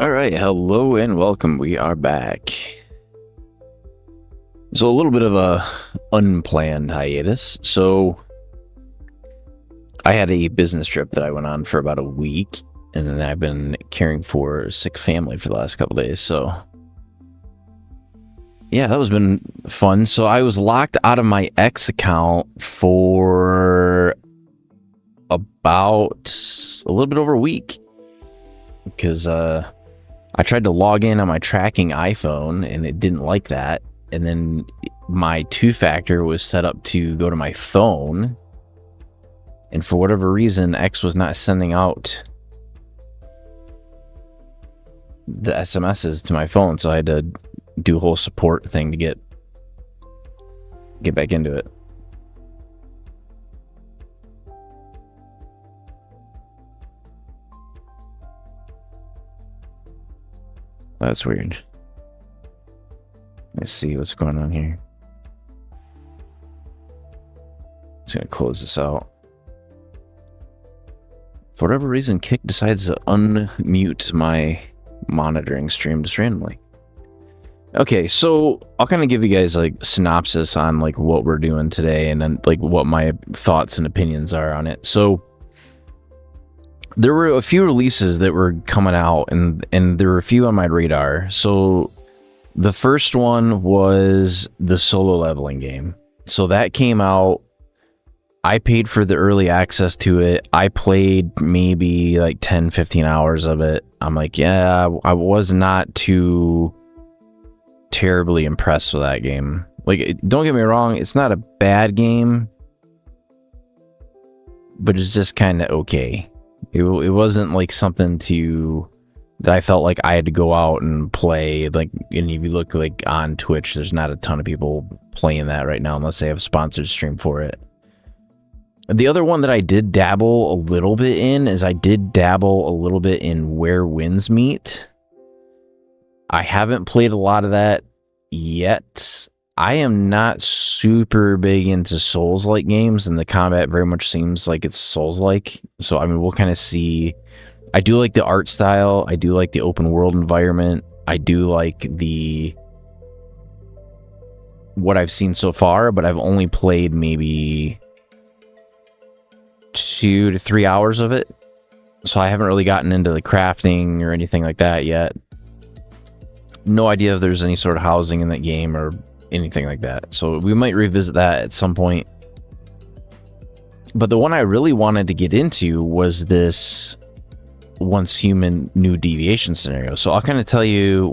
All right, hello and welcome. We are back. So a little bit of a unplanned hiatus. So I had a business trip that I went on for about a week, and then I've been caring for a sick family for the last couple days. So yeah, that was been fun. So I was locked out of my X account for about a little bit over a week because I tried to log in on my tracking iPhone and it didn't like that. And then my two-factor was set up to go to my phone. And for whatever reason, X was not sending out the SMSs to my phone. So I had to do a whole support thing to get back into it. That's weird. Let's see what's going on here. Just gonna close this out. For whatever reason, Kick decides to unmute my monitoring stream just randomly. Okay, so I'll kind of give you guys like synopsis on like what we're doing today and then like what my thoughts and opinions are on it. So there were a few releases that were coming out and there were a few on my radar. So the first one was the solo leveling game. So that came out. I paid for the early access to it. I played maybe like 10, 15 hours of it. I'm like, yeah, I was not too terribly impressed with that game. Like, don't get me wrong, it's not a bad game, but it's just kind of okay. It wasn't like something that I felt like I had to go out and play. Like, and if you look like on Twitch, there's not a ton of people playing that right now unless they have a sponsored stream for it. The other one that I did dabble a little bit in is I did dabble a little bit in Where Winds Meet. I haven't played a lot of that yet. I am not super big into Souls-like games, and the combat very much seems like it's Souls-like. So, I mean, we'll kind of see. I do like the art style. I do like the open world environment. I do like what I've seen so far, but I've only played maybe 2 to 3 hours of it. So I haven't really gotten into the crafting or anything like that yet. No idea if there's any sort of housing in that game or anything like that. So we might revisit that at some point. But the one I really wanted to get into was this Once Human New Deviation scenario. So I'll kind of tell you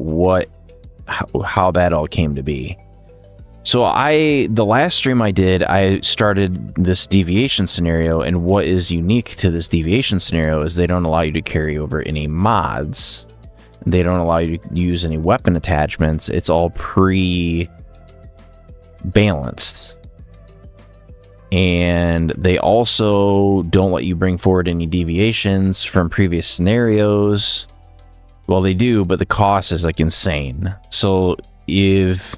how that all came to be. So the last stream I did, I started this deviation scenario, and what is unique to this deviation scenario is they don't allow you to carry over any mods. They don't allow you to use any weapon attachments. It's all pre-balanced. And they also don't let you bring forward any deviations from previous scenarios. Well, they do, but the cost is like insane. So if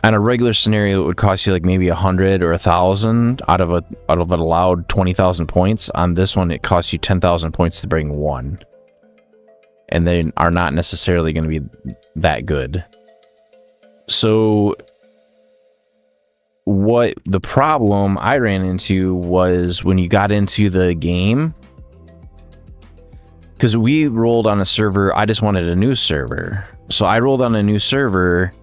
on a regular scenario, it would cost you like maybe 100 or 1,000 out of an allowed 20,000 points. On this one, it costs you 10,000 points to bring one. And they are not necessarily going to be that good. So what the problem I ran into was when you got into the game, because we rolled on a server, I just wanted a new server. So I rolled on a new server.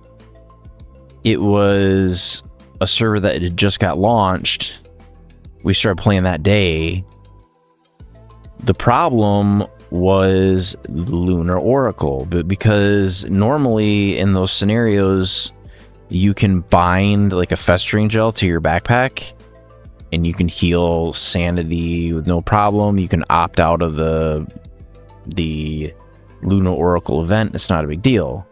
It was a server that had just got launched. We started playing that day. The problem was Lunar Oracle, but because normally in those scenarios you can bind like a festering gel to your backpack and you can heal sanity with no problem. You can opt out of the Lunar Oracle event. It's not a big deal.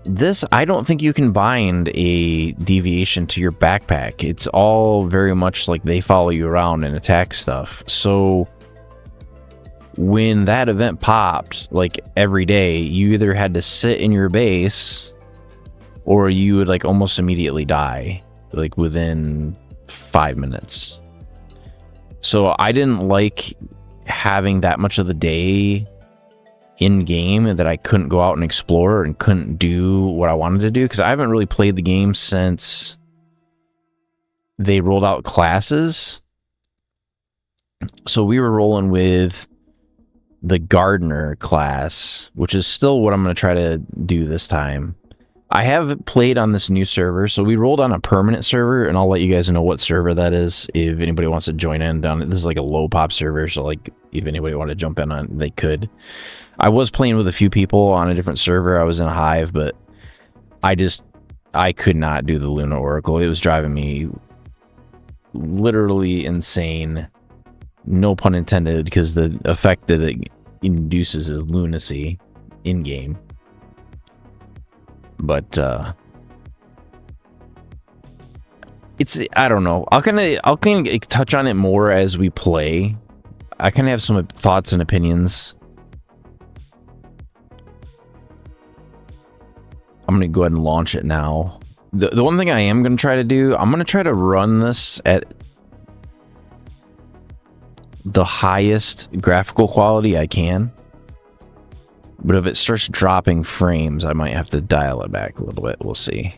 This, I don't think you can bind a deviation to your backpack. It's all very much like they follow you around and attack stuff. So when that event popped, like every day, you either had to sit in your base or you would like almost immediately die, like within 5 minutes. So I didn't like having that much of the day in game that I couldn't go out and explore and couldn't do what I wanted to do, because I haven't really played the game since they rolled out classes. So we were rolling with the gardener class, which is still what I'm going to try to do this time. I have played on this new server, so we rolled on a permanent server, and I'll let you guys know what server that is if anybody wants to join in. This is like a low pop server, so like if anybody wanted to jump in on it, they could. I was playing with a few people on a different server. I was in a hive, but I could not do the Luna Oracle. It was driving me literally insane. No pun intended, because the effect that it induces is lunacy in game. But I don't know. I'll kind of touch on it more as we play. I kind of have some thoughts and opinions. I'm going to go ahead and launch it now. The one thing I am going to try to do, I'm going to try to run this at the highest graphical quality I can. But if it starts dropping frames, I might have to dial it back a little bit. We'll see.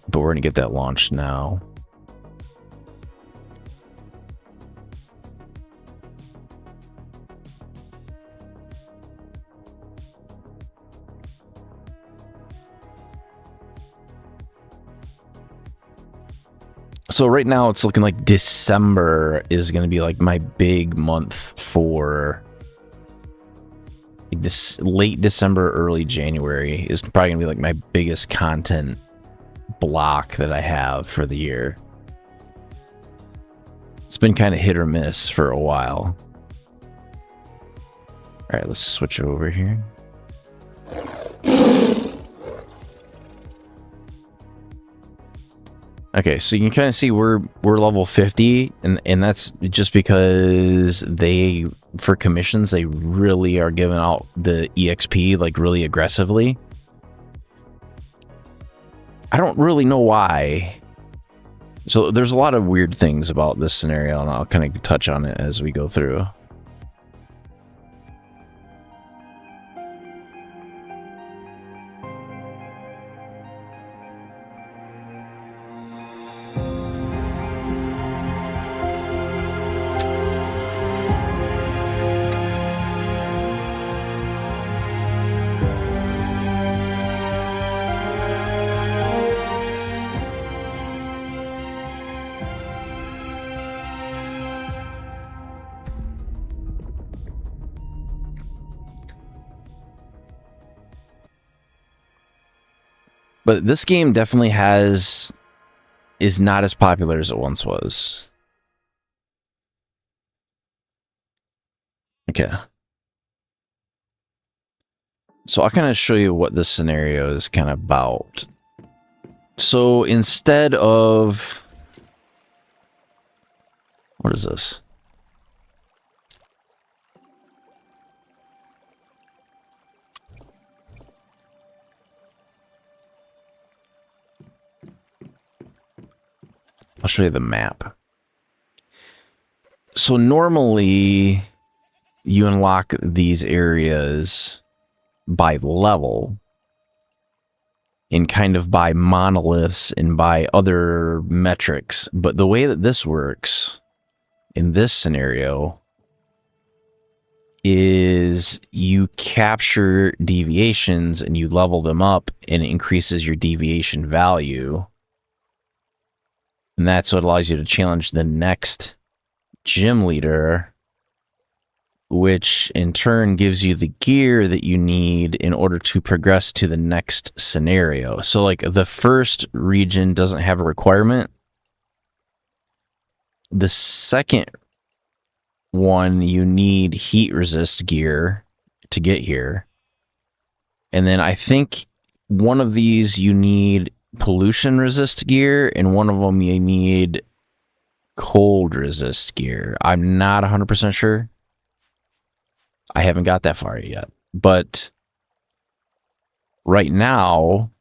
But we're going to get that launched now. So right now it's looking like December is going to be like my big month for like this. Late December, early January is probably going to be like my biggest content block that I have for the year. It's been kind of hit or miss for a while. All right, let's switch over here. Okay, so you can kind of see we're level 50, and that's just because they, for commissions, they really are giving out the EXP like really aggressively. I don't really know why. So there's a lot of weird things about this scenario, and I'll kind of touch on it as we go through. But this game definitely is not as popular as it once was. Okay. So I'll kind of show you what this scenario is kind of about. So instead of... What is this? I'll show you the map. So normally you unlock these areas by level and kind of by monoliths and by other metrics. But the way that this works in this scenario is you capture deviations and you level them up, and it increases your deviation value. And that's what allows you to challenge the next gym leader, which in turn gives you the gear that you need in order to progress to the next scenario. So like the first region doesn't have a requirement. The second one, you need heat resist gear to get here. And then I think one of these you need pollution resist gear, and one of them you need cold resist gear. I'm not 100% sure. I haven't got that far yet. But right now,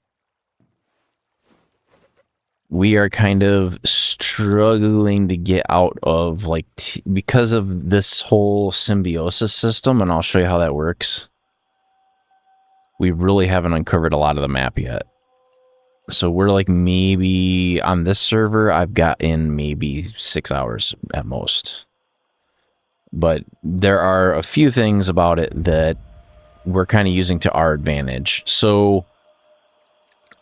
we are kind of struggling to get out of, like, because of this whole symbiosis system, and I'll show you how that works. We really haven't uncovered a lot of the map yet. So we're like, maybe on this server, I've got in maybe 6 hours at most. But there are a few things about it that we're kind of using to our advantage. So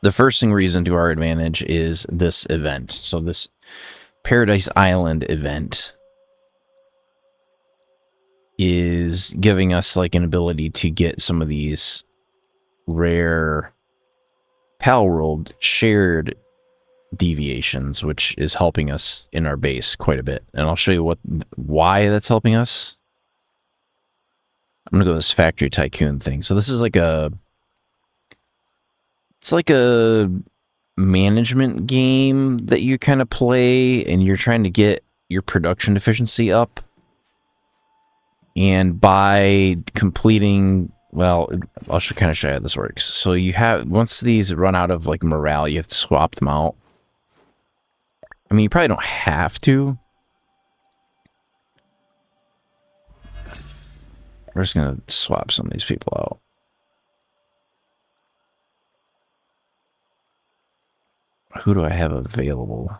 the first thing we're using to our advantage is this event. So this Paradise Island event is giving us like an ability to get some of these rare Palworld shared deviations, which is helping us in our base quite a bit. And I'll show you why that's helping us. I'm gonna go this factory tycoon thing. So this is like it's like a management game that you kind of play, and you're trying to get your production efficiency up. And by completing, well, I'll kind of show you how this works. So you have, once these run out of like morale, you have to swap them out. I mean, you probably don't have to. We're just gonna swap some of these people out. Who do I have available?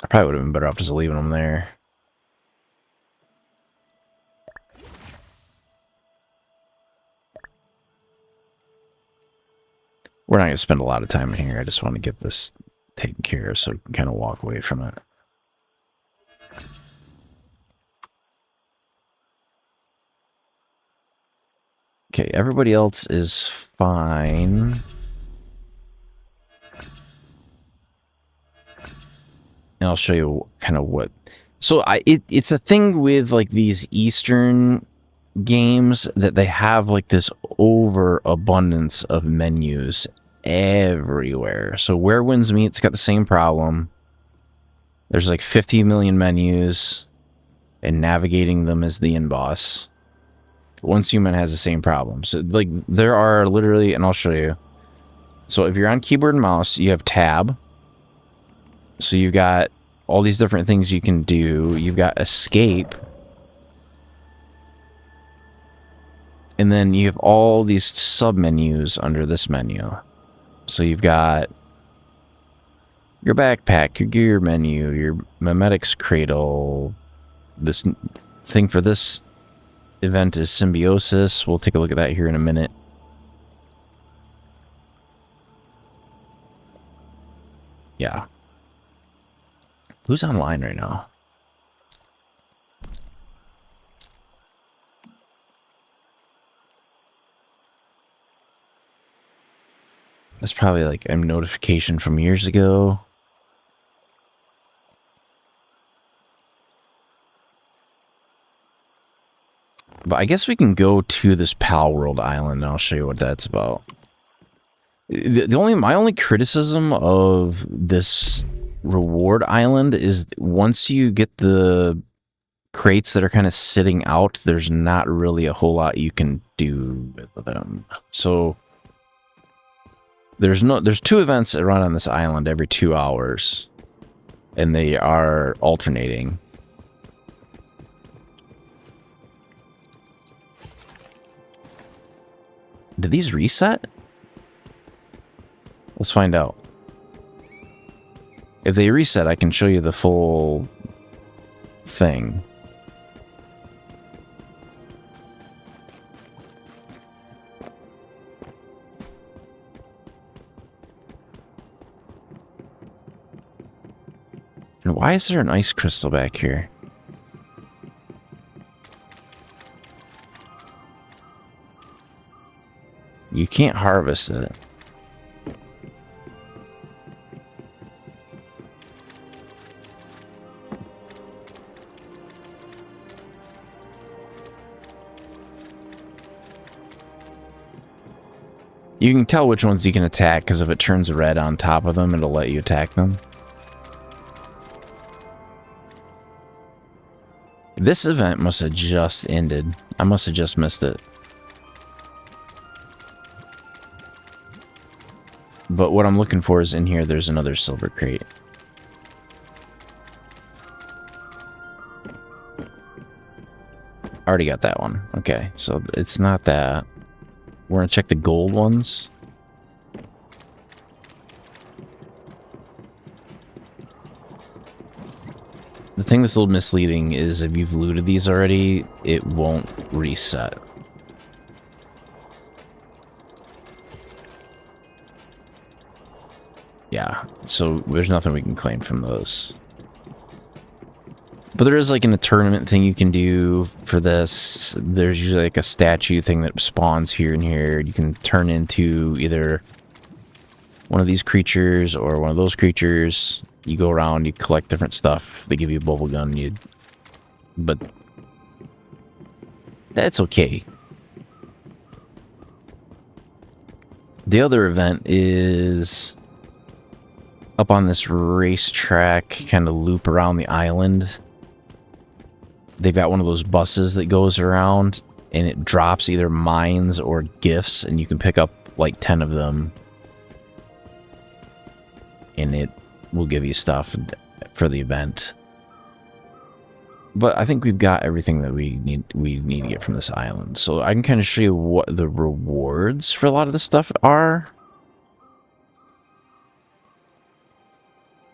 I probably would have been better off just leaving them there. We're not going to spend a lot of time in here. I just want to get this taken care of so we can kind of walk away from it. Okay, everybody else is fine. And I'll show you kind of what... So it's a thing with like these Eastern games that they have like this overabundance of menus everywhere. So Where Winds Meet's got the same problem. There's like 50 million menus, and navigating them is the in-boss. Once Human has the same problem. So like there are literally, and I'll show you. So if you're on keyboard and mouse, you have tab. So you've got all these different things you can do. You've got escape. And then you have all these sub-menus under this menu. So you've got your backpack, your gear menu, your Memetic's cradle. This thing for this event is symbiosis. We'll take a look at that here in a minute. Yeah. Who's online right now? That's probably like a notification from years ago. But I guess we can go to this Palworld Island and I'll show you what that's about. My only criticism of this reward island is once you get the crates that are kind of sitting out, there's not really a whole lot you can do with them. So there's 2 events that run on this island every 2 hours, and they are alternating. Did these reset? Let's find out. If they reset, I can show you the full thing. And why is there an ice crystal back here? You can't harvest it. You can tell which ones you can attack because if it turns red on top of them, it'll let you attack them. This event must have just ended. I must have just missed it. But what I'm looking for is in here, there's another silver crate. Already got that one. Okay, so it's not that. We're gonna check the gold ones. The thing that's a little misleading is if you've looted these already, it won't reset. Yeah, so there's nothing we can claim from those. But there is like a tournament thing you can do for this. There's usually like a statue thing that spawns here and here. You can turn into either one of these creatures or one of those creatures. You go around, you collect different stuff. They give you a bubble gun. But that's okay. The other event is up on this racetrack, kind of loop around the island. They've got one of those buses that goes around, and it drops either mines or gifts, and you can pick up like 10 of them. And it will give you stuff for the event. But I think we've got everything that we need to get from this island. So I can kind of show you what the rewards for a lot of this stuff are.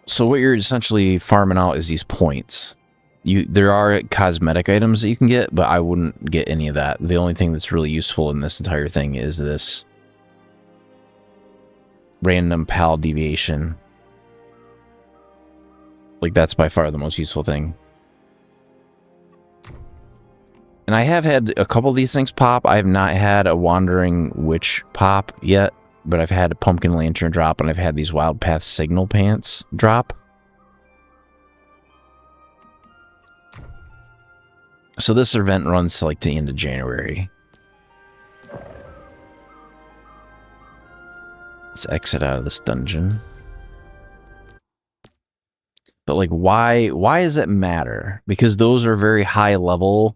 So what you're essentially farming out is these points. There are cosmetic items that you can get, but I wouldn't get any of that. The only thing that's really useful in this entire thing is this random PAL deviation. Like, that's by far the most useful thing. And I have had a couple of these things pop. I have not had a Wandering Witch pop yet, but I've had a Pumpkin Lantern drop, and I've had these Wild Path Signal Pants drop. So this event runs to like the end of January. Let's exit out of this dungeon. But like, why does it matter? Because those are very high level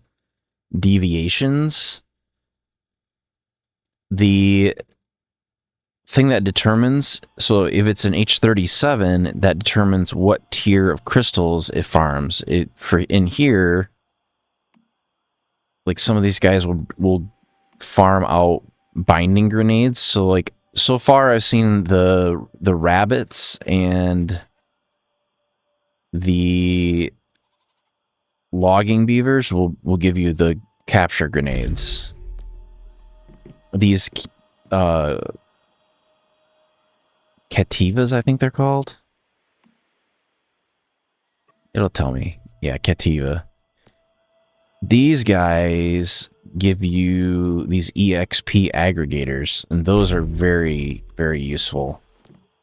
deviations. The thing that determines, so if it's an H37, that determines what tier of crystals it farms. For in here, like some of these guys will farm out binding grenades. So like, so far I've seen the rabbits and the logging beavers will give you the capture grenades. These Cativas, I think they're called. It'll tell me. Yeah, Cativa. These guys give you these EXP aggregators, and those are very, very useful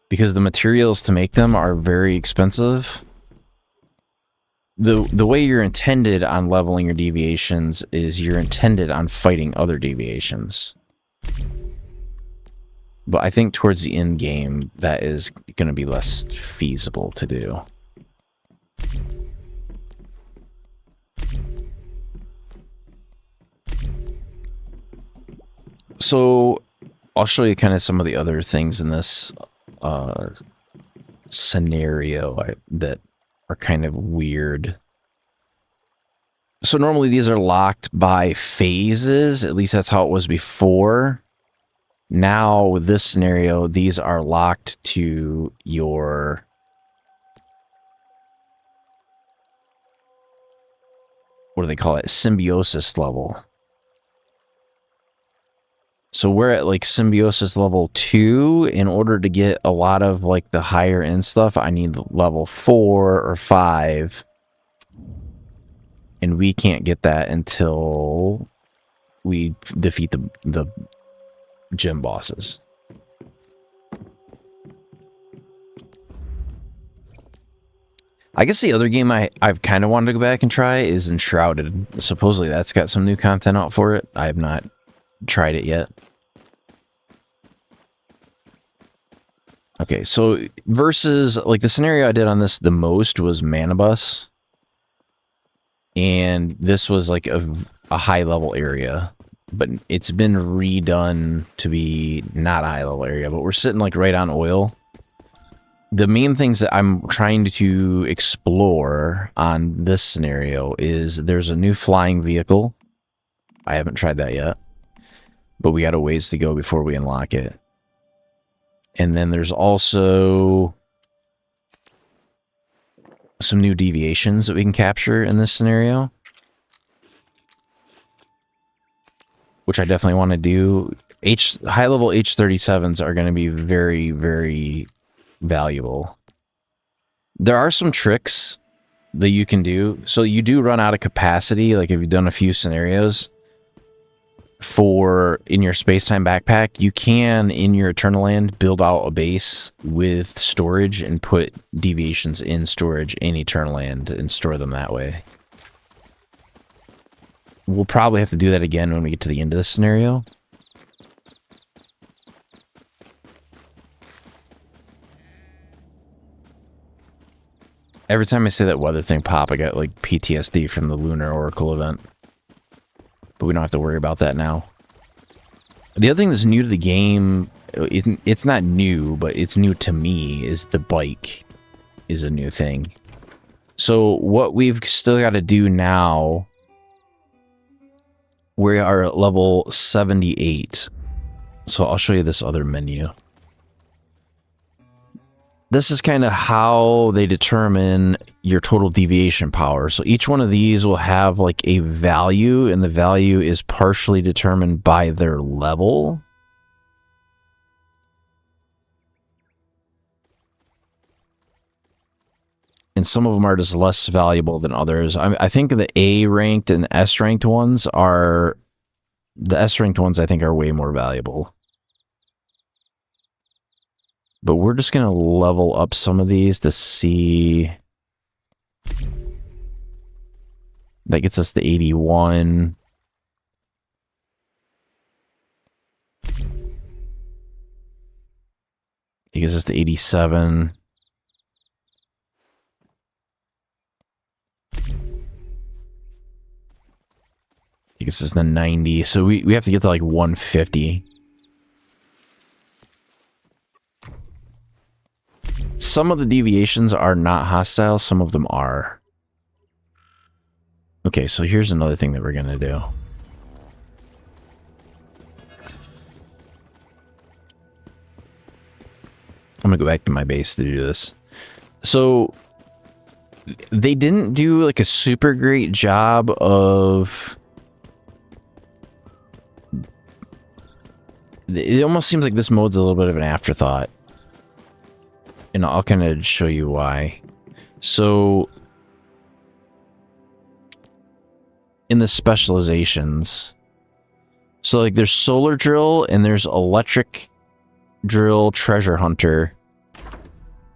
because the materials to make them are very expensive. The way you're intended on leveling your deviations is you're intended on fighting other deviations. But I think towards the end game, that is going to be less feasible to do. So I'll show you kind of some of the other things in this scenario that are kind of weird. So normally these are locked by phases. At least that's how it was before. Now with this scenario, these are locked to your what do they call it? Symbiosis level. So we're at like symbiosis level 2. In order to get a lot of like the higher end stuff, I need level 4 or 5. And we can't get that until we defeat the gym bosses. I guess the other game I've kind of wanted to go back and try is Enshrouded. Supposedly that's got some new content out for it. I have not tried it yet. Okay, so versus like the scenario I did on this the most was Manabus, and this was like a high level area. but it's been redone to be not a high level area, but we're sitting like right on oil. The main things that I'm trying to explore on this scenario is there's a new flying vehicle. I haven't tried that yet, but we got a ways to go before we unlock it. And then there's also some new deviations that we can capture in this scenario, which I definitely want to do. High-level H-37s are going to be very, very valuable. There are some tricks that you can do. So you do run out of capacity, like if you've done a few scenarios in your space-time backpack, you can, in your Eternal Land, build out a base with storage and put deviations in storage in Eternal Land and store them that way. We'll probably have to do that again when we get to the end of this scenario. Every time I say that weather thing pop, I got like PTSD from the Lunar Oracle event. But we don't have to worry about that now. The other thing that's new to the game, it's not new, but it's new to me, is the bike is a new thing. So what we've still got to do now, we are at level 78. So I'll show you this other menu. This is kind of how they determine your total deviation power. So each one of these will have like a value, and the value is partially determined by their level. And some of them are just less valuable than others. I think the A-ranked and the S-ranked ones are... The S-ranked ones, I think, are way more valuable. But we're just going to level up some of these to see... That gets us to 81. It gets us to 87. It gets us to 90. So we have to get to like 150. Some of the deviations are not hostile, some of them are. Okay, so here's another thing that we're going to do. I'm going to go back to my base to do this. So, they didn't do like a super great job of... It almost seems like this mode's a little bit of an afterthought. And I'll kind of show you why. So, in the specializations, so like there's solar drill and there's electric drill treasure hunter.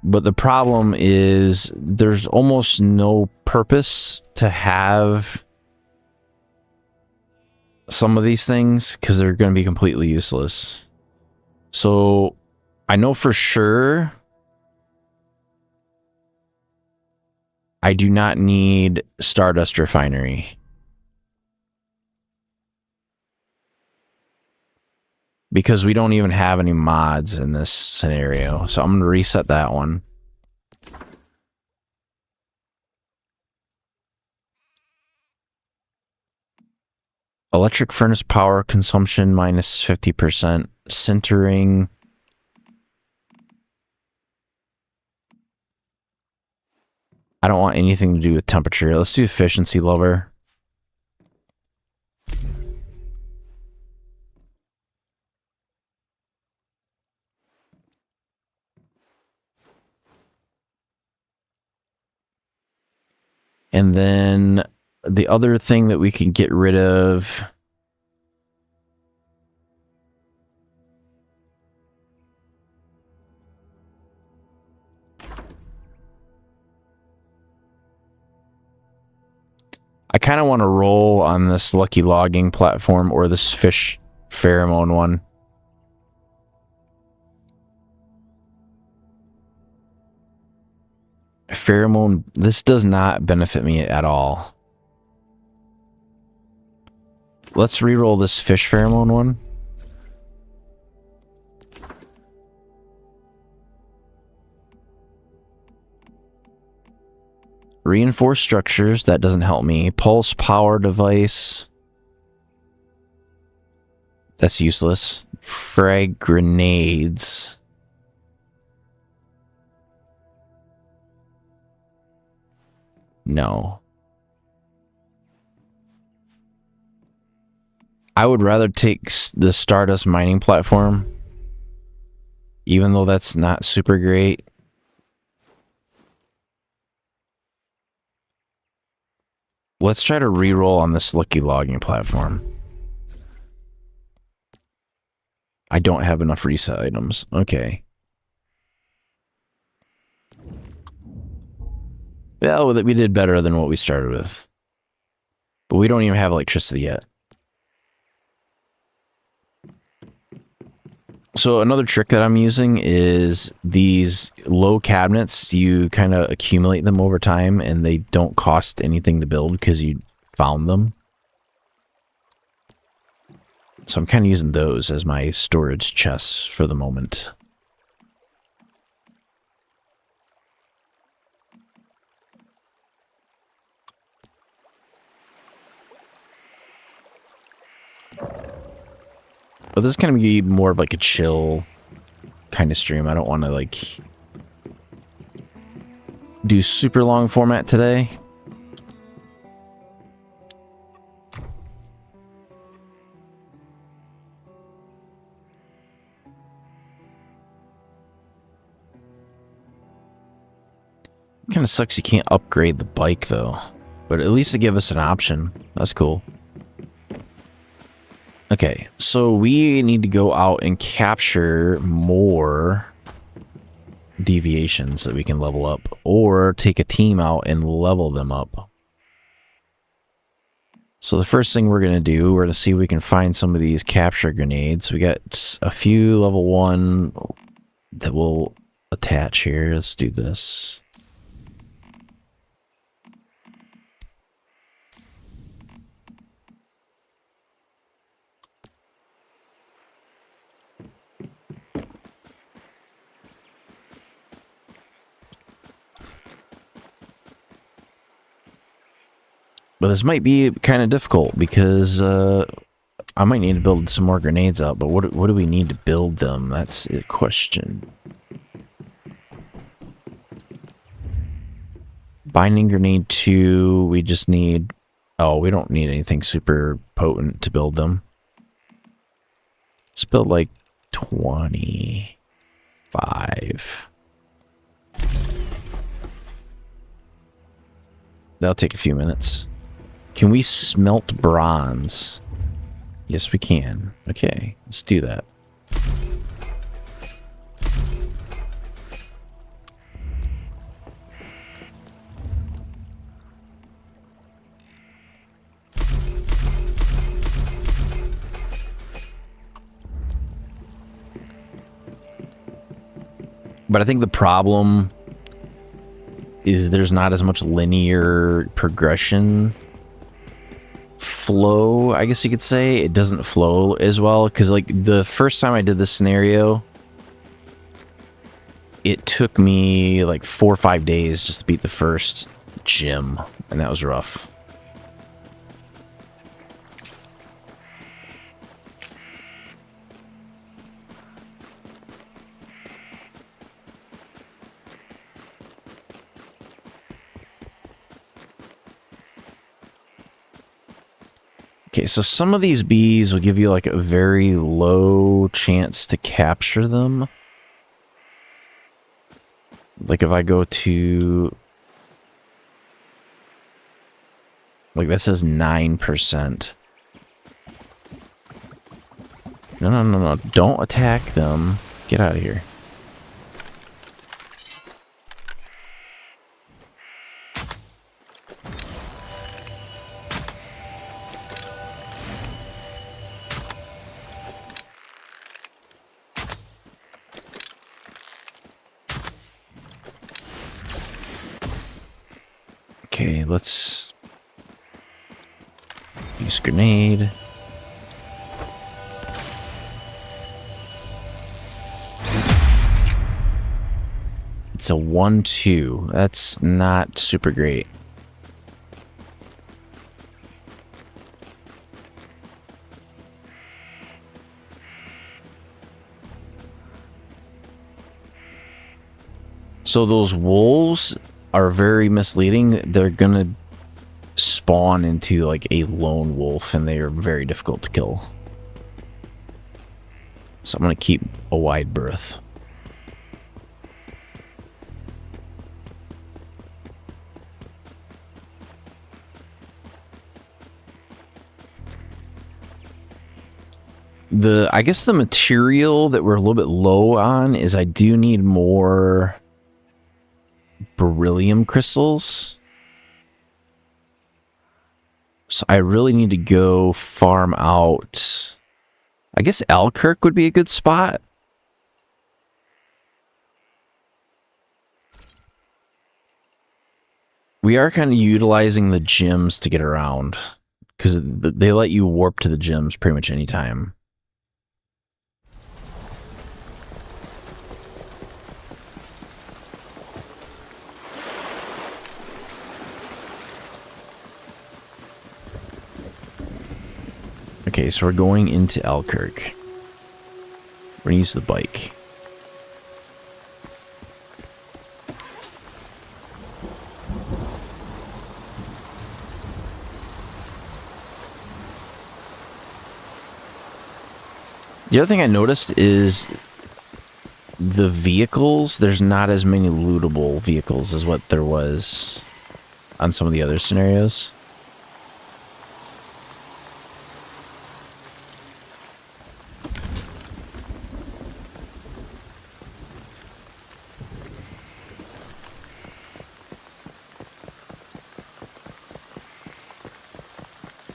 But the problem is there's almost no purpose to have some of these things because they're going to be completely useless. So, I know for sure... I do not need Stardust Refinery. Because we don't even have any mods in this scenario. So I'm going to reset that one. Electric furnace power consumption minus 50%. Sintering. I don't want anything to do with temperature. Let's do efficiency lover. And then the other thing that we can get rid of... I kind of want to roll on this lucky logging platform or this fish pheromone one. Pheromone, this does not benefit me at all. let's re-roll this fish pheromone one. Reinforced structures, that doesn't help me. Pulse power device. That's useless. Frag grenades. No. I would rather take the Stardust mining platform, even though that's not super great. Let's try to re-roll on this lucky logging platform. I don't have enough reset items. Okay. Well, we did better than what we started with. But we don't even have electricity yet. So another trick that I'm using is these low cabinets. You kind of accumulate them over time and they don't cost anything to build because you found them. So I'm kind of using those as my storage chests for the moment. But this is going to be more of like a chill kind of stream. I don't want to like do super long format today. Kind of sucks you can't upgrade the bike though, but at least they give us an option. That's cool. Okay, so we need to go out and capture more deviations that we can level up, or take a team out and level them up. So the first thing we're going to do, we're going to see if we can find some of these capture grenades. We got a few level 1 that we'll attach here. Let's do this. But this might be kind of difficult because I might need to build some more grenades up. But what do we need to build them? That's a question. Binding grenade 2. We just need... Oh, we don't need anything super potent to build them. Let's build like 25. That'll take a few minutes. Can we smelt bronze? Yes, we can. Okay, let's do that. But I think the problem is there's not as much linear progression flow, I guess you could say. It doesn't flow as well because like the first time I did this scenario, it took me like 4 or 5 days just to beat the first gym, and that was rough. Okay, so some of these bees will give you like a very low chance to capture them. Like if I go to... Like that says 9%. No. Don't attack them. Get out of here. Okay, let's use grenade. It's a 1-2. That's not super great. So those wolves are very misleading. They're gonna spawn into like a lone wolf, and they are very difficult to kill. So I'm gonna keep a wide berth. I guess the material that we're a little bit low on is I do need more beryllium crystals. So I really need to go farm out. I guess Alkirk would be a good spot. We are kind of utilizing the gyms to get around, because they let you warp to the gyms pretty much anytime. Okay, so we're going into Alkirk. We're gonna use the bike. The other thing I noticed is the vehicles, there's not as many lootable vehicles as what there was on some of the other scenarios.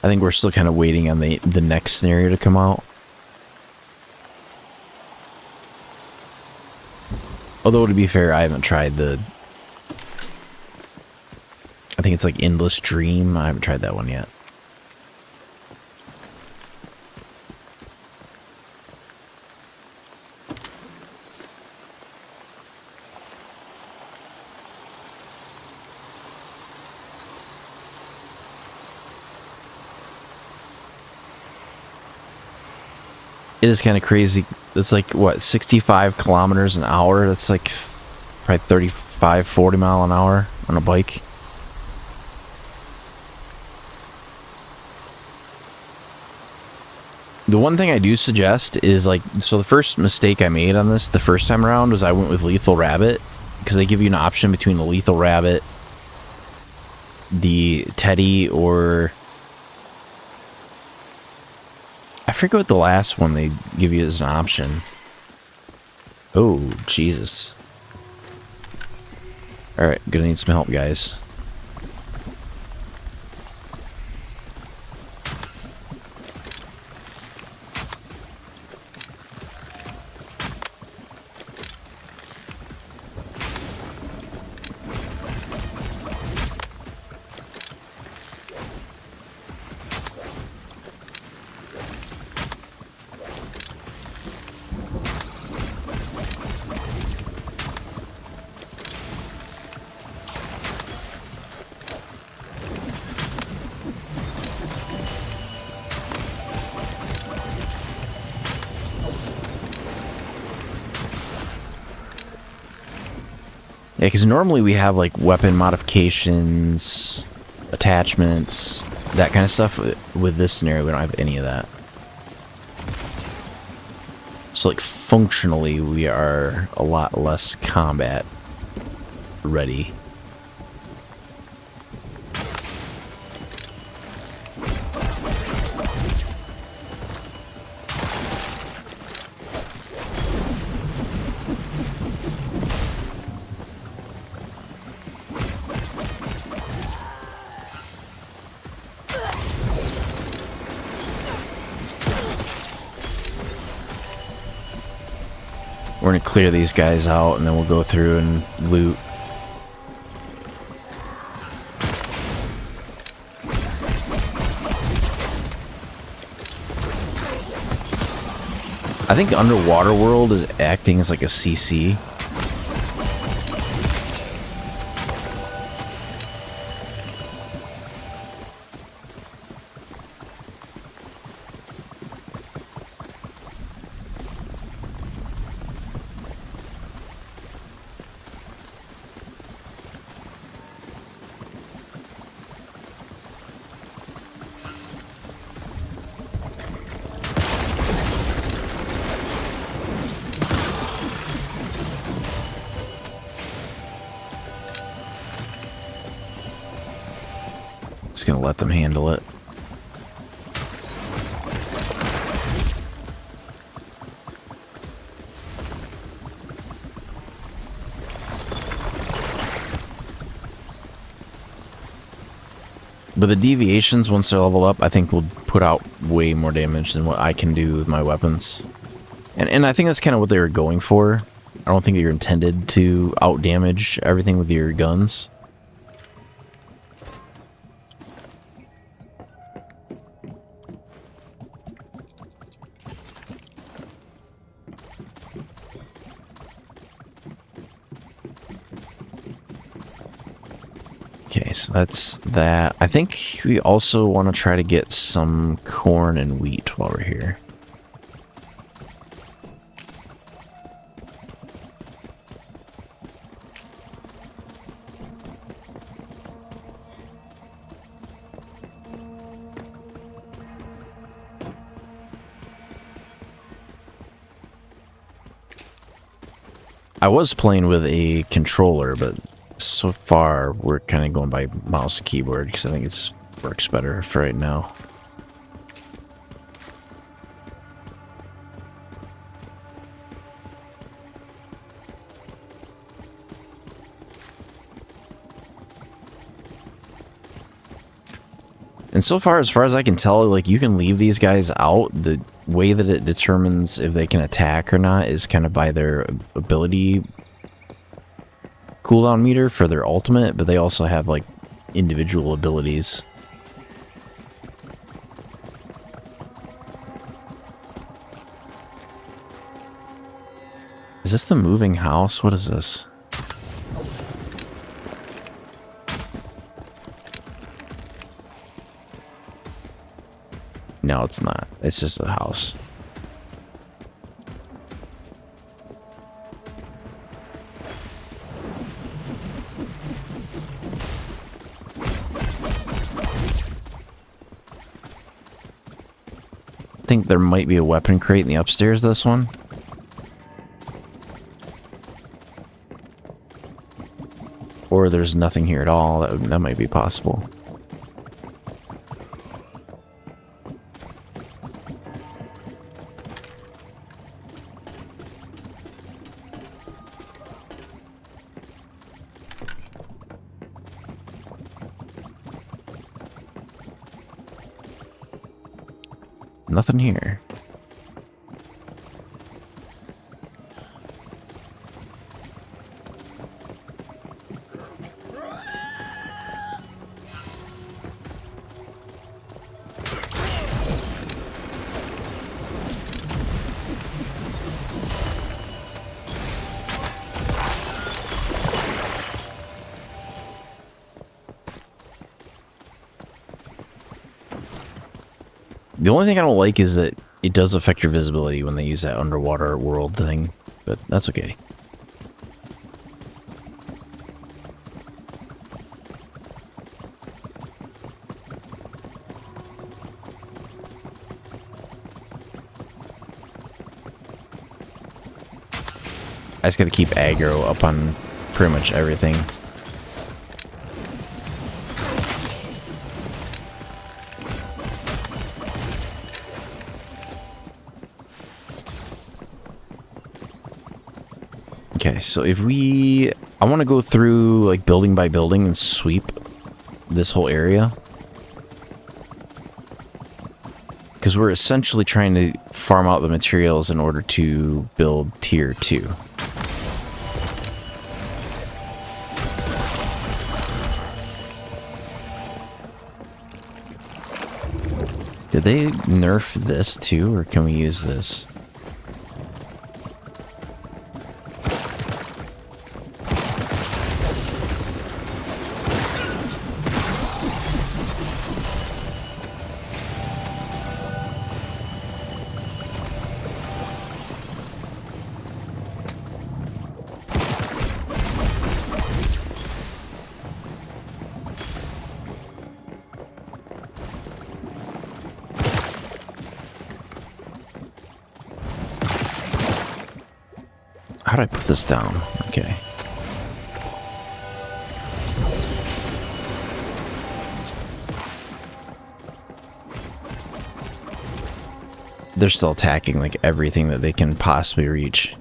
I think we're still kind of waiting on the next scenario to come out. Although, to be fair, I haven't tried I think it's like Endless Dream. I haven't tried that one yet. It is kind of crazy. It's like, what, 65 kilometers an hour? That's like probably 35, 40 mile an hour on a bike. The one thing I do suggest is, like, so the first mistake I made on this the first time around was I went with Lethal Rabbit, because they give you an option between the Lethal Rabbit, the Teddy, or I forget what the last one they give you as an option. Oh, Jesus. Alright, gonna need some help, guys. Yeah, because normally we have, like, weapon modifications, attachments, that kind of stuff. With this scenario, we don't have any of that. So, like, functionally, we are a lot less combat ready. We're going to clear these guys out, and then we'll go through and loot. I think Underwater World is acting as like a CC. Just gonna let them handle it. But the deviations, once they're leveled up, I think will put out way more damage than what I can do with my weapons. And I think that's kind of what they were going for. I don't think you're intended to out-damage everything with your guns. Okay, so that's that. I think we also want to try to get some corn and wheat while we're here. I was playing with a controller, but so far we're kind of going by mouse and keyboard because I think it works better for right now. And so far as I can tell, like, you can leave these guys out. The way that it determines if they can attack or not is kind of by their ability cooldown meter for their ultimate, but they also have, like, individual abilities. Is this the moving house? What is this? No, it's not. It's just a house. I think there might be a weapon crate in the upstairs, this one. Or there's nothing here at all. That might be possible. Nothing here. The only thing I don't like is that it does affect your visibility when they use that underwater world thing, but that's okay. I just gotta keep aggro up on pretty much everything. Okay, so if I want to go through, like, building by building and sweep this whole area. Because we're essentially trying to farm out the materials in order to build tier 2. Did they nerf this too, or can we use this? How do I put this down? Okay. they're still attacking like everything that they can possibly reach.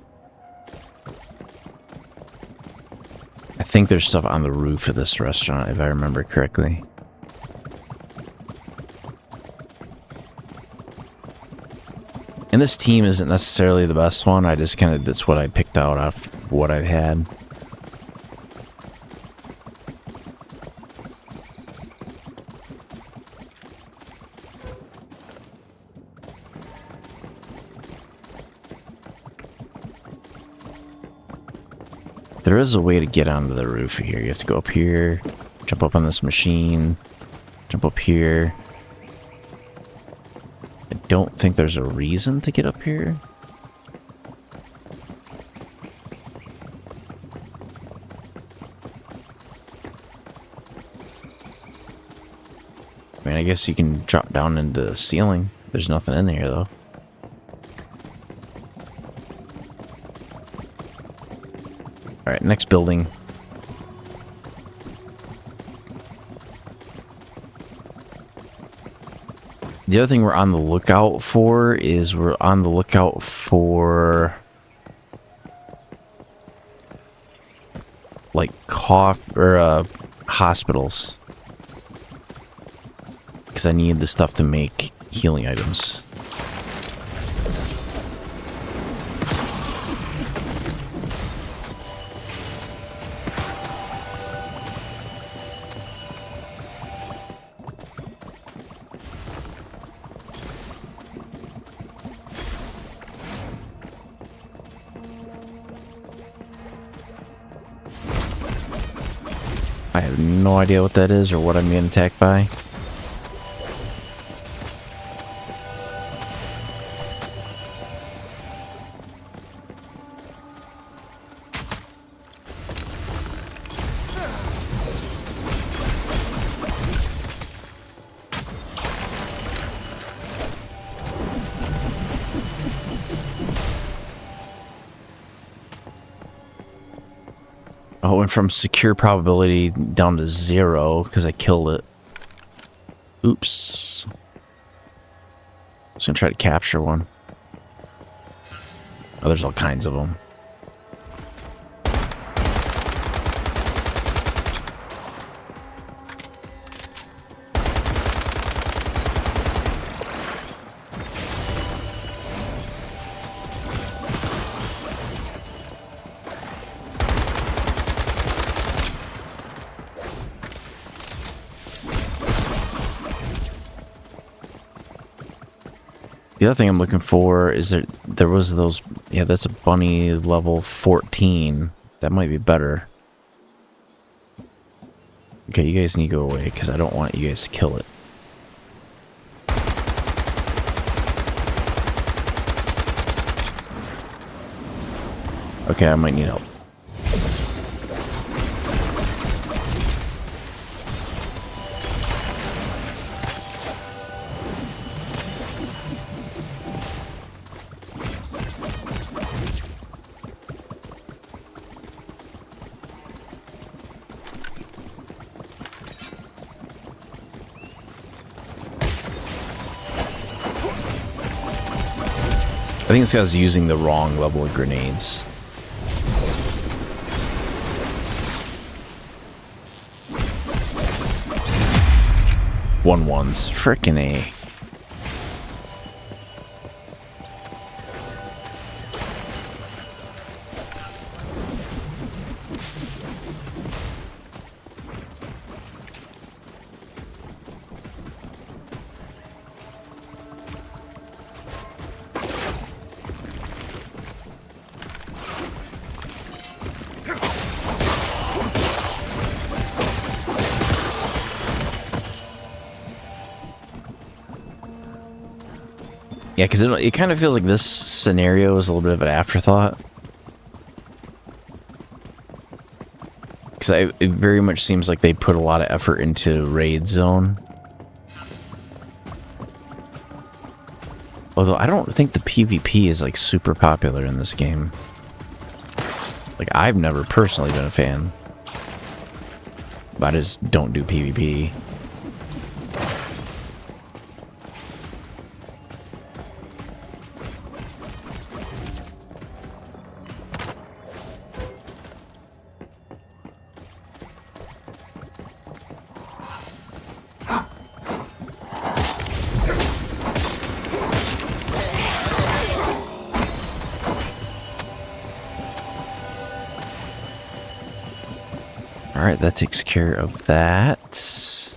I think there's stuff on the roof of this restaurant, if I remember correctly. And this team isn't necessarily the best one. I just kind of, that's what I picked out of what I've had. There is a way to get onto the roof here. You have to go up here, jump up on this machine, jump up here. I don't think there's a reason to get up here. I mean, I guess you can drop down into the ceiling. There's nothing in there, though. Alright, next building. The other thing we're on the lookout for is we're on the lookout for like hospitals. Because I need the stuff to make healing items. I have no idea what that is or what I'm being attacked by. Oh, it went from secure probability down to 0 because I killed it. Oops. I was going to try to capture one. Oh, there's all kinds of them. The other thing I'm looking for is there was those, yeah, that's a bunny level 14. That might be better. Okay, you guys need to go away because I don't want you guys to kill it. Okay, I might need help. I think this guy's using the wrong level of grenades. Ones. Frickin' A. Yeah, because it kind of feels like this scenario is a little bit of an afterthought. Because it very much seems like they put a lot of effort into Raid Zone. Although I don't think the PvP is like super popular in this game. Like, I've never personally been a fan. But I just don't do PvP. Alright, that takes care of that.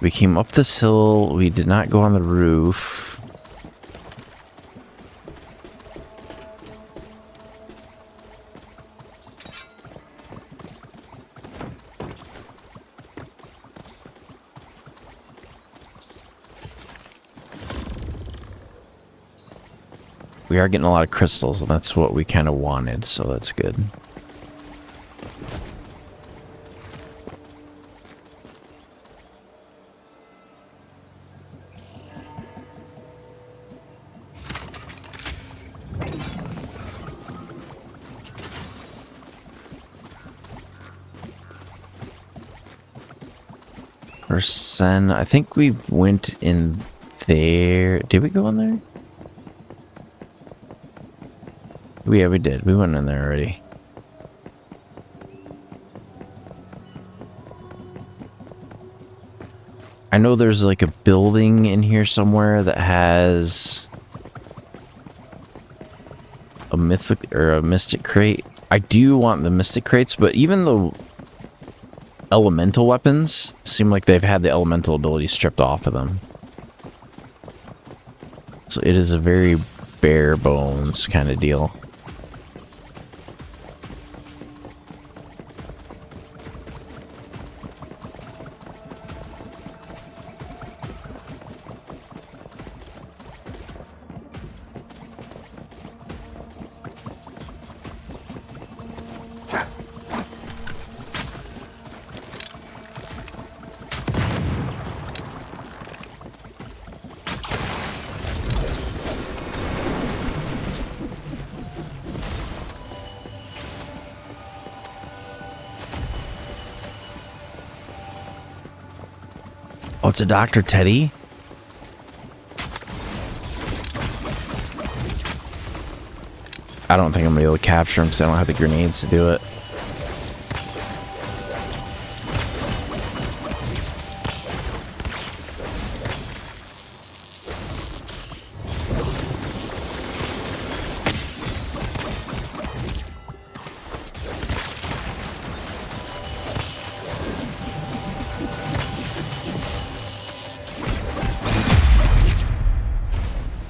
We came up this hill. We did not go on the roof. We are getting a lot of crystals, and that's what we kind of wanted, so that's good. Percent. I think we went in there. Did we go in there? Yeah, we did. We went in there already. I know there's like a building in here somewhere that has a mythic or a mystic crate. I do want the mystic crates, but even the elemental weapons seem like they've had the elemental ability stripped off of them. So it is a very bare bones kind of deal. Oh, it's a Dr. Teddy? I don't think I'm going to be able to capture him because I don't have the grenades to do it.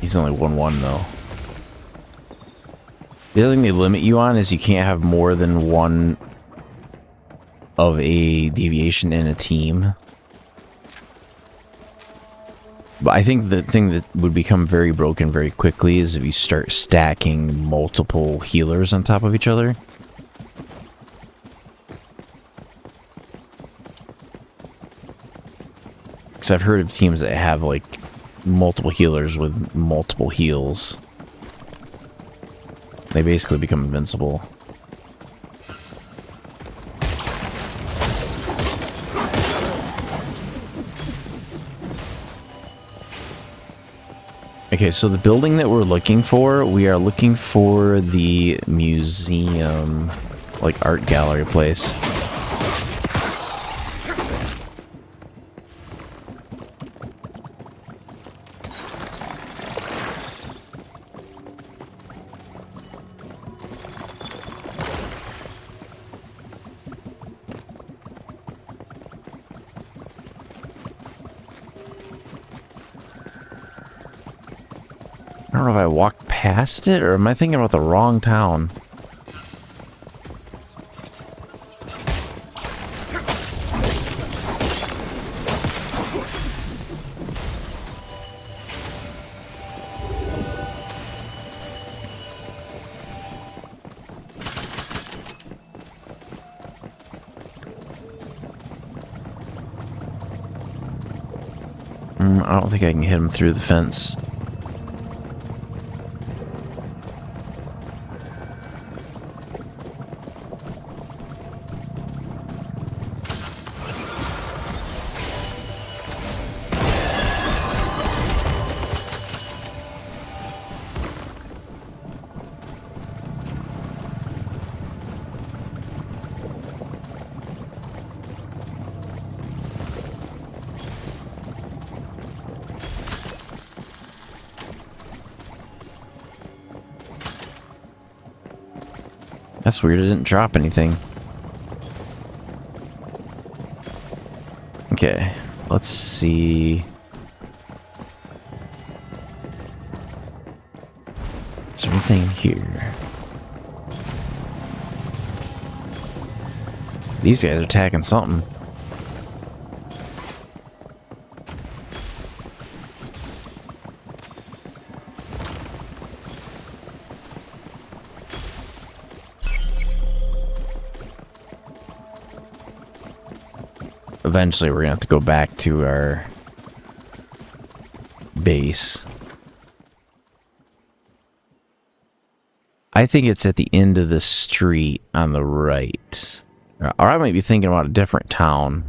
He's only 1-1 though. The other thing they limit you on is you can't have more than one of a deviation in a team. But I think the thing that would become very broken very quickly is if you start stacking multiple healers on top of each other. Because I've heard of teams that have like multiple healers with multiple heals. They basically become invincible. Okay, so the building that we're looking for, we are looking for the museum, like art gallery place. I don't know if I walked past it, or am I thinking about the wrong town? I don't think I can hit him through the fence. That's weird, it didn't drop anything. Okay, let's see. Is there anything here? These guys are attacking something. Eventually, we're gonna have to go back to our base. I think it's at the end of the street on the right. Or I might be thinking about a different town.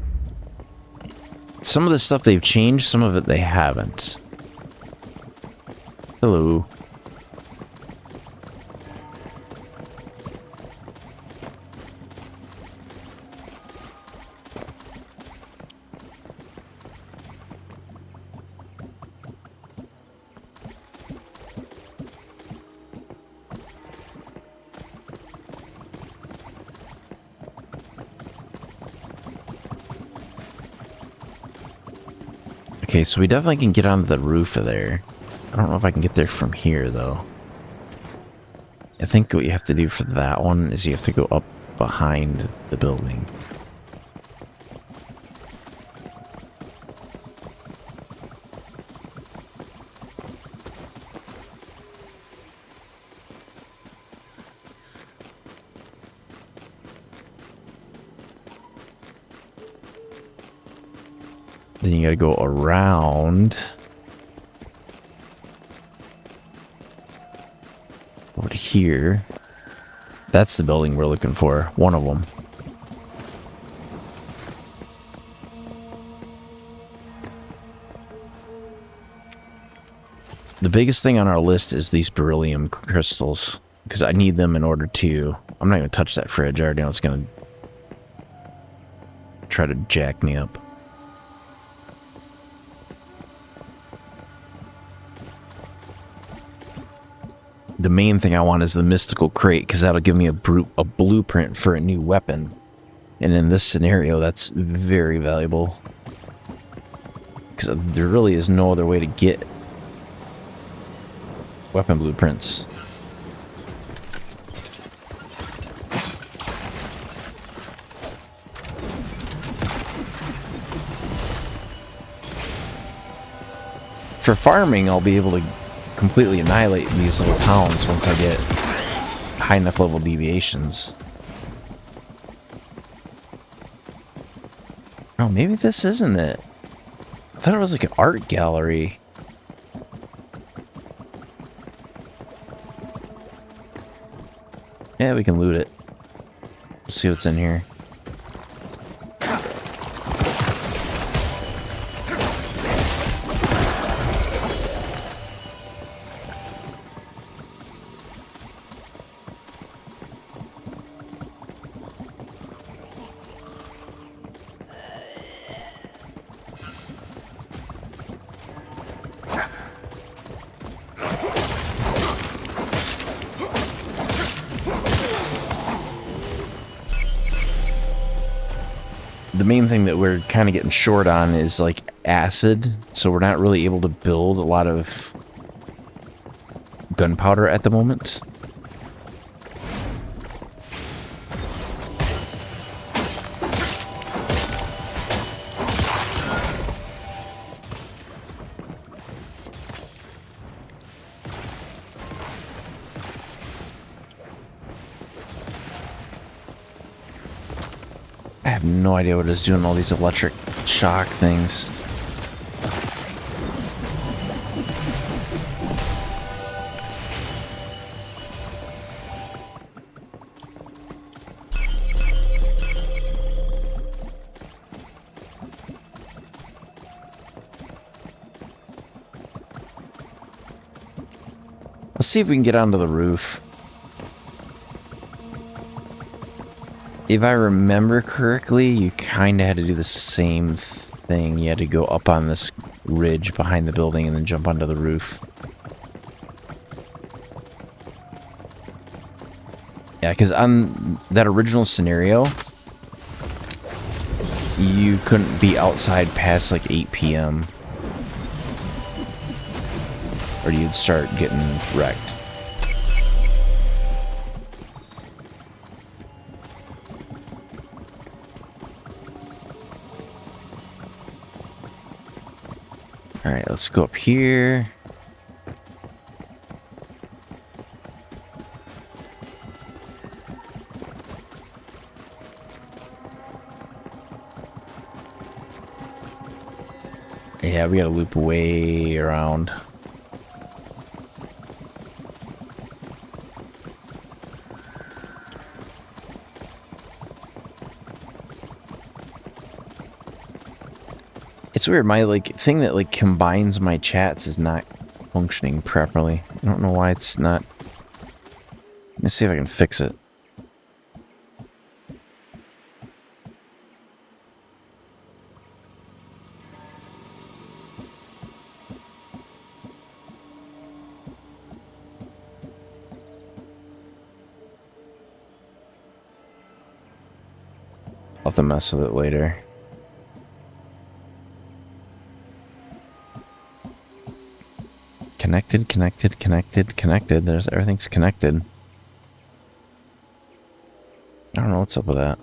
Some of the stuff they've changed, some of it they haven't. Hello. Okay, so we definitely can get onto the roof of there. I don't know if I can get there from here, though. I think what you have to do for that one is you have to go up behind the building. Then you gotta go around over to here. That's the building we're looking for. One of them. The biggest thing on our list is these beryllium crystals, because I need them in order to... I'm not going to touch that fridge. I already know it's going to try to jack me up. The main thing I want is the mystical crate, because that'll give me a blueprint for a new weapon. And in this scenario, that's very valuable. Because there really is no other way to get weapon blueprints. For farming, I'll be able to completely annihilate these little towns once I get high enough level deviations. Oh, maybe this isn't it. I thought it was like an art gallery. Yeah, we can loot it. Let's see what's in here. The main thing that we're kind of getting short on is like acid, so we're not really able to build a lot of gunpowder at the moment. I have no idea what it's doing, all these electric shock things. Let's see if we can get onto the roof. If I remember correctly, you kind of had to do the same thing. You had to go up on this ridge behind the building and then jump onto the roof. Yeah, because on that original scenario, you couldn't be outside past like 8 p.m. or you'd start getting wrecked. Alright, let's go up here. Yeah, we gotta loop way around. It's weird, my like thing that like combines my chats is not functioning properly. I don't know why it's not. Let me see if I can fix it. I'll have to mess with it later. Connected, connected, connected, connected. There's everything's connected. I don't know what's up with that.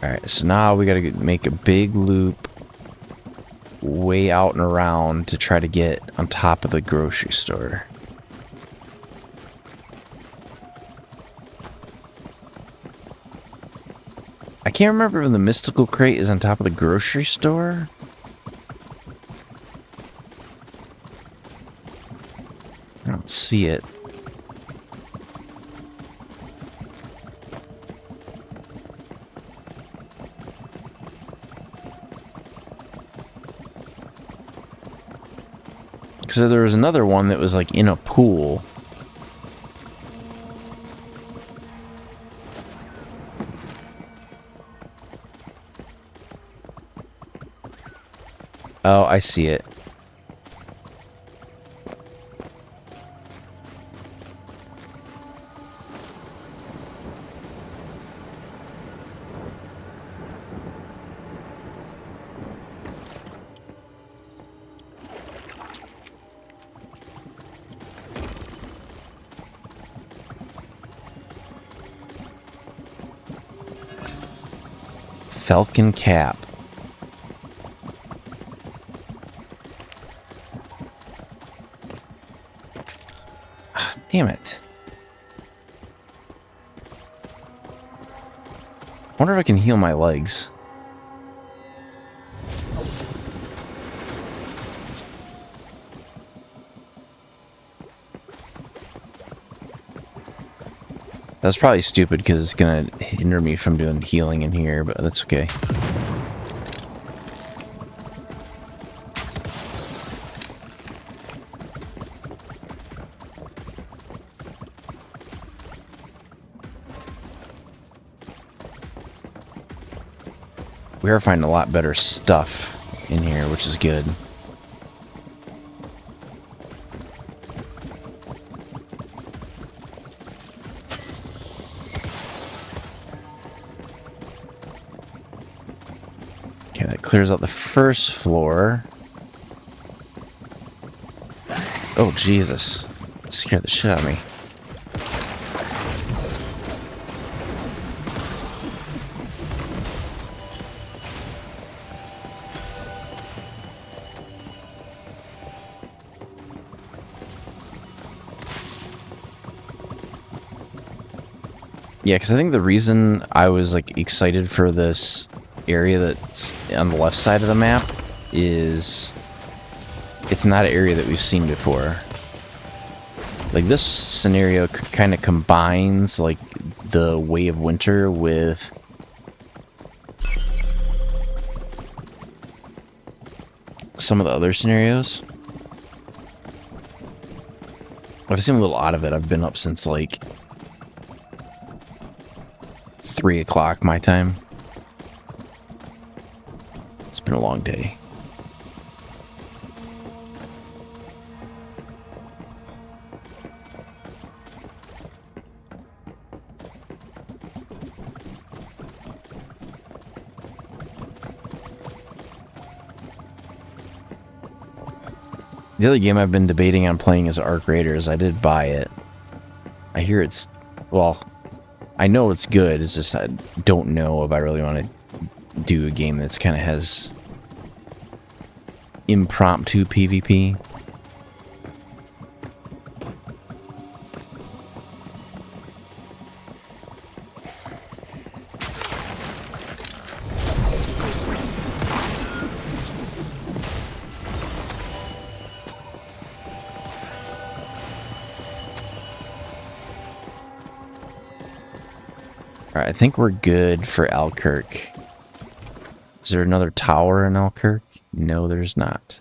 Alright, so now we gotta make a big loop way out and around to try to get on top of the grocery store. I can't remember if the mystical crate is on top of the grocery store. I don't see it. Because there was another one that was like in a pool. Oh, I see it. Falcon cap. Damn it. I wonder if I can heal my legs. That's probably stupid because it's gonna hinder me from doing healing in here, but that's okay. We are finding a lot better stuff in here, which is good. Okay, that clears out the first floor. Oh, Jesus. That scared the shit out of me. Yeah, because I think the reason I was like excited for this area that's on the left side of the map is it's not an area that we've seen before. Like this scenario kind of combines like the Way of Winter with some of the other scenarios. I've seen a little out of it. I've been up since like 3 o'clock my time. been a long day. The other game I've been debating on playing is Arc Raiders. I did buy it. I hear it's... well, I know it's good. It's just I don't know if I really want to do a game that's kind of has impromptu PvP. Alright, I think we're good for Alkirk. Is there another tower in Alkirk? No, there's not.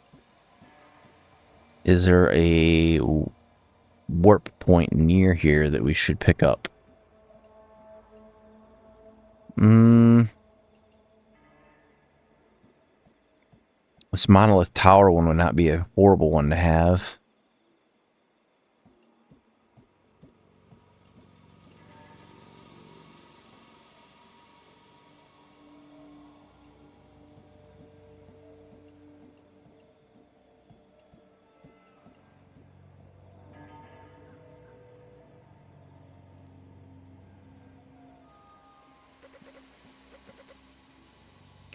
Is there a warp point near here that we should pick up? This monolith tower one would not be a horrible one to have.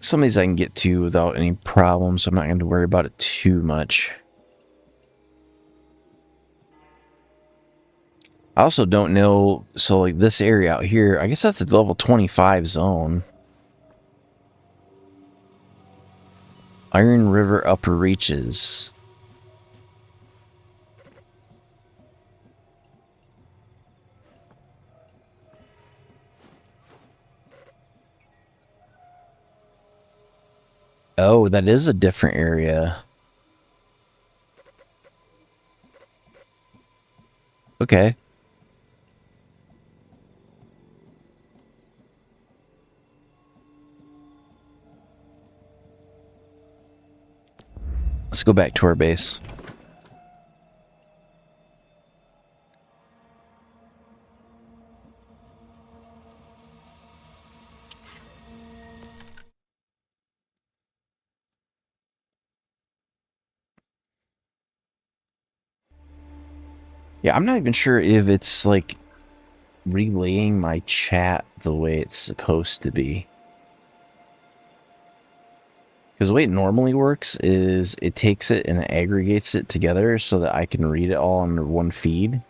Some of these I can get to without any problems, so I'm not going to worry about it too much. I also don't know, so like this area out here, I guess that's a level 25 zone. Iron River Upper Reaches. Oh, that is a different area. Okay. Let's go back to our base. Yeah, I'm not even sure if it's like relaying my chat the way it's supposed to be. Because the way it normally works is it takes it and it aggregates it together so that I can read it all under one feed.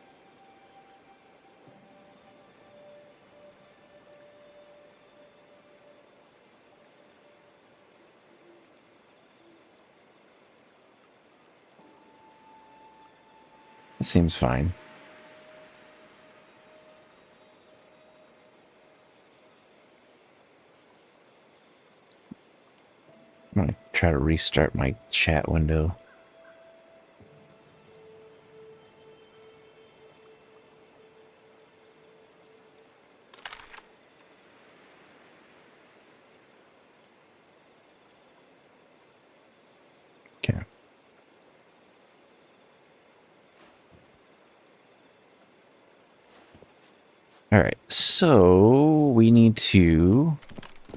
It seems fine. I'm going to try to restart my chat window. Okay. All right, so we need to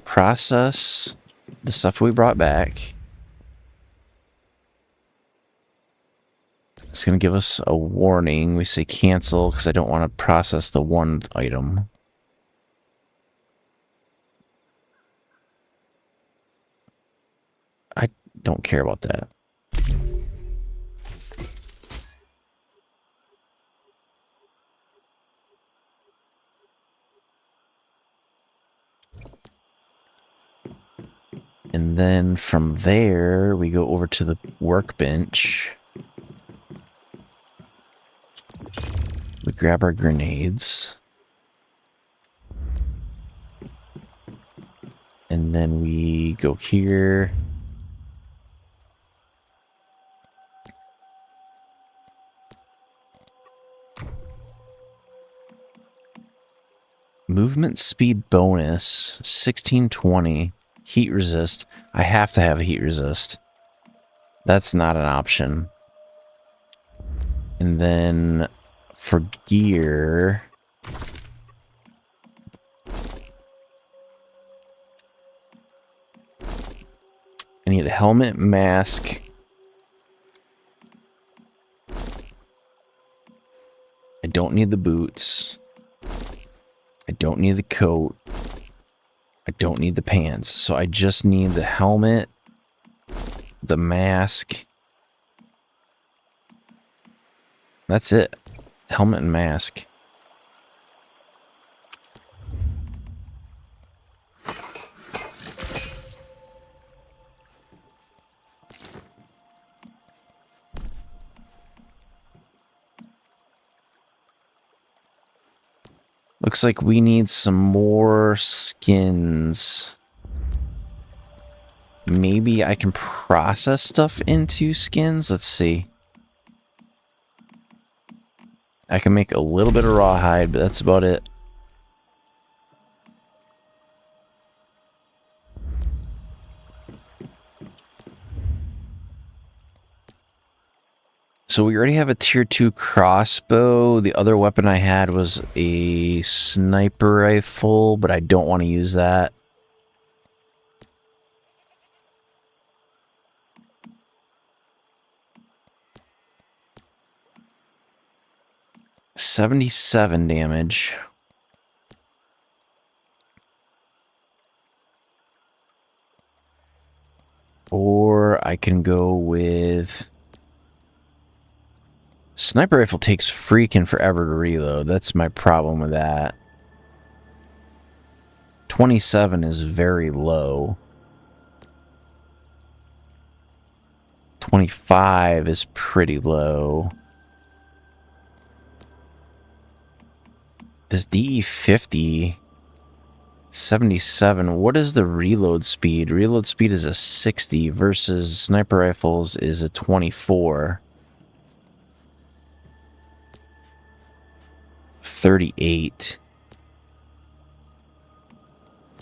process the stuff we brought back. It's going to give us a warning. We say cancel because I don't want to process the one item. I don't care about that. And then from there, we go over to the workbench. We grab our grenades. And then we go here. Movement speed bonus, 1620. Heat resist. I have to have a heat resist. That's not an option. And then for gear, I need a helmet, mask. I don't need the boots. I don't need the coat. I don't need the pants. So I just need the helmet, the mask. That's it. Helmet and mask. Looks like we need some more skins. Maybe I can process stuff into skins. Let's see. I can make a little bit of rawhide, but that's about it. So we already have a tier 2 crossbow. The other weapon I had was a sniper rifle, but I don't want to use that. $77 damage. Or I can go with... Sniper rifle takes freaking forever to reload. That's my problem with that. 27 is very low. 25 is pretty low. This DE50... 77. What is the reload speed? Reload speed is a 60 versus sniper rifles is a 24. 38.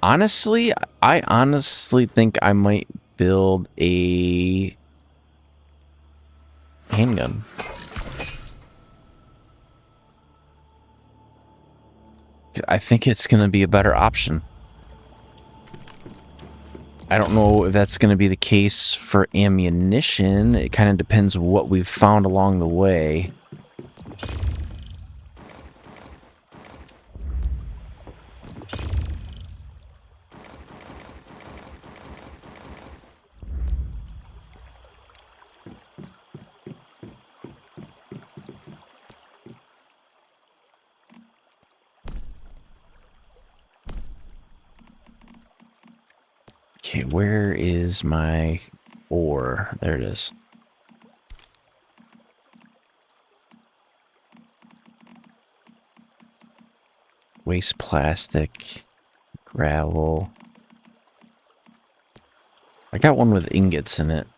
Honestly, I honestly think I might build a handgun. I think it's going to be a better option. I don't know if that's going to be the case for ammunition. It kind of depends what we've found along the way. Okay, where is my ore? There it is. Waste plastic, gravel. I got one with ingots in it.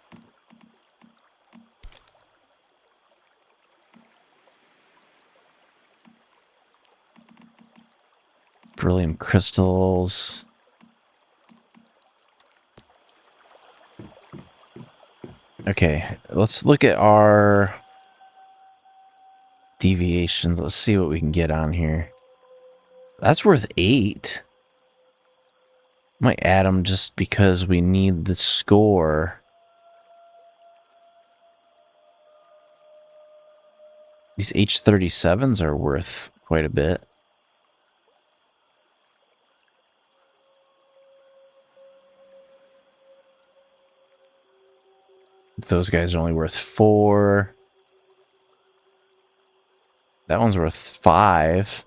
Beryllium crystals. Okay, let's look at our deviations. Let's see what we can get on here. That's worth 8. Might add them just because we need the score. These H37s are worth quite a bit. Those guys are only worth 4. That one's worth 5.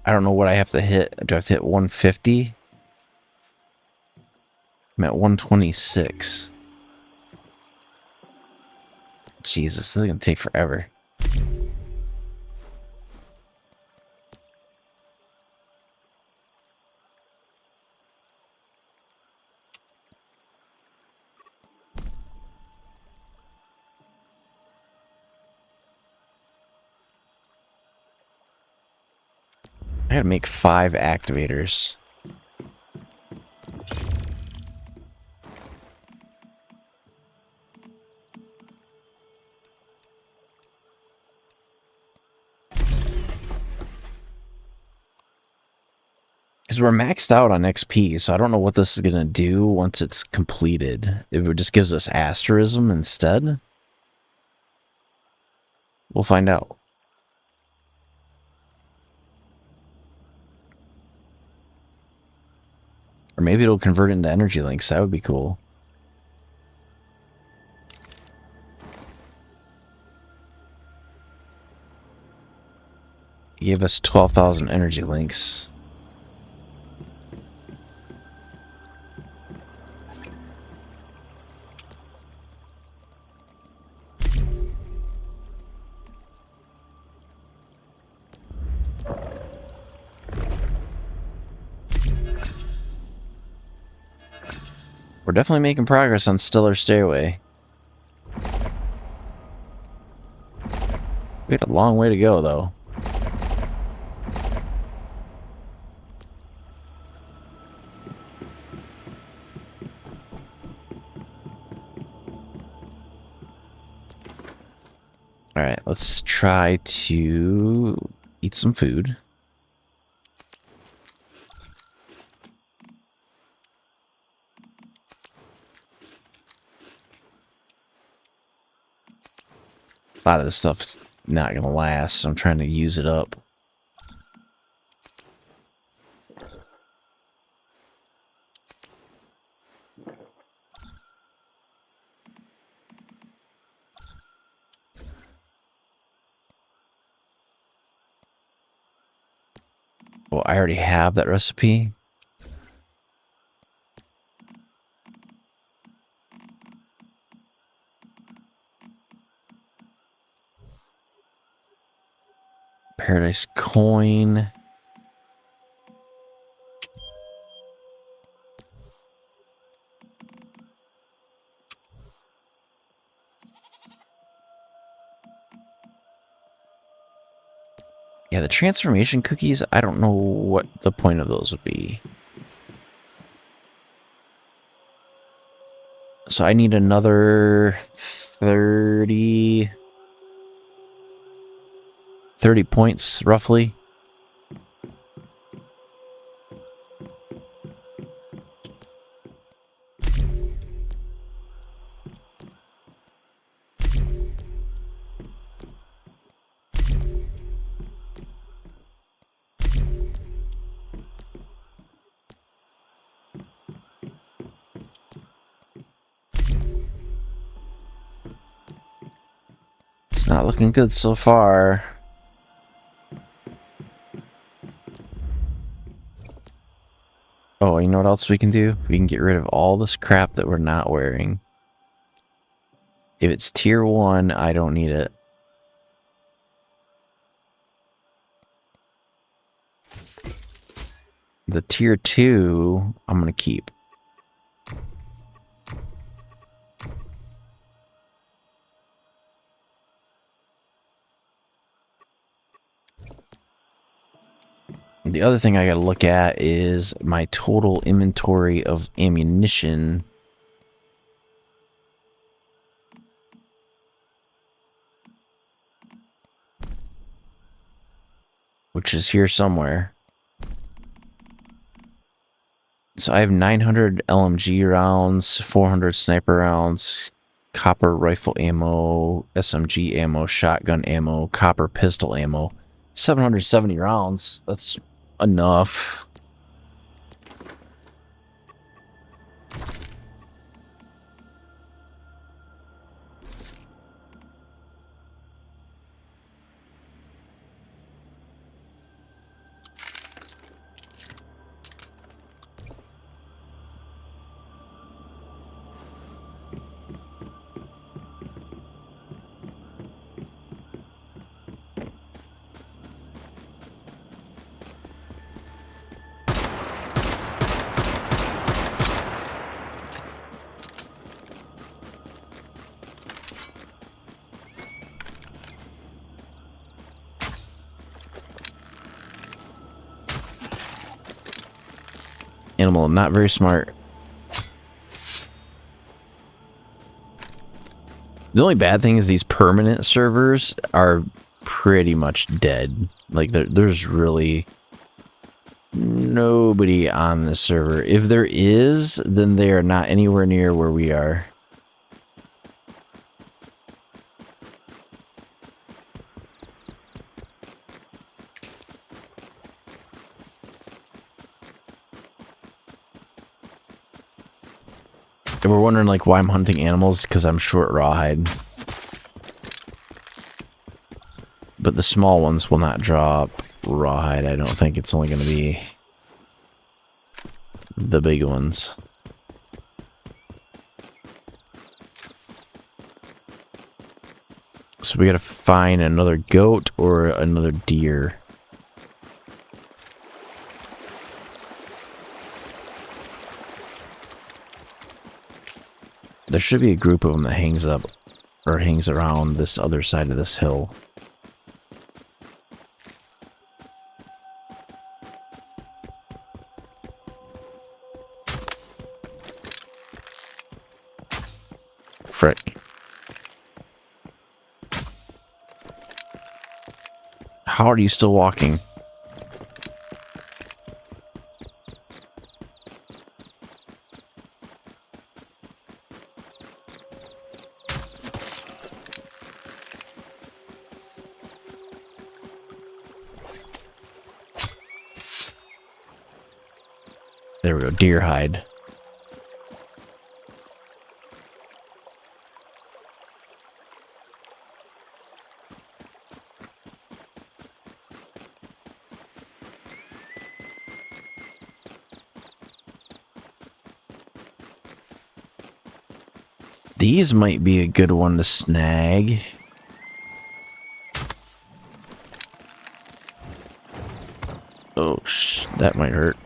I don't know what I have to hit. Do I have to hit 150? I'm at 126. Jesus, this is gonna take forever. I gotta make 5 activators. Because we're maxed out on XP, so I don't know what this is gonna do once it's completed. If it just gives us asterism instead, we'll find out. Or maybe it'll convert into energy links. That would be cool. It gave us 12,000 energy links. We're definitely making progress on Stellar Stairway. We got a long way to go, though. Alright, let's try to eat some food. A lot of this stuff's not gonna last, so I'm trying to use it up. Well, I already have that recipe. Paradise coin. Yeah, the transformation cookies, I don't know what the point of those would be. So I need another 30 points, roughly. It's not looking good so far. Oh, you know what else we can do? We can get rid of all this crap that we're not wearing. If it's tier 1, I don't need it. The tier 2, I'm going to keep. The other thing I got to look at is my total inventory of ammunition. Which is here somewhere. So I have 900 LMG rounds, 400 sniper rounds, copper rifle ammo, SMG ammo, shotgun ammo, copper pistol ammo. 770 rounds. That's enough. Animal, not very smart. The only bad thing is these permanent servers are pretty much dead. Like, there's really nobody on this server. If there is, then they are not anywhere near where we are. And we're wondering, like, why I'm hunting animals, because I'm short rawhide. But the small ones will not drop rawhide. I don't think it's only going to be the big ones. So we got to find another goat or another deer. There should be a group of them that hangs up or hangs around this other side of this hill. Frick. How are you still walking? There we go, deer hide. These might be a good one to snag. Oh, that might hurt.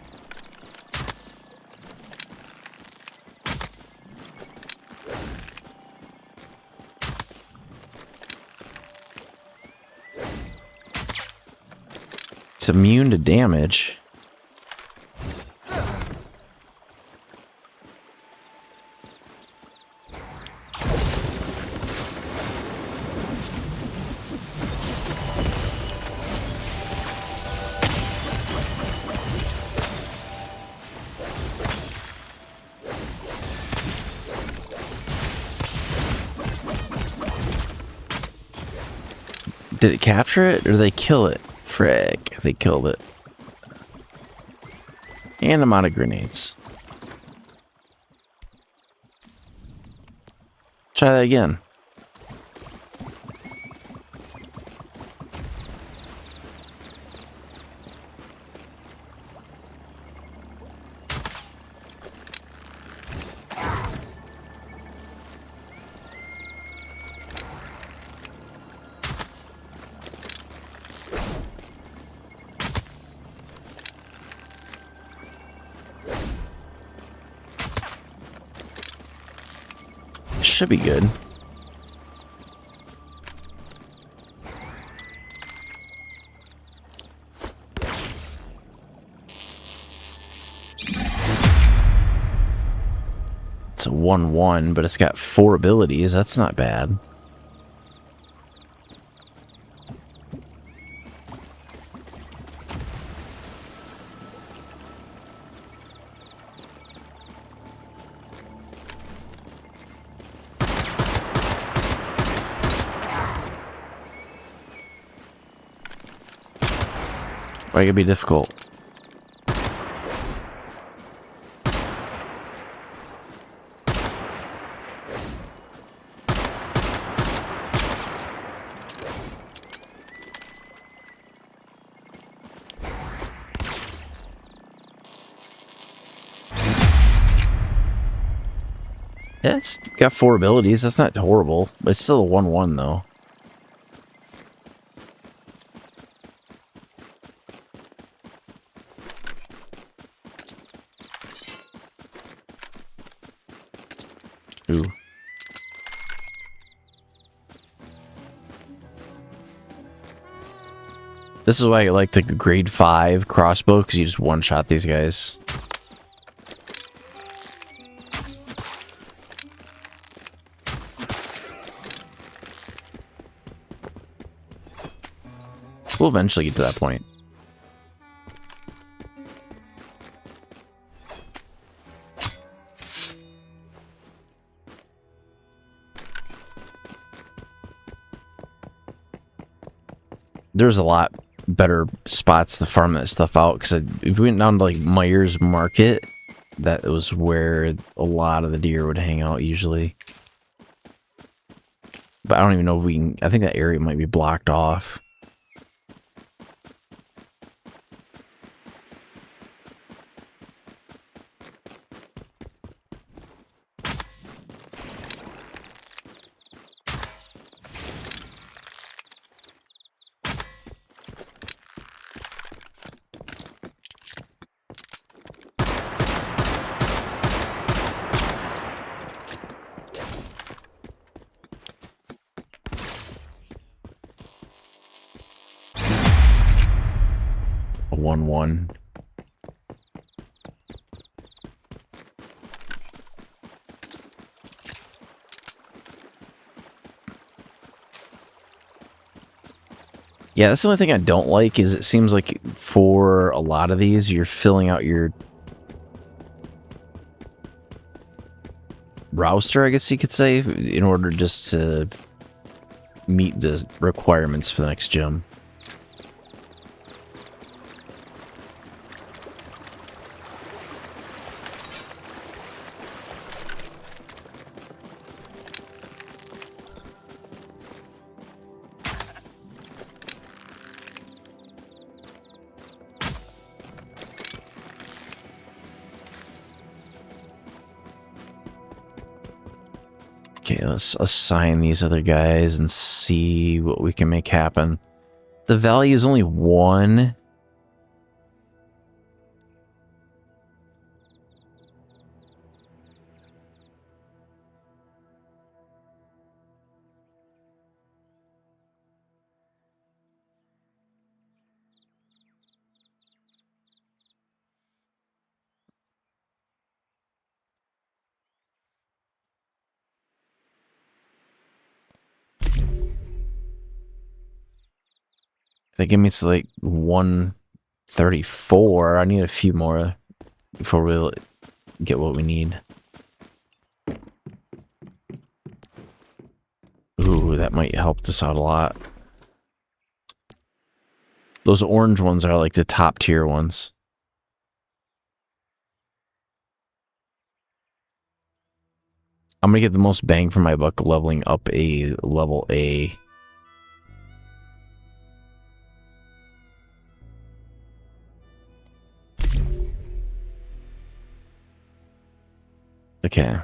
It's immune to damage. Did it capture it or did they kill it? Frick, they killed it. And I'm out of grenades. Try that again. Should be good. It's a 1/1, but it's got 4 abilities. That's not bad. Why could it be difficult? Yeah, it's got 4 abilities. That's not horrible. But it's still a 1/1 though. Ooh. This is why I like the grade 5 crossbow, because you just one-shot these guys. We'll eventually get to that point. There's a lot better spots to farm that stuff out, because if we went down to like Myers Market, that was where a lot of the deer would hang out usually. But I don't even know if we can. I think that area might be blocked off. A 1-1. Yeah, that's the only thing I don't like, is it seems like for a lot of these, you're filling out your roster, I guess you could say, in order just to meet the requirements for the next gym. Okay, let's assign these other guys and see what we can make happen. The value is only 1. They give me to like 134. I need a few more before we get what we need. Ooh, that might help us out a lot. Those orange ones are like the top tier ones. I'm gonna get the most bang for my buck leveling up a level A. Okay.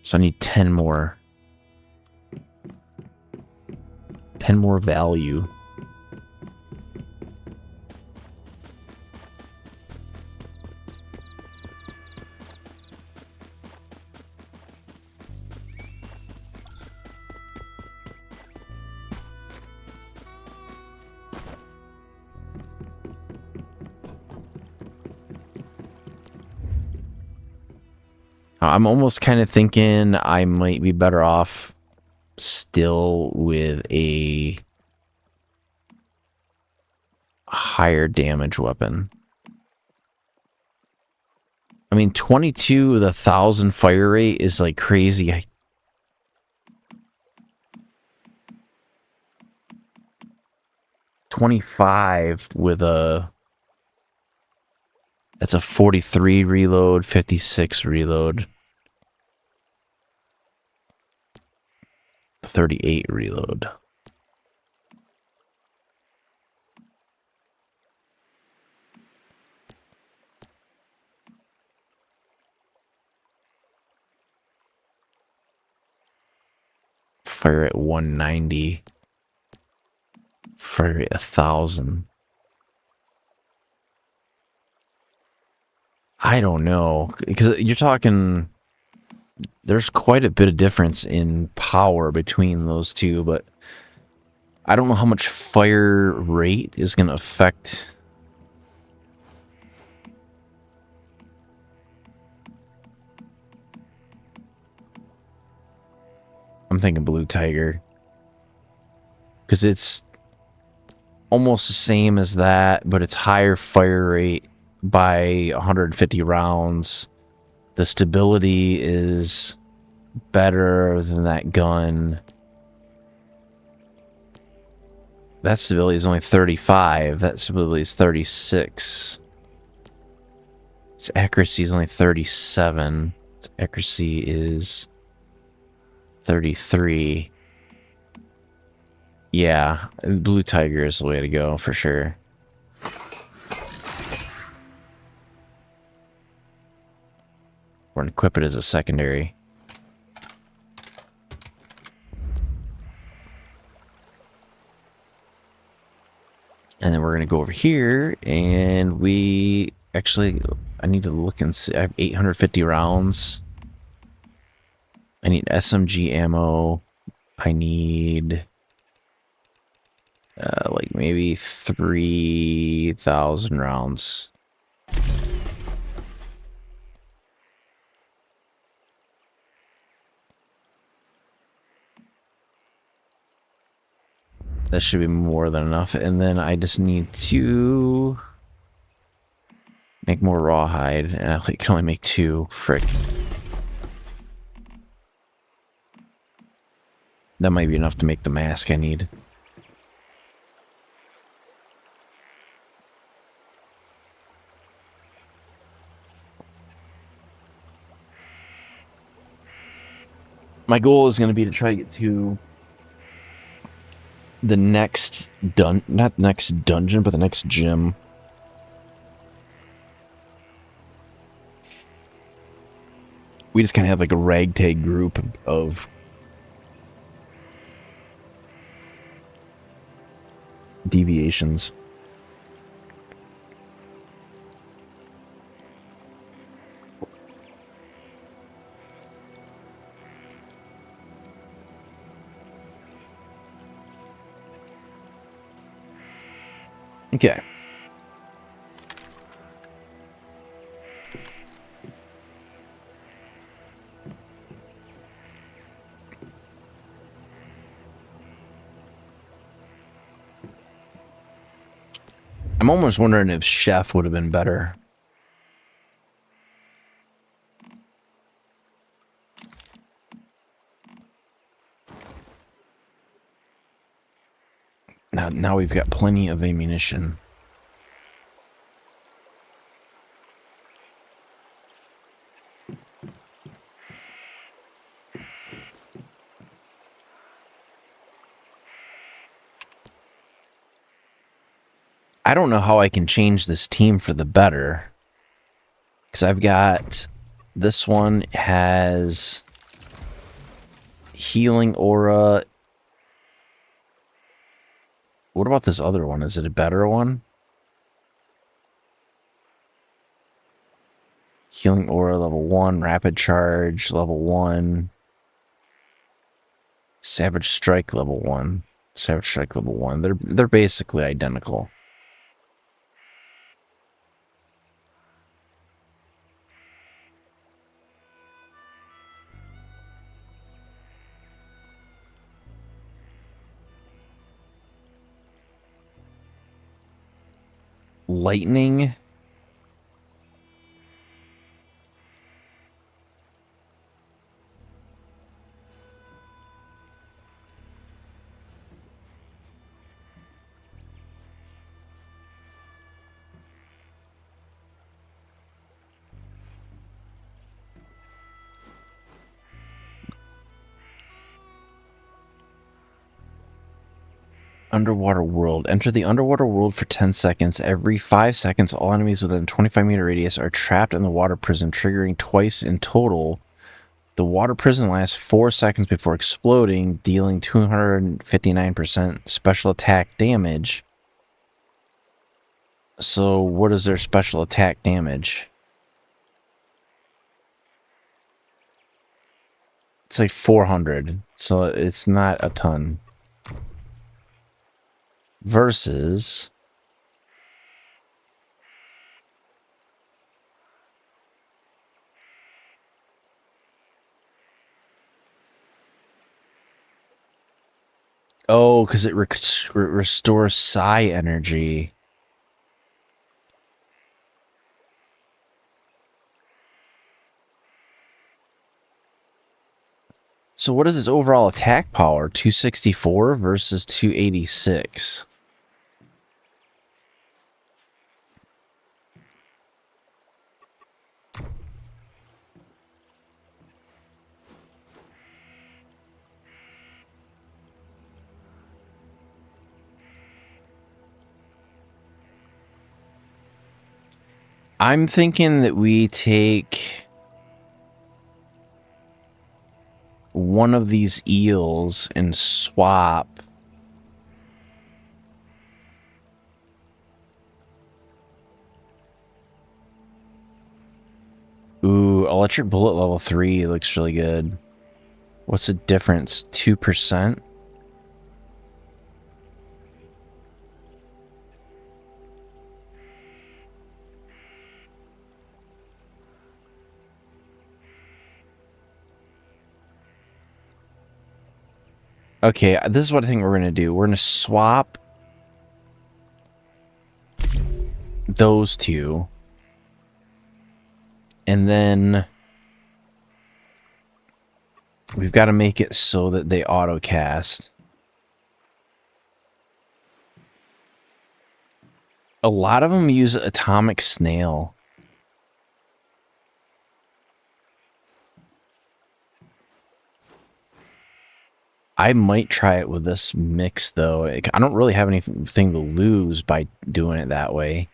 So I need 10 more. 10 more value. I'm almost kind of thinking I might be better off still with a higher damage weapon. I mean, 22 with 1,000 fire rate is like crazy. 25 with a... That's a 43 reload, 56 reload. 38 reload. Fire at 190. Fire at 1,000. I don't know, because you're talking, there's quite a bit of difference in power between those two, but I don't know how much fire rate is going to affect. I'm thinking Blue Tiger, because it's almost the same as that, but it's higher fire rate by 150 rounds. The stability is better than that gun. That stability is only 35. That stability is 36. Its accuracy is only 37. Its accuracy is 33. Yeah, Blue Tiger is the way to go for sure. We're going to equip it as a secondary. And then we're going to go over here, and we actually, I need to look and see. I have 850 rounds. I need SMG ammo. I need like maybe 3,000 rounds. That should be more than enough. And then I just need to make more rawhide. And I can only make 2. Frick. That might be enough to make the mask I need. My goal is going to be to try to get to the next not next dungeon, but the next gym. We just kind of have like a ragtag group of deviations. Okay. I'm almost wondering if Chef would have been better. Now we've got plenty of ammunition. I don't know how I can change this team for the better. Because I've got... This one has... Healing aura. What about this other one? Is it a better one? Healing aura level 1. Rapid charge level 1. Savage strike level 1. Savage strike level 1. They're basically identical. Lightning. Underwater world. Enter the underwater world for 10 seconds. Every 5 seconds, all enemies within a 25-meter radius are trapped in the water prison, triggering twice in total. The water prison lasts 4 seconds before exploding, dealing 259% special attack damage. So, what is their special attack damage? It's like 400, so it's not a ton. Versus... Oh, because it restores psi energy. So what is its overall attack power? 264 versus 286. I'm thinking that we take one of these eels and swap Ooh, electric bullet level 3 looks really good. What's the difference? 2%? Okay, this is what I think we're going to do. We're going to swap those two. And then we've got to make it so that they auto-cast. A lot of them use atomic snail. I might try it with this mix, though. I don't really have anything to lose by doing it that way.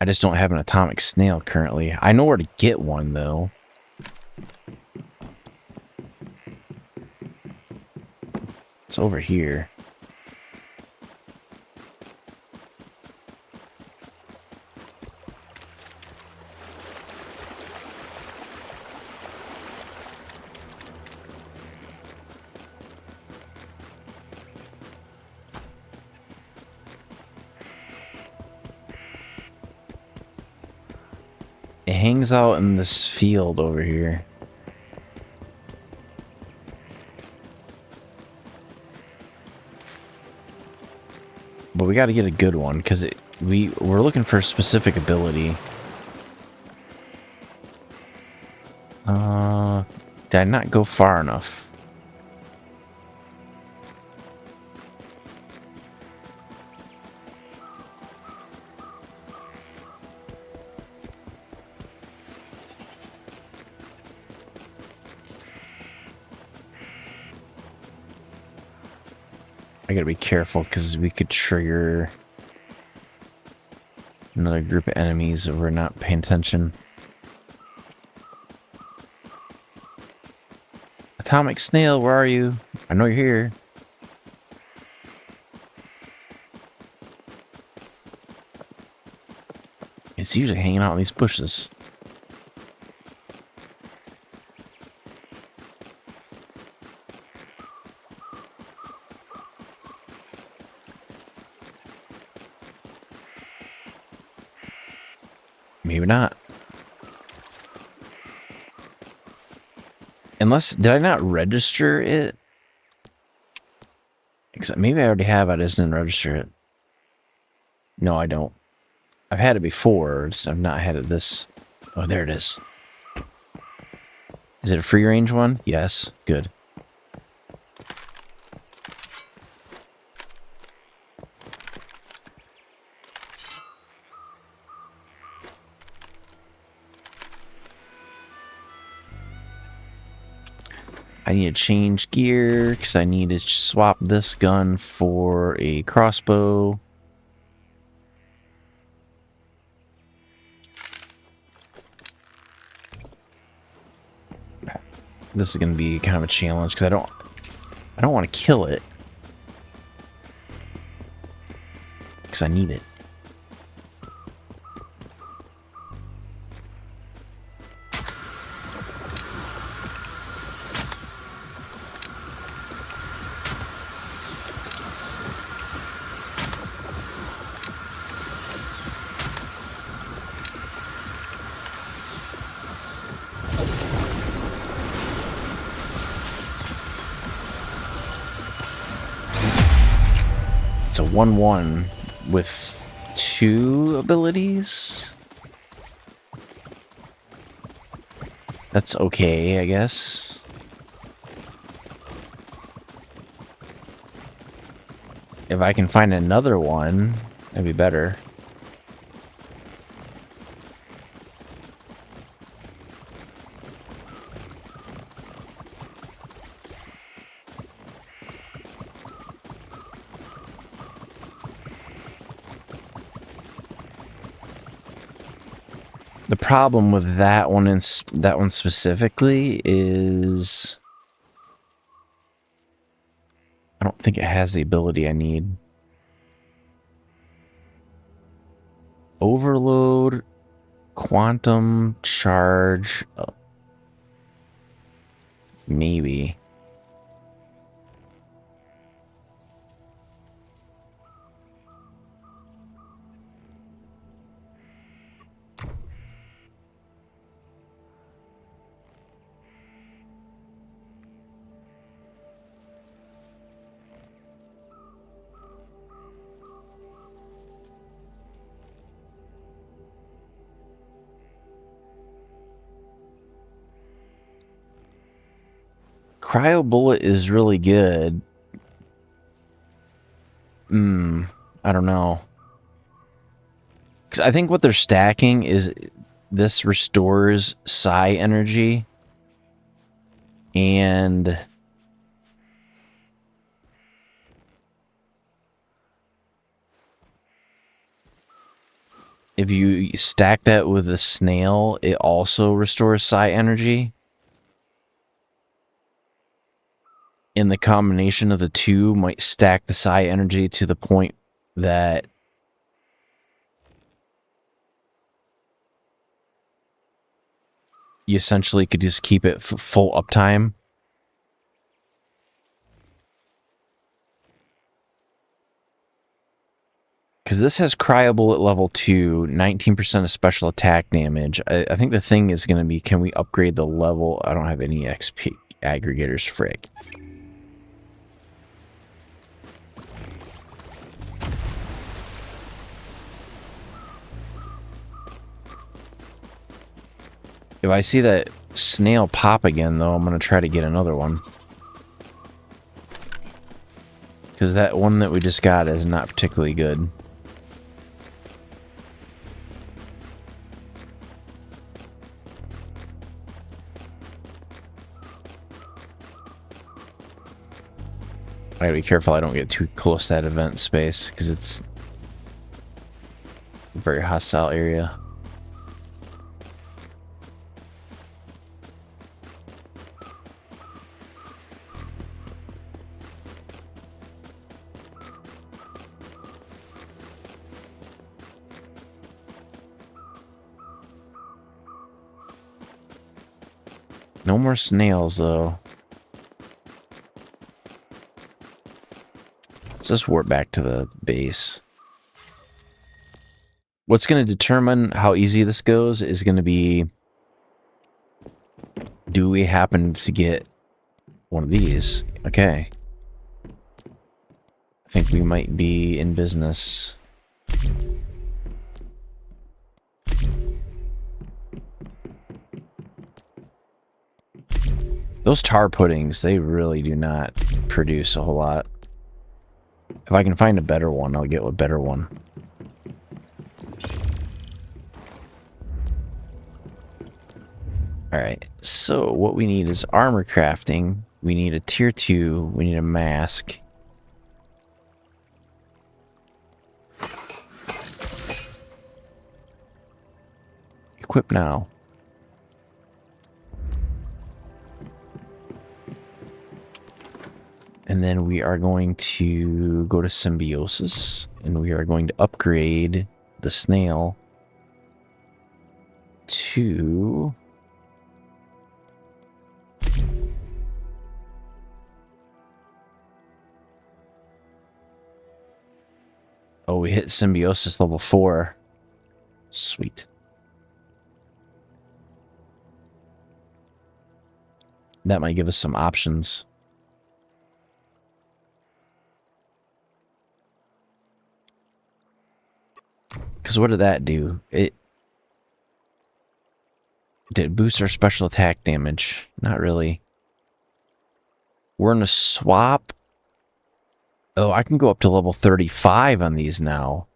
I just don't have an atomic snail currently. I know where to get one, though. It's over here. It hangs out in this field over here. But we got to get a good one because we're looking for a specific ability. Did I not go far enough? I gotta be careful because we could trigger another group of enemies if we're not paying attention. Atomic snail, where are you? I know you're here. It's usually hanging out in these bushes. Maybe not. Unless, did I not register it? Maybe I already have, I just didn't register it. No, I don't. I've had it before, just I've not had it this... Oh, there it is. Is it a free range one? Yes. Good. I need to change gear because I need to swap this gun for a crossbow. This is going to be kind of a challenge because I don't want to kill it because I need it. It's a 1/1 with 2 abilities. That's okay, I guess. If I can find another one, that'd be better. The problem with that one and that one specifically is I don't think it has the ability I need. Overload, quantum charge, maybe. Cryo bullet is really good. I don't know. Because I think what they're stacking is this restores psi energy. And if you stack that with a snail, it also restores psi energy. And the combination of the two might stack the psi energy to the point that you essentially could just keep it full uptime. Because this has Cryable at level 2, 19% of special attack damage. I think the thing is going to be, can we upgrade the level? I don't have any XP aggregators, frick. If I see that snail pop again, though, I'm going to try to get another one. Because that one that we just got is not particularly good. I gotta be careful I don't get too close to that event space, because it's a very hostile area. No more snails, though. Let's just warp back to the base. What's going to determine how easy this goes is going to be, do we happen to get one of these? Okay. I think we might be in business. Those tar puddings, they really do not produce a whole lot. If I can find a better one, I'll get a better one. Alright, so what we need is armor crafting. We need a tier 2. We need a mask. Equip now. And then we are going to go to Symbiosis, and we are going to upgrade the snail to... Oh, we hit Symbiosis level 4. Sweet. That might give us some options. Because what did that do? It did boost our special attack damage. Not really. We're in a swap. Oh, I can go up to level 35 on these now.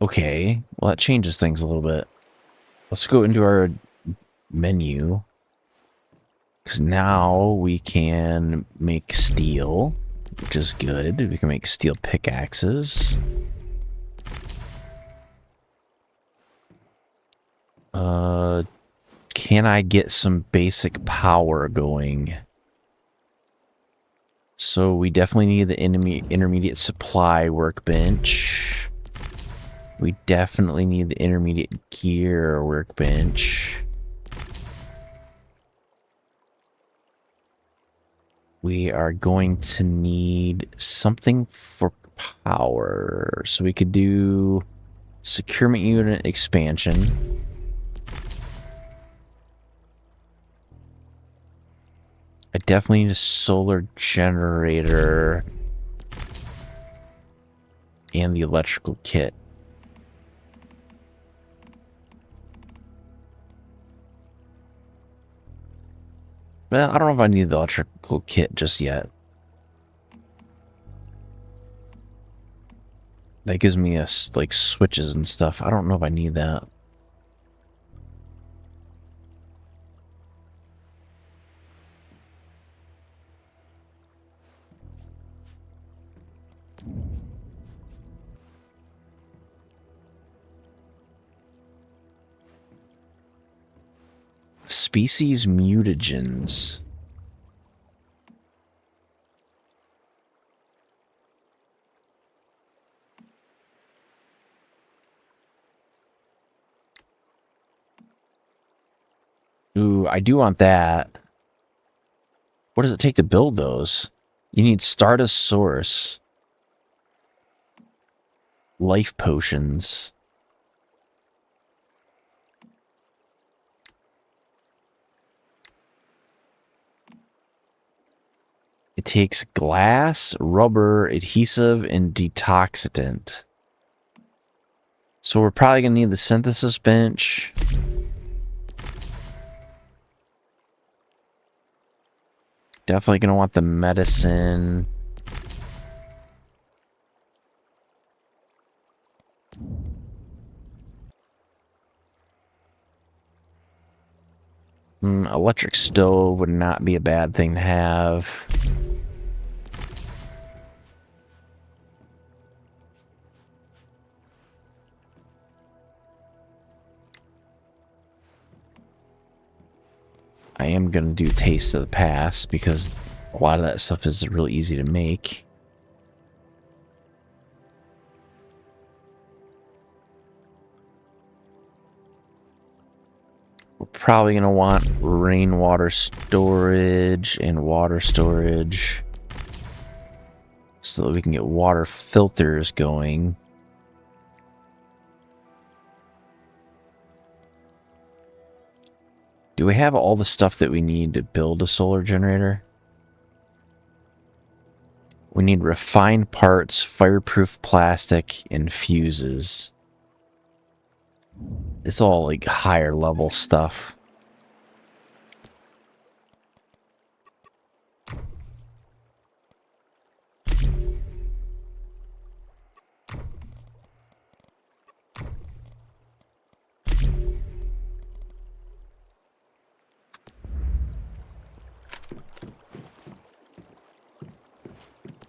Okay, well that changes things a little bit. Let's go into our menu. Because now we can make steel, which is good. We can make steel pickaxes. Can I get some basic power going? So we definitely need the intermediate supply workbench. We definitely need the intermediate gear workbench. We are going to need something for power. So we could do securement unit expansion. I definitely need a solar generator and the electrical kit. Well, I don't know if I need the electrical kit just yet. That gives me like switches and stuff. I don't know if I need that. Species mutagens. Ooh, I do want that. What does it take to build those? You need Stardust Source. Life potions. It takes glass, rubber, adhesive, and detoxidant. So we're probably going to need the synthesis bench. Definitely going to want the medicine. Electric stove would not be a bad thing to have. I am going to do Taste of the Past because a lot of that stuff is really easy to make. We're probably going to want rainwater storage and water storage so that we can get water filters going. Do we have all the stuff that we need to build a solar generator? We need refined parts, fireproof plastic, and fuses. It's all like higher level stuff.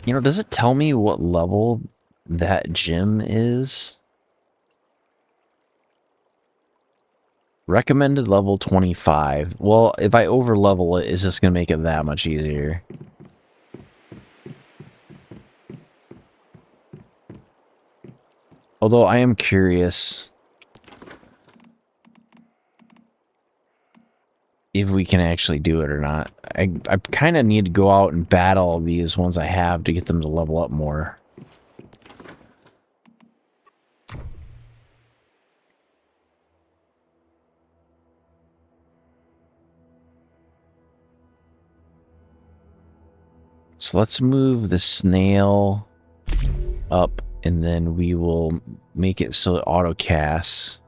You know, does it tell me what level that gym is? Recommended level 25. Well, if I over level it, it's just going to make it that much easier. Although I am curious if we can actually do it or not. I kind of need to go out and battle these ones I have to get them to level up more. So let's move the snail up and then we will make it so it auto casts.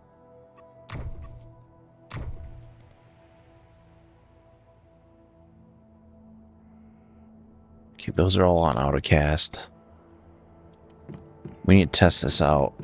Okay, those are all on AutoCast. We need to test this out.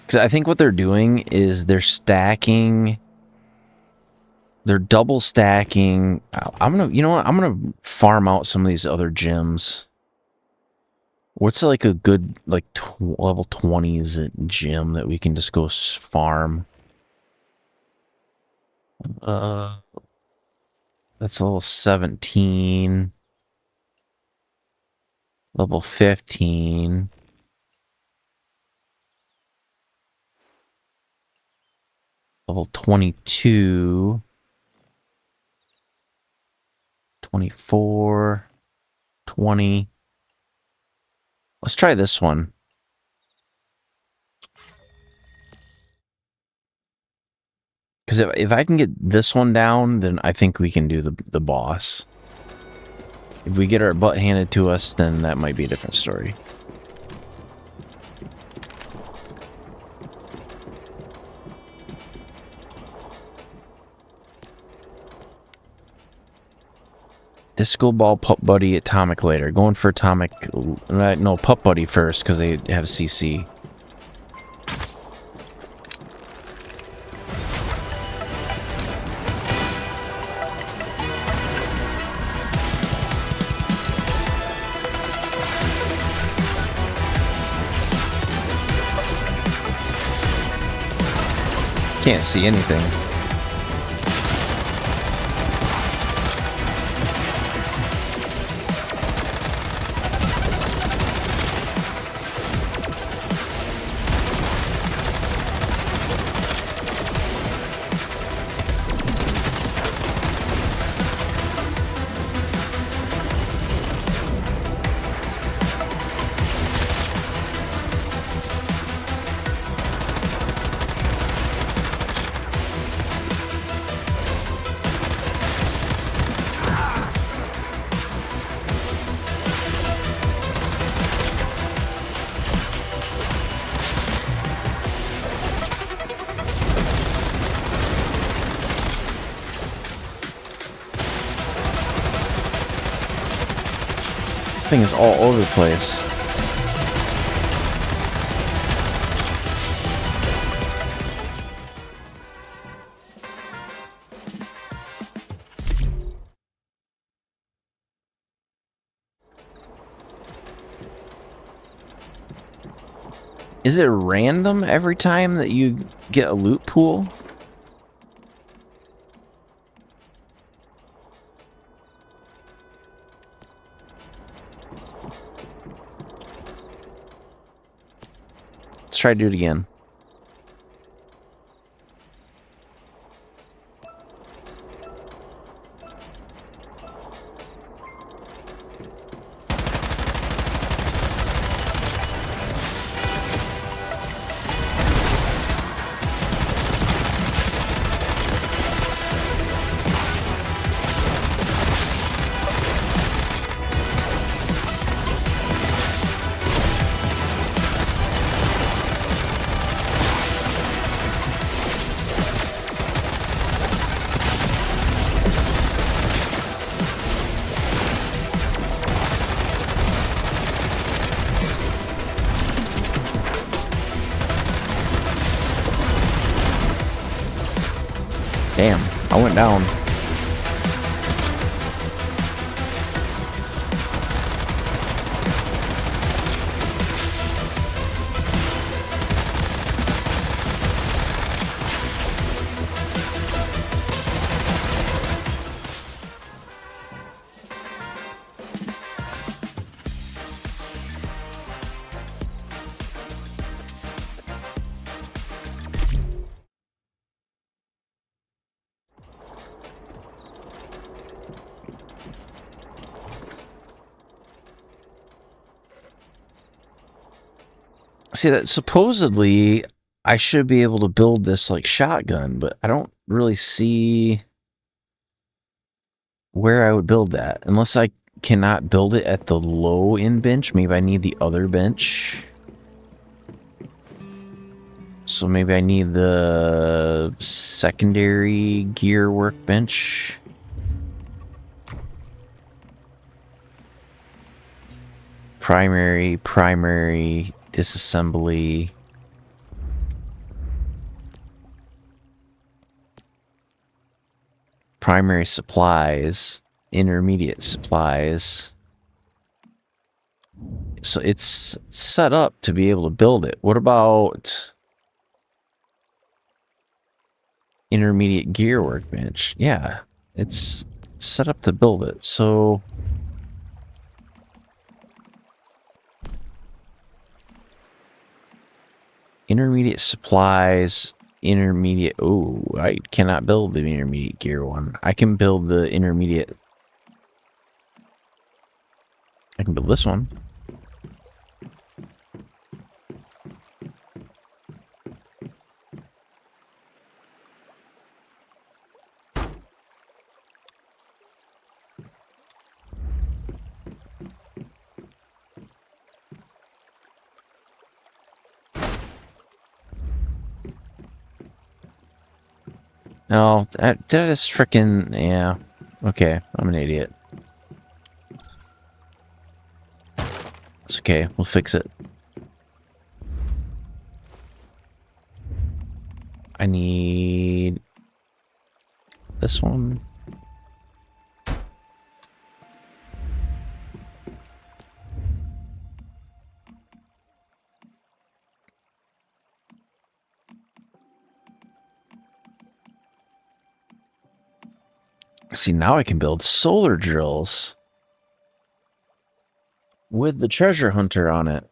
Because I think what they're doing is they're stacking, they're double stacking. I'm gonna, you know what? I'm gonna farm out some of these other gems. What's like a good like level 20s gem that we can just go farm? That's level 17, level 15. Level 22, 24, 20. Let's try this one. Because if I can get this one down, then I think we can do the boss. If we get our butt handed to us, then that might be a different story. Disco Ball, Pup Buddy, Atomic later. Going for Atomic... No, Pup Buddy first, because they have CC. Can't see anything. Thing is all over the place. Is it random every time that you get a loot pool? Let's try to do it again. Damn, I went down. See that supposedly I should be able to build this like shotgun, but I don't really see where I would build that. Unless I cannot build it at the low end bench. Maybe I need the other bench. So maybe I need the secondary gear workbench. Primary, disassembly. Primary supplies, intermediate supplies. So it's set up to be able to build it. What about intermediate gear workbench? Yeah, it's set up to build it. So intermediate supplies, intermediate. Oh, I cannot build the intermediate gear one. I can build the intermediate. I can build this one. No, did I just frickin'... Yeah. Okay, I'm an idiot. It's okay, we'll fix it. I need... this one. See, now I can build solar drills with the treasure hunter on it.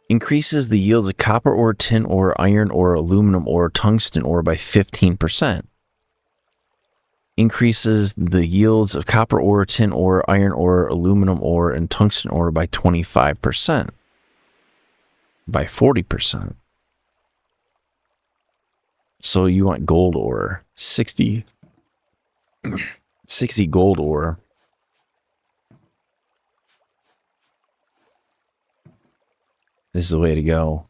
Increases the yields of copper ore, tin ore, iron ore, aluminum ore, tungsten ore by 15%. Increases the yields of copper ore, tin ore, iron ore, aluminum ore, and tungsten ore by 25%. By 40%. So you want gold ore. 60 gold ore. This is the way to go.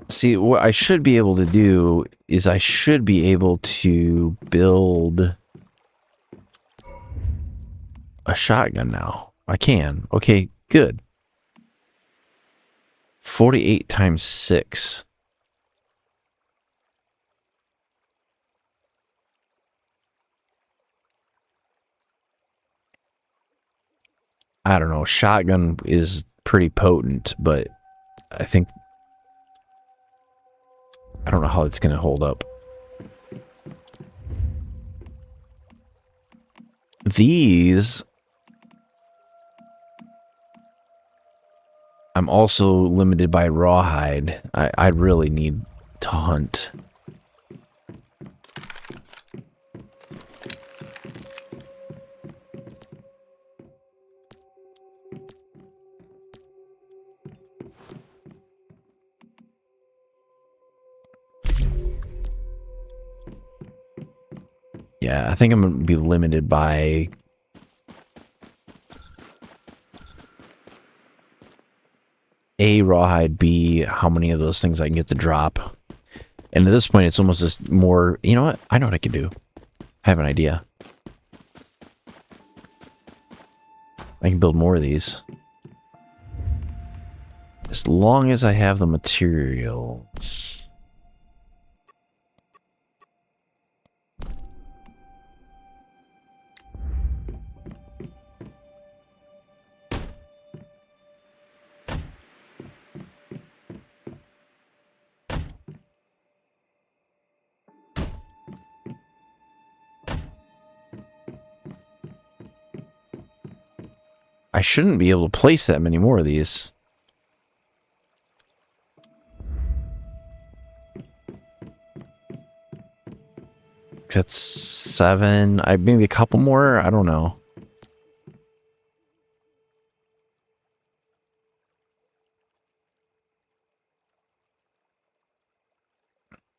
See, what I should be able to do is I should be able to build a shotgun now. I can. Okay, good. 48 times 6. I don't know. Shotgun is pretty potent, but I think... I don't know how it's going to hold up. These... I'm also limited by rawhide. I really need to hunt. Yeah, I think I'm going to be limited by... A, rawhide, B, how many of those things I can get to drop. And at this point, it's almost just more... You know what? I know what I can do. I have an idea. I can build more of these. As long as I have the materials. I shouldn't be able to place that many more of these. That's 7. Maybe a couple more. I don't know.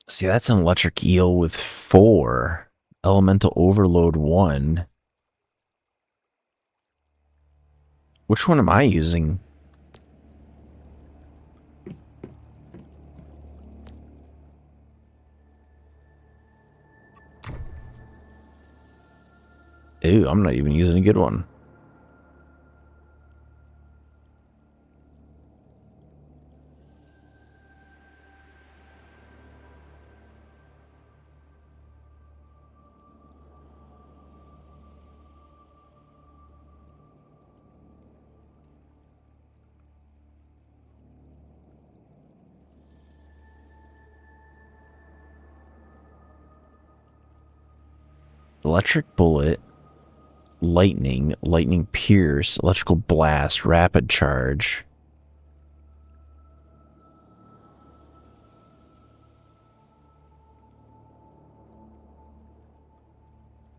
See, that's an electric eel with 4. Elemental overload 1. Which one am I using? Ew, I'm not even using a good one. Electric bullet, lightning pierce, electrical blast, rapid charge.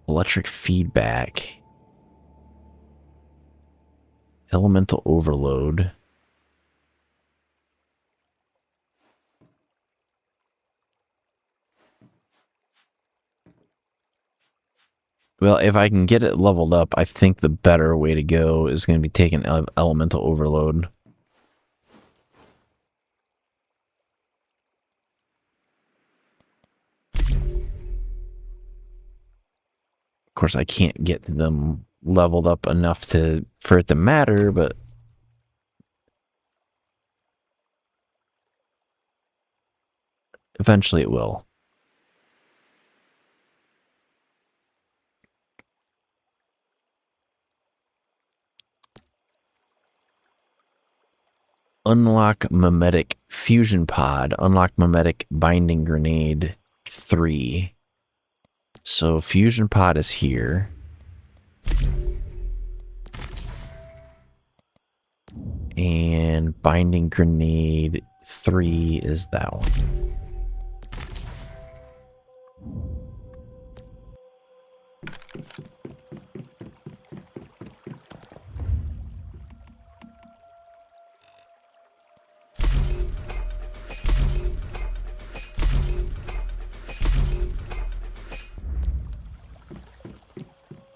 Electric feedback. Elemental overload. Well, if I can get it leveled up, I think the better way to go is going to be taking elemental overload. Of course, I can't get them leveled up enough for it to matter, but eventually it will. Unlock mimetic fusion pod. Unlock mimetic binding grenade 3. So fusion pod is here. And binding grenade 3 is that one.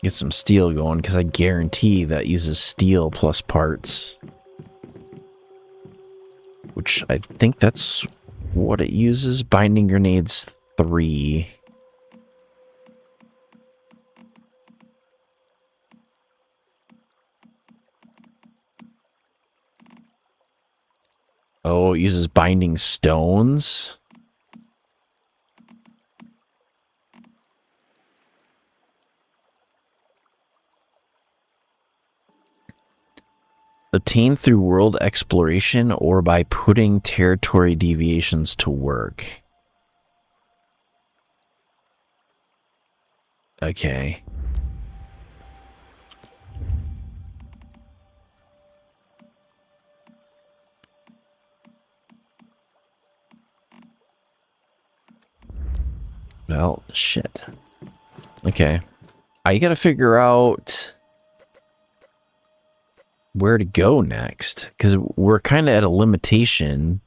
Get some steel going, because I guarantee that uses steel plus parts. Which I think that's what it uses. Binding grenades 3. Oh, it uses binding stones. Obtained through world exploration or by putting territory deviations to work. Okay. Well, shit. Okay. I gotta figure out where to go next, because we're kind of at a limitation.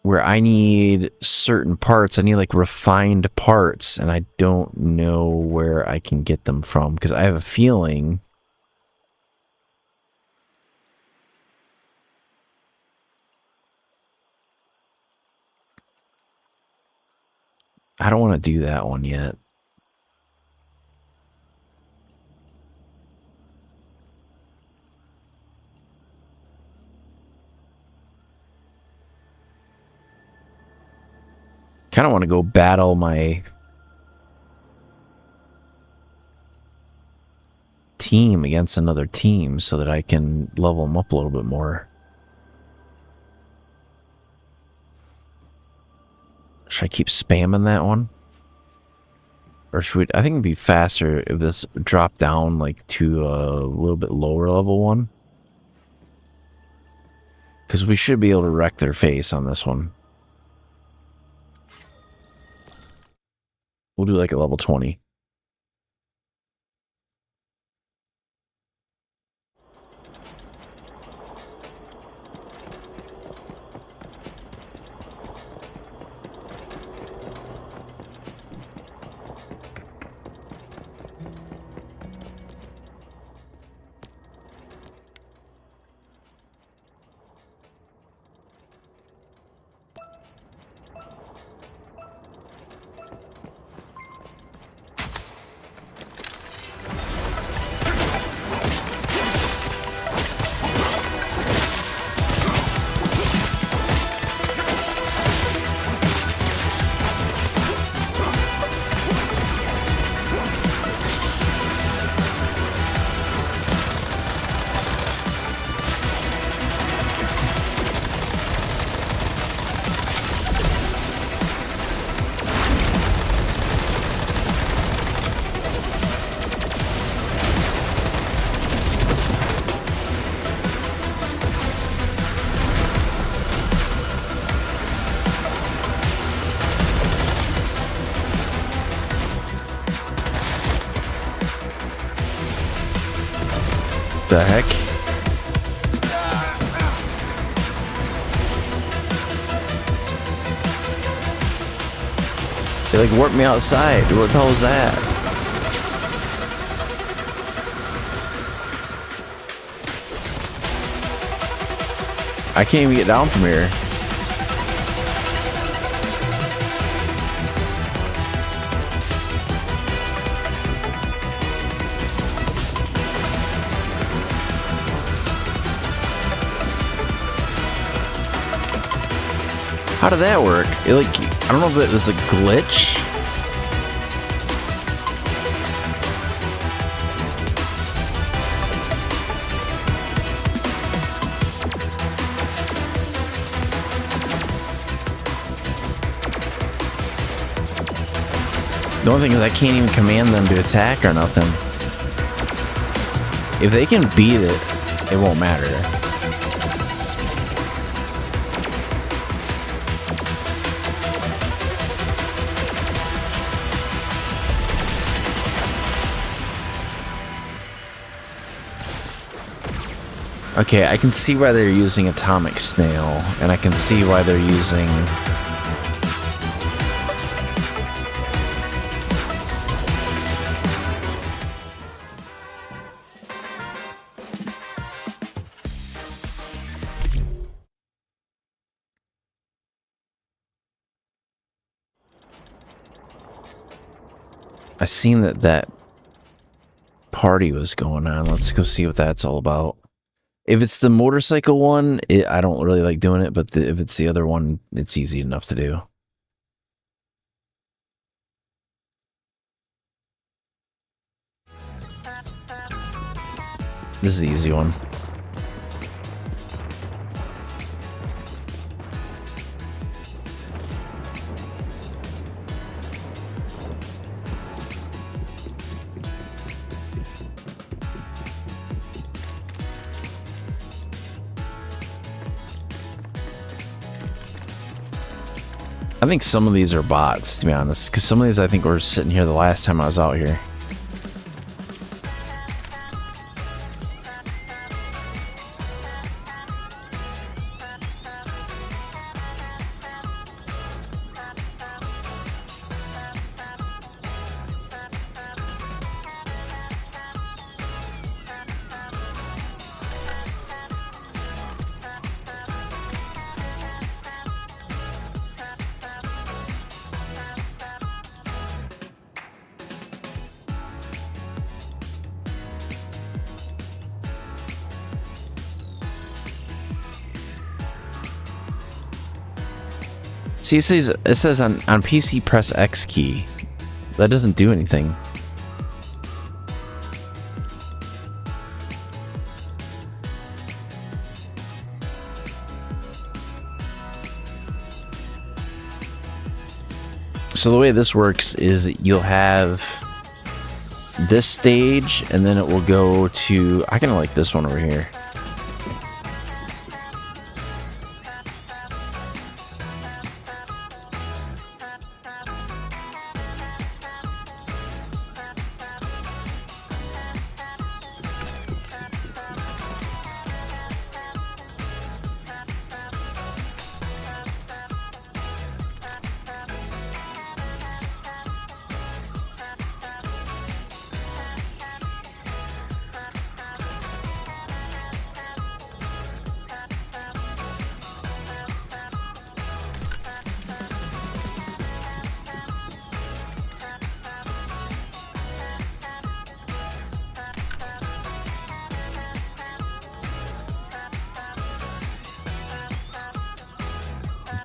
Where I need certain parts. I need like refined parts, and I don't know where I can get them from, because I have a feeling I don't want to do that one yet. Kind of want to go battle my team against another team so that I can level them up a little bit more. Should I keep spamming that one? or should we, I think it'd be faster if this dropped down like to a little bit lower level one. Because we should be able to wreck their face on this one. We'll do like a level 20. The heck? They like warped me outside. What the hell was that? I can't even get down from here. How did that work? It like, I don't know if it was a glitch. The only thing is I can't even command them to attack or nothing. If they can beat it, it won't matter. Okay, I can see why they're using Atomic Snail, and I can see why they're using... I seen that party was going on. Let's go see what that's all about. If it's the motorcycle one, I don't really like doing it, but if it's the other one, it's easy enough to do. This is the easy one. I think some of these are bots, to be honest, because some of these I think were sitting here the last time I was out here. See, it says on PC press X key. That doesn't do anything. So So the way this works is you'll have this stage, and then it will go to... I kind of like this one over here.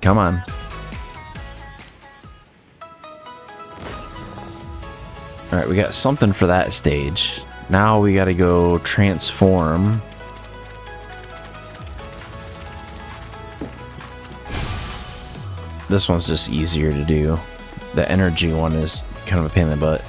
Come on. Alright, we got something for that stage. Now we gotta go transform. This one's just easier to do. The energy one is kind of a pain in the butt.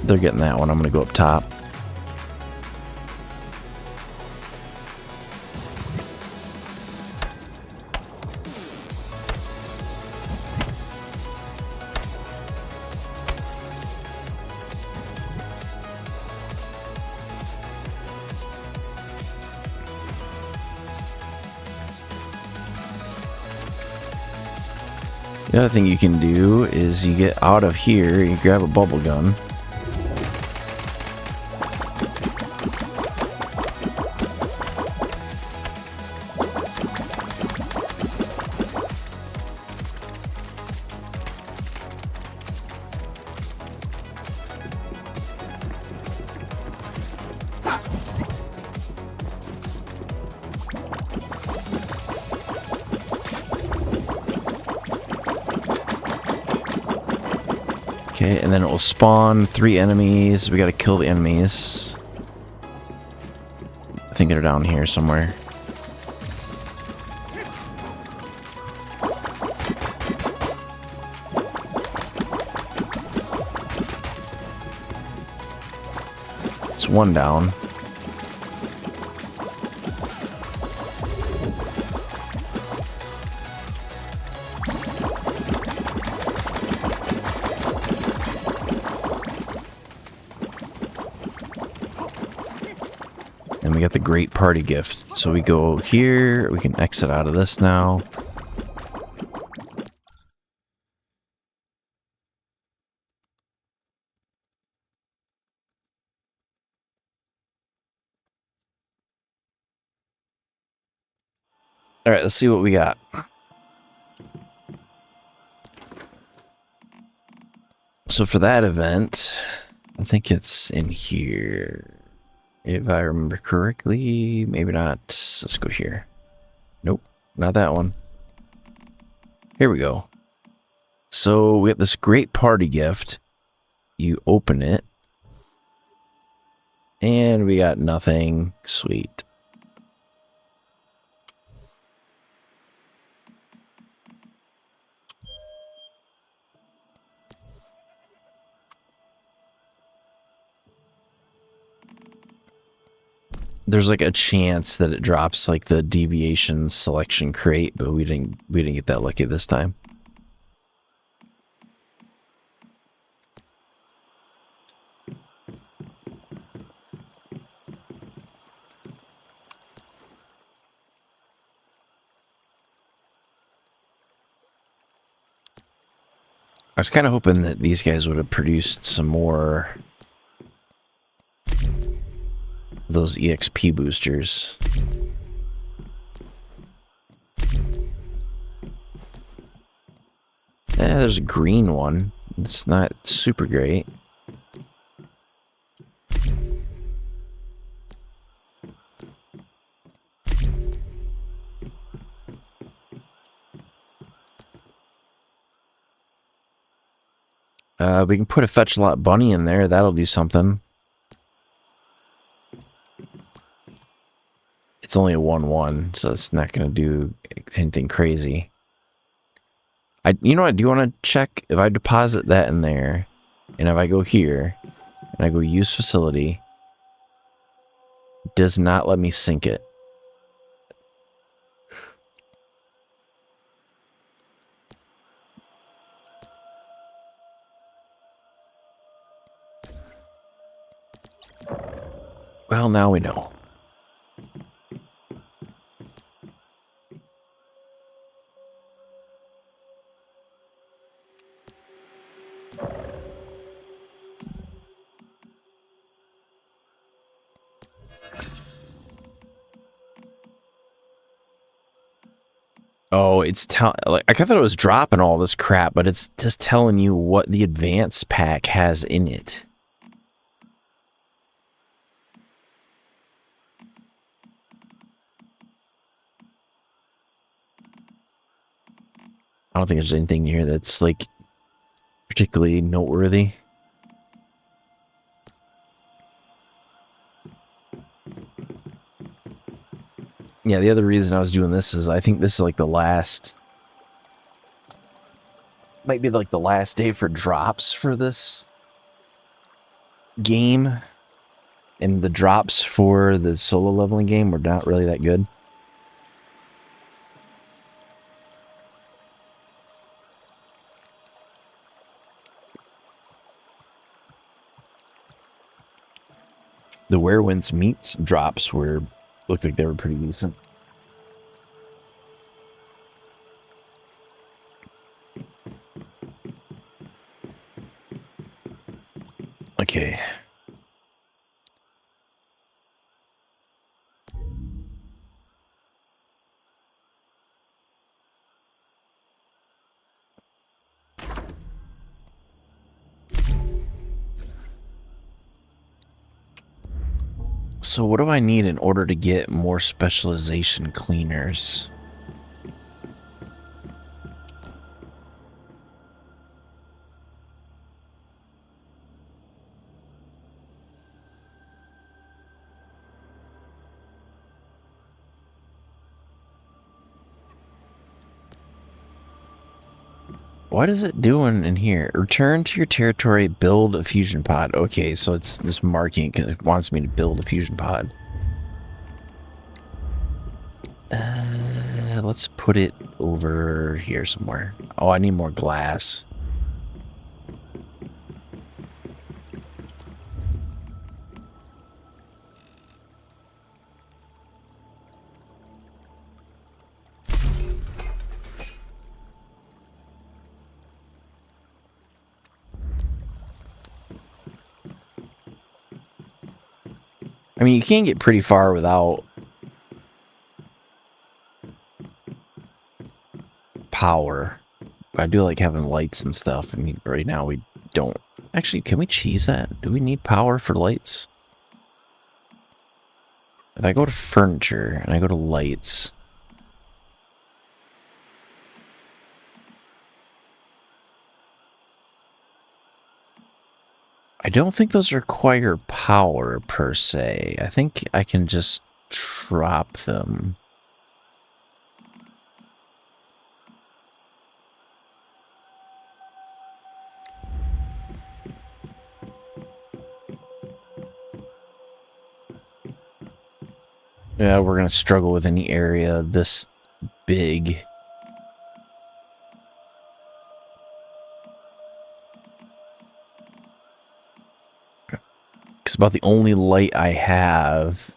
They're getting that one. I'm gonna go up top. The other thing you can do is you get out of here, you grab a bubble gun. Okay, and then it will spawn 3 enemies. We gotta kill the enemies. I think they're down here somewhere. It's one down. And we got the great party gift. So we go here. We can exit out of this now. All right, let's see what we got. So for that event, I think it's in here. If I remember correctly, maybe not. Let's go here. Nope, not that one. Here we go. So we got this great party gift. You open it. And we got nothing. Sweet. There's like a chance that it drops like the deviation selection crate, but we didn't get that lucky this time. I was kind of hoping that these guys would have produced some more those EXP boosters. There's a green one. It's not super great. We can put a fetch lot bunny in there. That'll do something. It's only a 1/1, so it's not going to do anything crazy. You know what I do want to check? If I deposit that in there, and if I go here, and I go use facility, it does not let me sync it. Well, now we know. Oh, it's like I thought it was dropping all this crap, but it's just telling you what the advanced pack has in it. I don't think there's anything here that's like particularly noteworthy. Yeah, the other reason I was doing this is I think this is like the last, might be like the last day for drops for this game. And the drops for the solo leveling game were not really that good. The Werewinds meats drops looked like they were pretty decent. Okay. So what do I need in order to get more specialization cleaners? What is it doing in here? Return to your territory, build a fusion pod. Okay, so it's this marking because it wants me to build a fusion pod. Let's put it over here somewhere. Oh, I need more glass. I mean, you can get pretty far without power. But I do like having lights and stuff, and right now we don't. Actually, can we cheese that? Do we need power for lights? If I go to furniture and I go to lights, I don't think those require power per se. I think I can just drop them. Yeah, we're gonna struggle with any area this big. It's about the only light I have.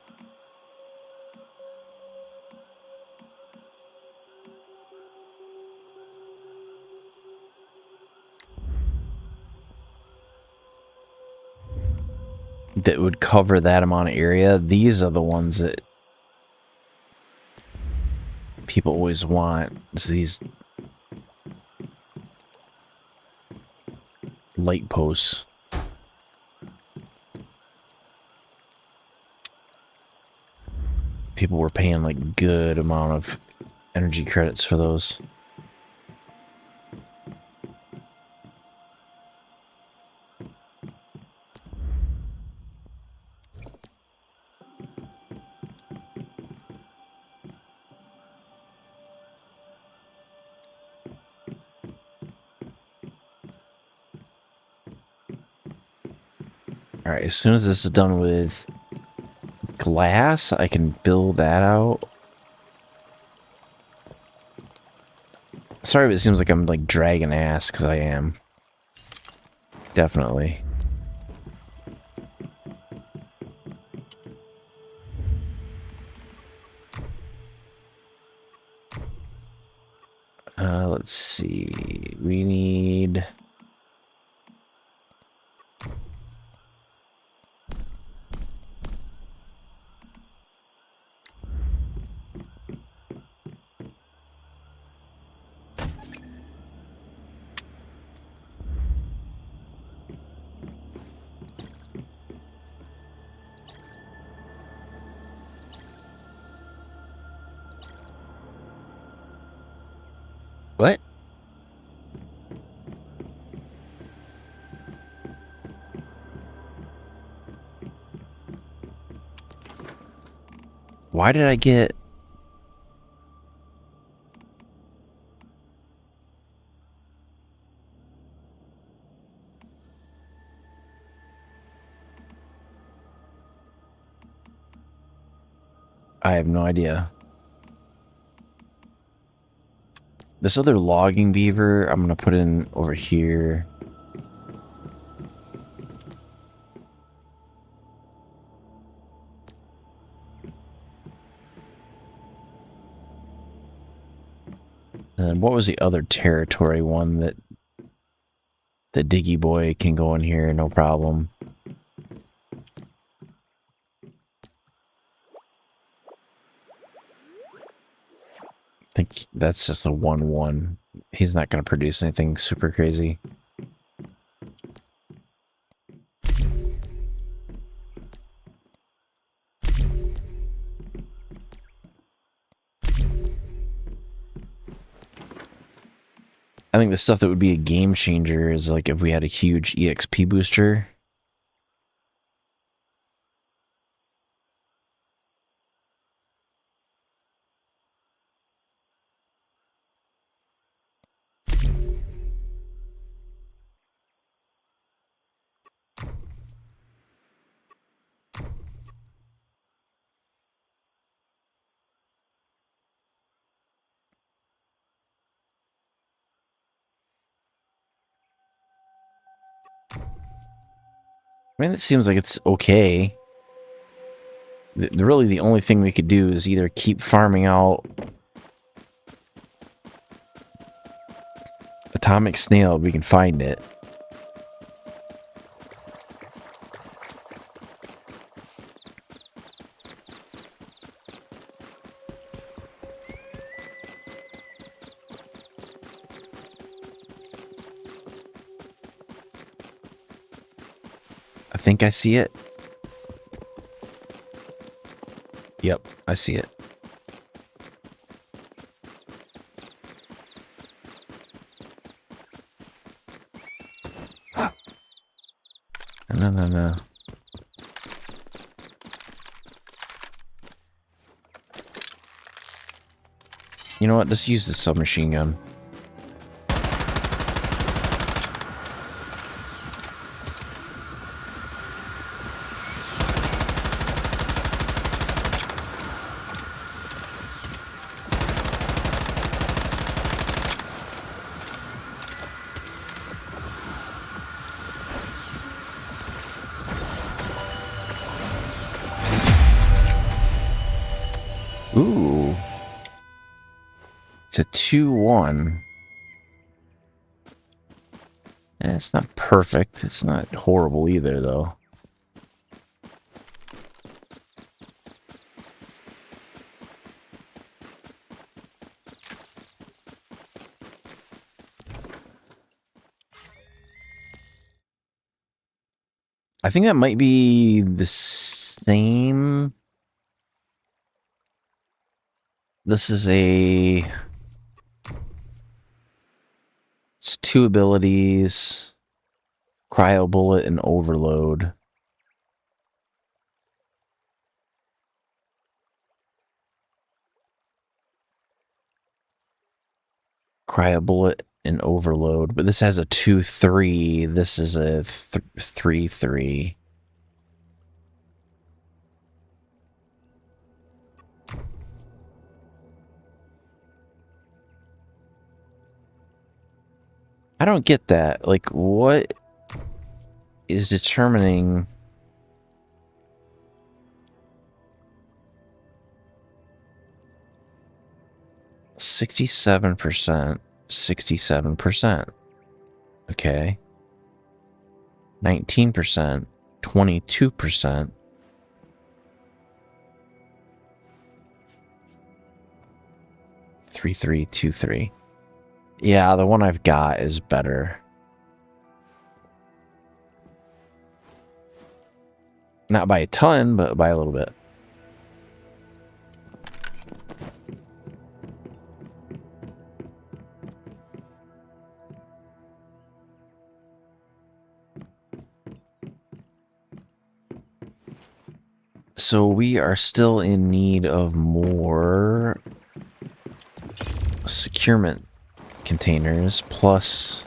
That would cover that amount of area. These are the ones that people always want. It's these light posts. People were paying like good amount of energy credits for those. All right, as soon as this is done with glass, I can build that out. Sorry if it seems like I'm like dragging ass, because I am. Definitely. Let's see. We need... What? Why did I get... I have no idea. This other logging beaver, I'm gonna put in over here. And what was the other territory one that the Diggy Boy can go in here, no problem? I think that's just a 1-1. He's not going to produce anything super crazy. I think the stuff that would be a game changer is like if we had a huge EXP booster. I mean, it seems like it's okay. Really, the only thing we could do is either keep farming out Atomic Snail if we can find it. I think I see it. Yep, I see it. No. You know what? Let's use the submachine gun. Ooh. It's a 2-1. It's not perfect. It's not horrible either, though. I think that might be the same. This is it's 2 abilities, Cryo Bullet and Overload. Cryo Bullet and Overload, but this has a 2/3. This is a 3/3. I don't get that. Like, what is determining 67%, 67%. Okay. 19%, 22%. Three, 3, 2, 3. Yeah, the one I've got is better. Not by a ton, but by a little bit. So we are still in need of more securement containers plus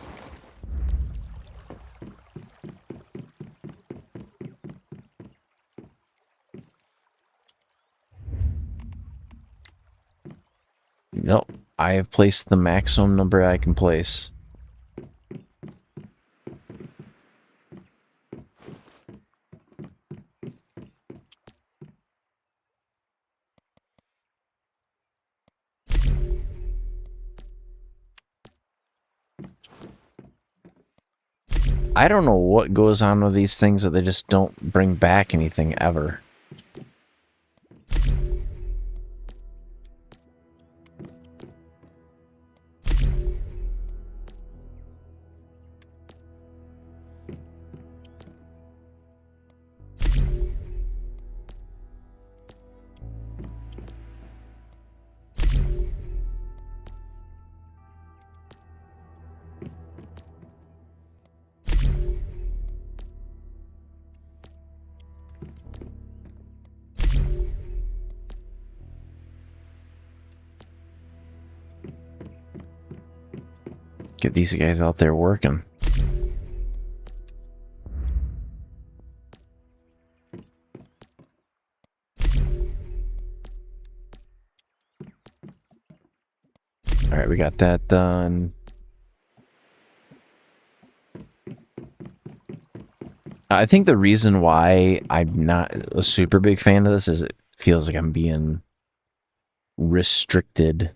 nope. I have placed the maximum number I can place. I don't know what goes on with these things that they just don't bring back anything ever. Get these guys out there working. All right, we got that done. I think the reason why I'm not a super big fan of this is it feels like I'm being restricted.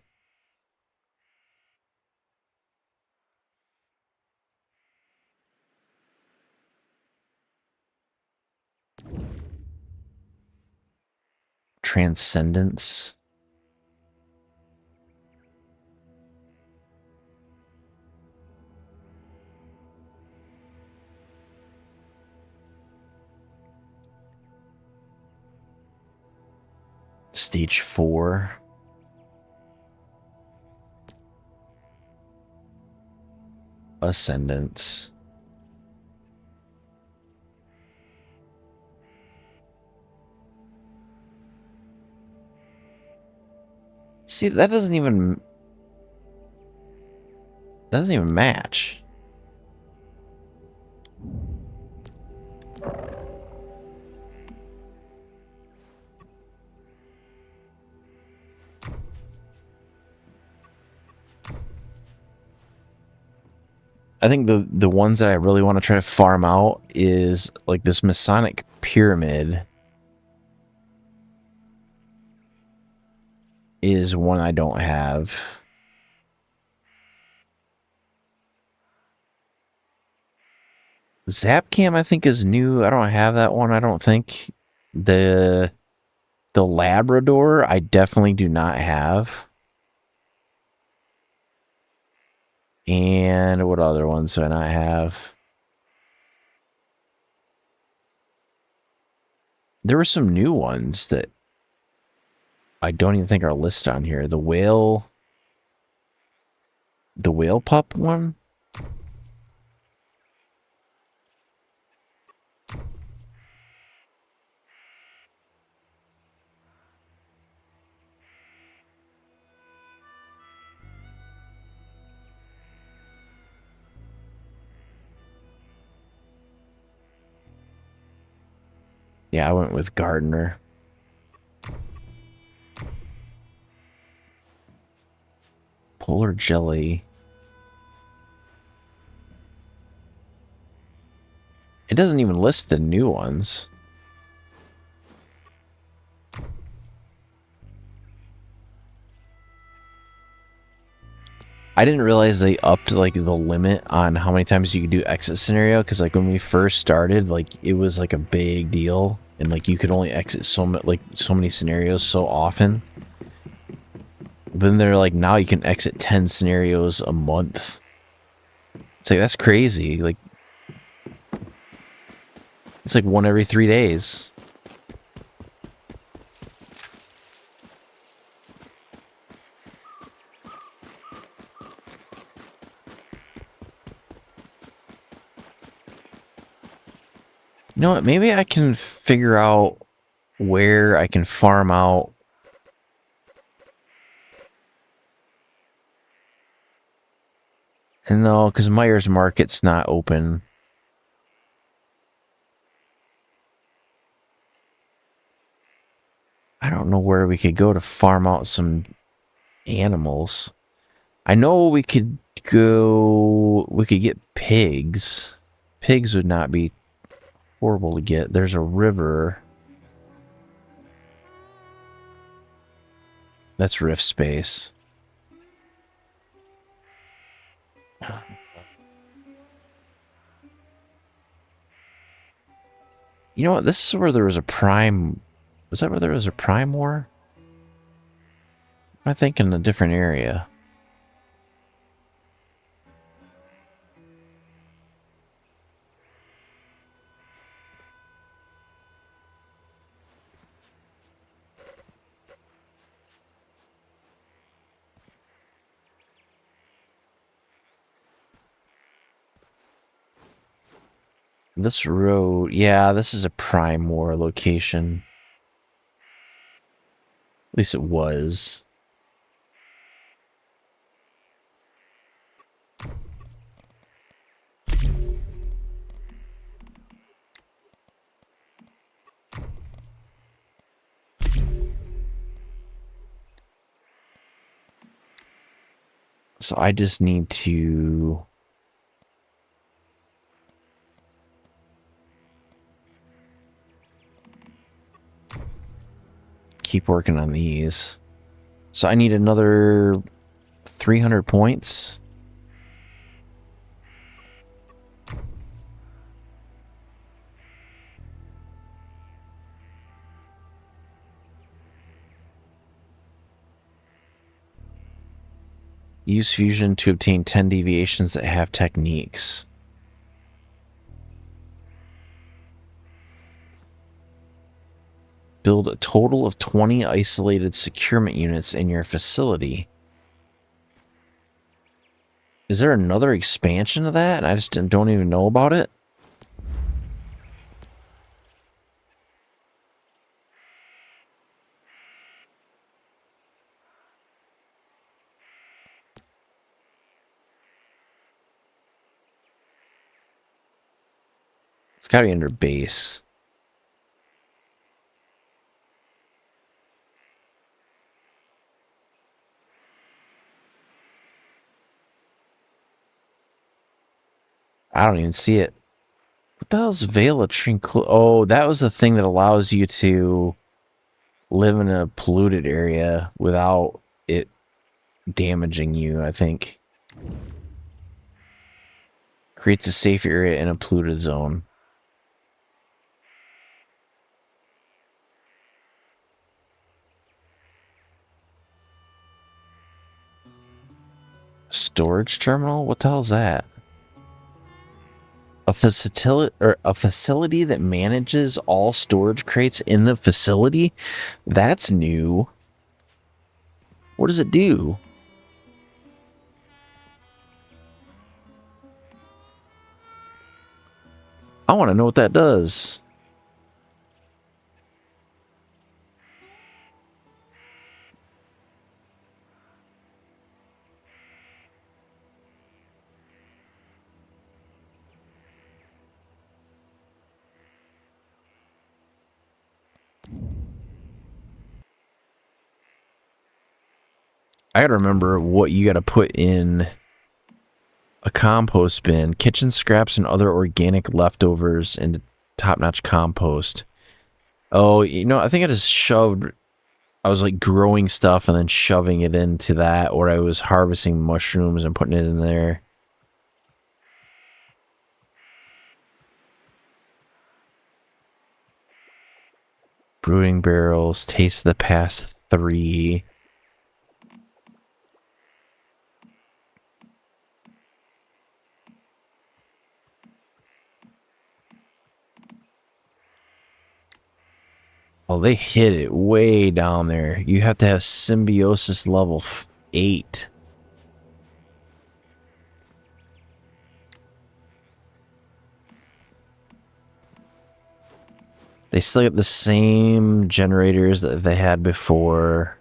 Transcendence. Stage 4. Ascendance. See, that doesn't even match. I think the ones that I really want to try to farm out is like this Masonic Pyramid is one I don't have. Zapcam I think is new. I don't have that one, I don't think. The Labrador I definitely do not have. And what other ones do I not have? There were some new ones that I don't even think are listed on here. The whale pup one. Yeah, I went with gardener. Polar jelly. It doesn't even list the new ones. I didn't realize they upped like the limit on how many times you could do exit scenario, because like when we first started, like it was like a big deal, and like you could only exit so many scenarios so often. But then they're like, now you can exit 10 scenarios a month. It's like, that's crazy. Like, it's like one every 3 days. You know what? Maybe I can figure out where I can farm out. And no, because Myers Market's not open. I don't know where we could go to farm out some animals. I know we could go... We could get pigs. Pigs would not be horrible to get. There's a river. That's Rift Space. You know what? This is where there was a prime... Was that where there was a prime war? I think in a different area. This road... Yeah, this is a prime war location. At least it was. So I just need to... keep working on these. So I need another 300 points. Use fusion to obtain 10 deviations that have techniques. Build a total of 20 isolated securement units in your facility. Is there another expansion of that? I just don't even know about it. It's gotta be under base. I don't even see it. What the hell's Veil of Tranquility? Oh, that was the thing that allows you to live in a polluted area without it damaging you, I think. Creates a safe area in a polluted zone. Storage terminal? What the hell is that? a facility that manages all storage crates in the facility? That's new. What does it do? I want to know what that does. I gotta remember what you gotta put in a compost bin. Kitchen scraps and other organic leftovers into top-notch compost. Oh, you know, I think I just shoved... I was like growing stuff and then shoving it into that, or I was harvesting mushrooms and putting it in there. Brewing barrels, taste the past 3. Oh, they hit it way down there. You have to have symbiosis level 8. They still get the same generators that they had before.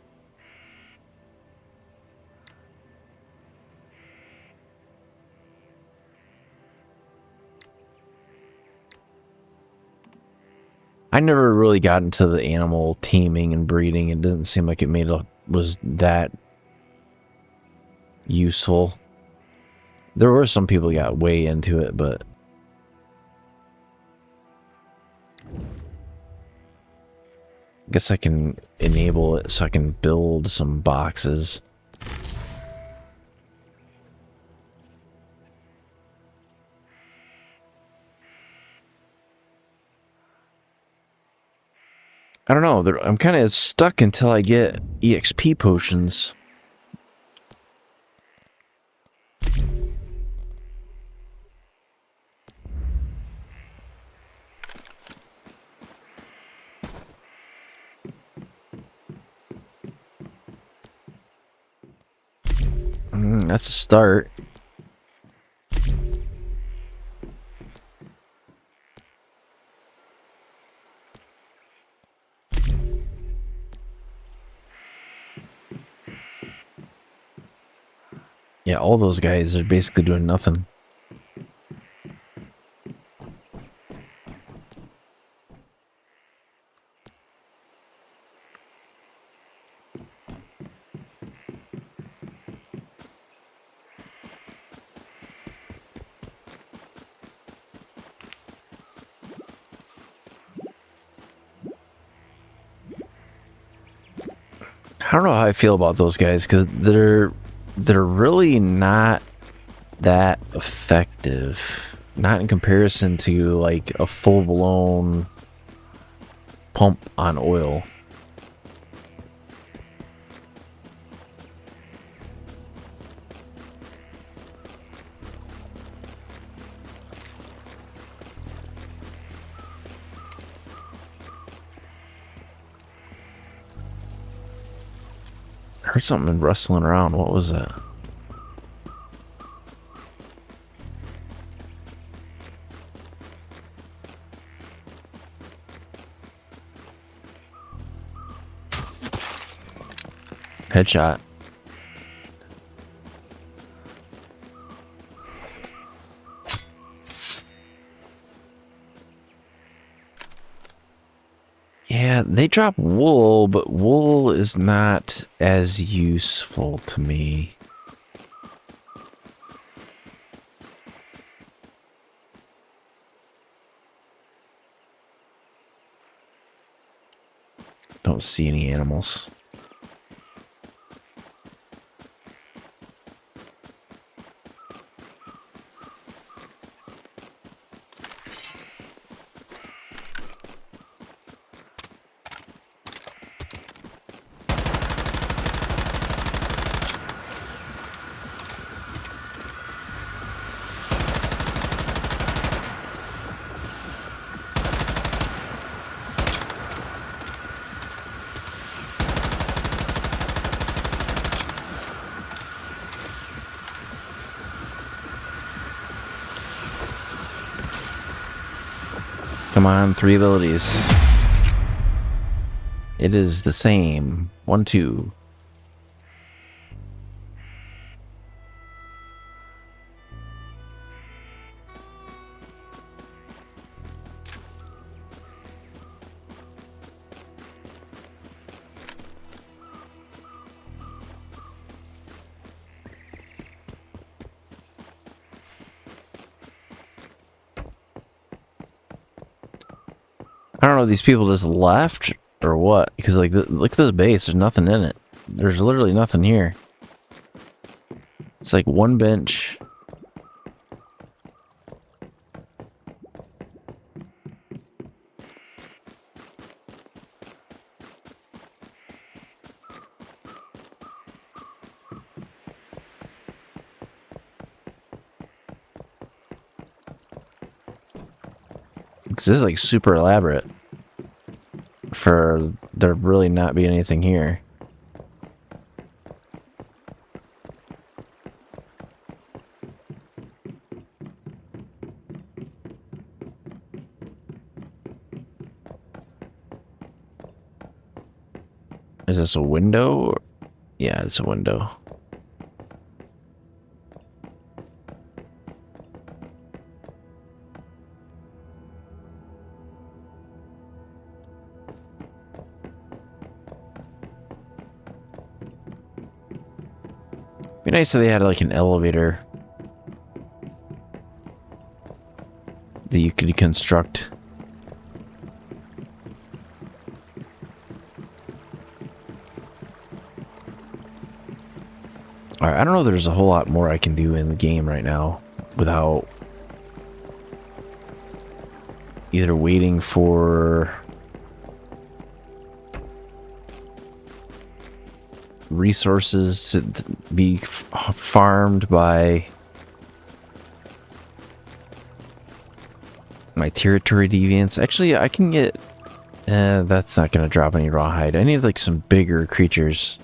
I never really got into the animal teaming and breeding. It didn't seem like it was that useful. There were some people who got way into it, but I guess I can enable it so I can build some boxes. I don't know. I'm kind of stuck until I get EXP potions. That's a start. Yeah, all those guys are basically doing nothing. I don't know how I feel about those guys because they're really not that effective. Not in comparison to like a full-blown pump on oil. I heard something rustling around. What was that? Headshot. Yeah, they drop wool, but wool is not as useful to me. Don't see any animals. Come on, 3 abilities. It is the same. 1, 2. I don't know if these people just left or what, because like look at this base, there's nothing in it. There's literally nothing here. It's like one bench. Because this is like super elaborate for there really not be anything here. Is this a window? Yeah, it's a window. Be nice if they had like an elevator that you could construct. Alright, I don't know if there's a whole lot more I can do in the game right now without either waiting for resources to be farmed by my territory deviants. Actually, I can get... that's not going to drop any rawhide. I need like some bigger creatures.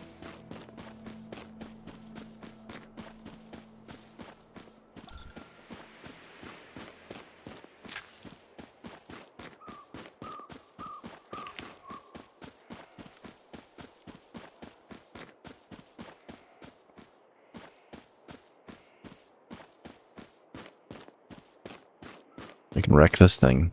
I can wreck this thing.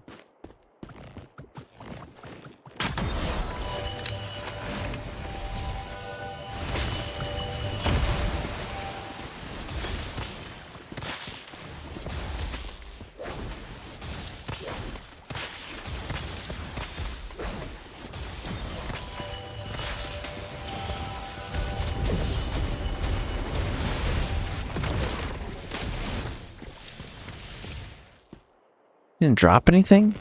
Didn't drop anything?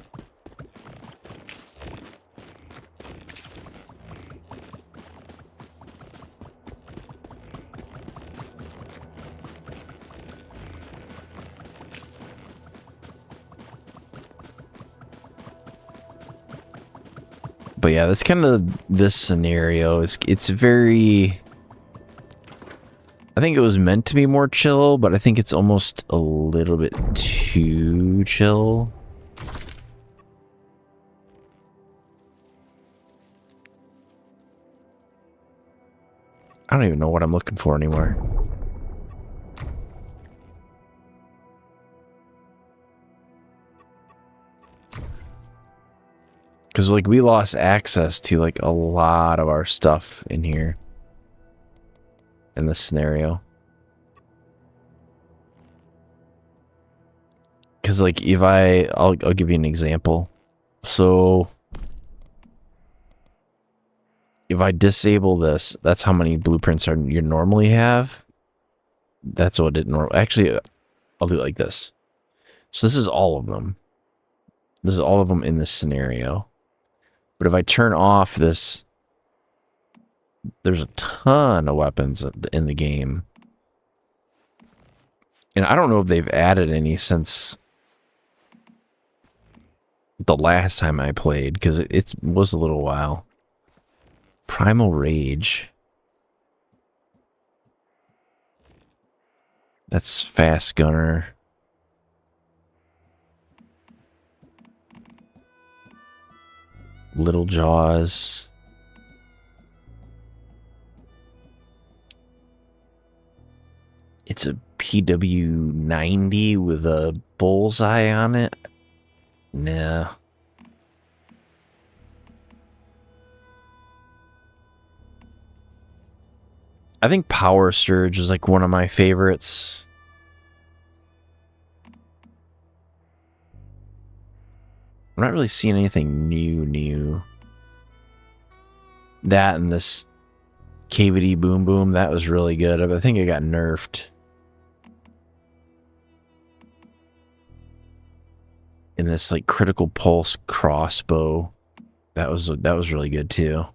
But yeah, that's kind of this scenario. It's very... I think it was meant to be more chill, but I think it's almost a little bit too chill. I don't even know what I'm looking for anymore. Because, like, we lost access to, like, a lot of our stuff in here. In this scenario. Because, like, if I'll give you an example. So, if I disable this, that's how many blueprints you normally have. That's what it normally... Actually, I'll do it like this. So this is all of them. This is all of them in this scenario. But if I turn off this... There's a ton of weapons in the game. And I don't know if they've added any since the last time I played, because it was a little while. Primal Rage. That's Fast Gunner. Little Jaws. It's a PW90 with a bullseye on it. Nah. I think Power Surge is like one of my favorites. I'm not really seeing anything new. That and this KVD Boom Boom, that was really good. I think it got nerfed. And this like Critical Pulse crossbow, that was really good too.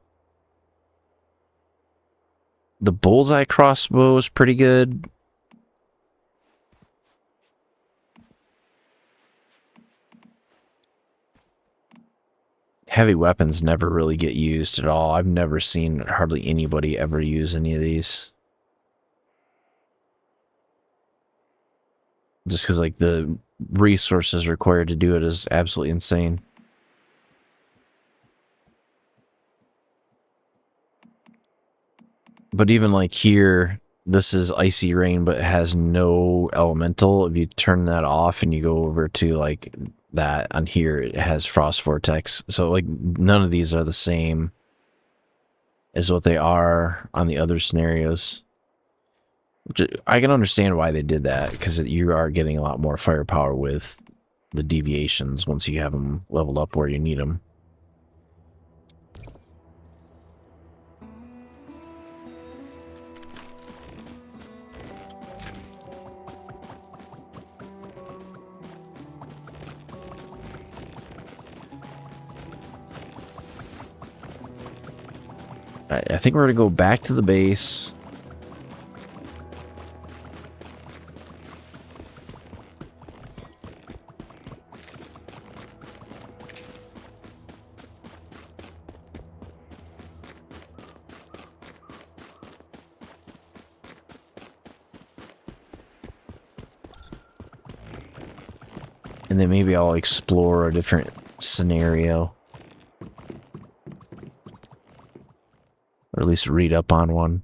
The Bullseye crossbow is pretty good. Heavy weapons never really get used at all. I've never seen hardly anybody ever use any of these. Just because like the resources required to do it is absolutely insane. But even like here, this is Icy Rain, but it has no elemental. If you turn that off and you go over to like that on here, it has Frost Vortex. So like none of these are the same as what they are on the other scenarios. Which I can understand why they did that, because you are getting a lot more firepower with the deviations once you have them leveled up where you need them. I think we're going to go back to the base. And then maybe I'll explore a different scenario. Or at least read up on one.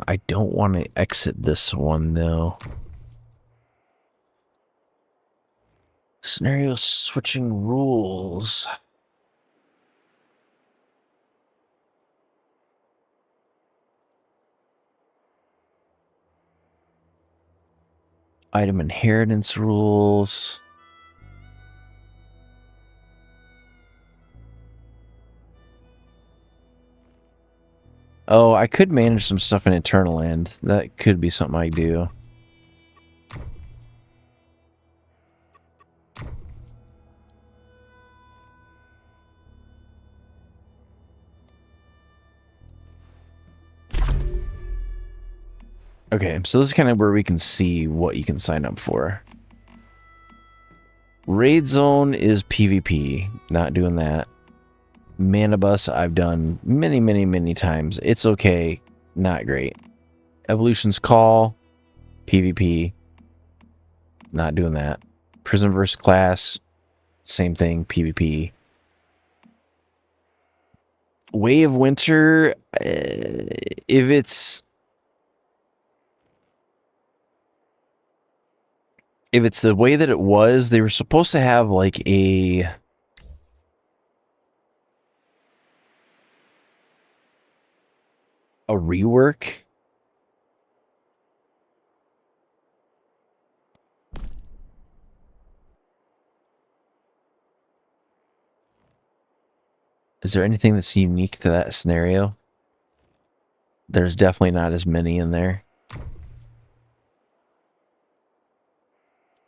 I don't want to exit this one, though. Scenario switching rules. Item inheritance rules. Oh, I could manage some stuff in Eternal End. That could be something I do. Okay, so this is kind of where we can see what you can sign up for. Raid Zone is PvP. Not doing that. Mana Bus I've done many times. It's okay. Not great. Evolution's Call. PvP. Not doing that. Prison vs. Class. Same thing. PvP. Way of Winter. If it's the way that it was, they were supposed to have like a rework. Is there anything that's unique to that scenario? There's definitely not as many in there.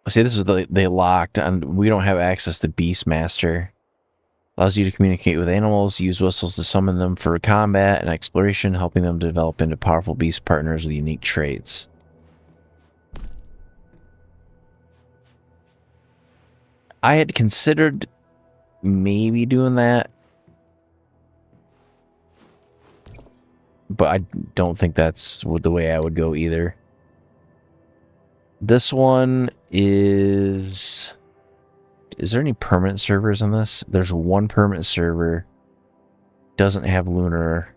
See, this is they locked, and we don't have access to Beastmaster. Allows you to communicate with animals, use whistles to summon them for combat and exploration, helping them develop into powerful beast partners with unique traits. I had considered maybe doing that. but I don't think that's the way I would go either. This one is... Is there any permanent servers on this? There's one permanent server. Doesn't have lunar.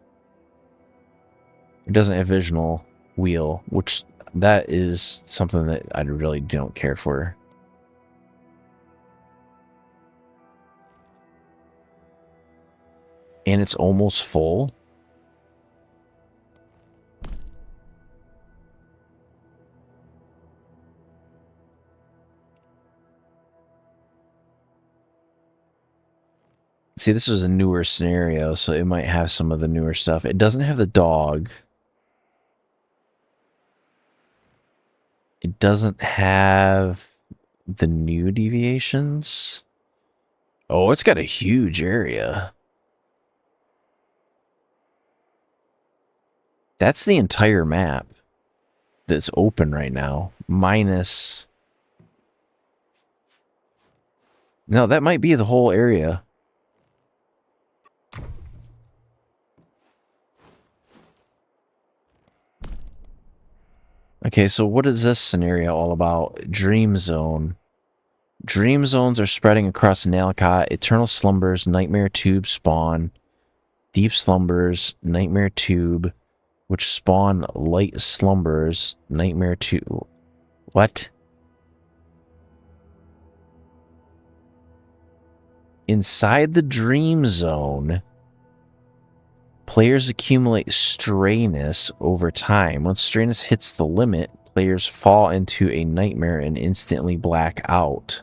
It doesn't have visional wheel, which that is something that I really don't care for. And it's almost full. See, this is a newer scenario, so it might have some of the newer stuff. It doesn't have the dog. It doesn't have the new deviations. Oh, it's got a huge area. That's the entire map that's open right now, minus... No, that might be the whole area. Okay, so what is this scenario all about? Dream Zone. Dream zones are spreading across Nalcott. Eternal slumbers, Nightmare Tube spawn. Deep slumbers, Nightmare Tube, which spawn light slumbers, Nightmare Tube. What? Inside the Dream Zone, players accumulate strayness over time. Once strayness hits the limit, players fall into a nightmare and instantly black out.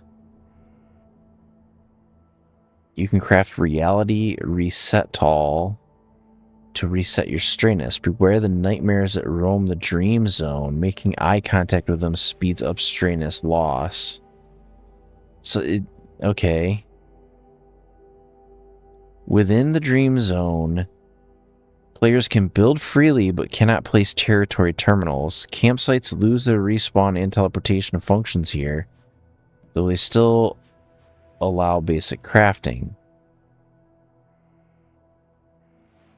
You can craft Reality Reset Tall to reset your strayness. Beware the nightmares that roam the Dream Zone. Making eye contact with them speeds up strayness loss. So, okay. Within the Dream Zone, players can build freely but cannot place territory terminals. Campsites lose their respawn and teleportation functions here, though they still allow basic crafting.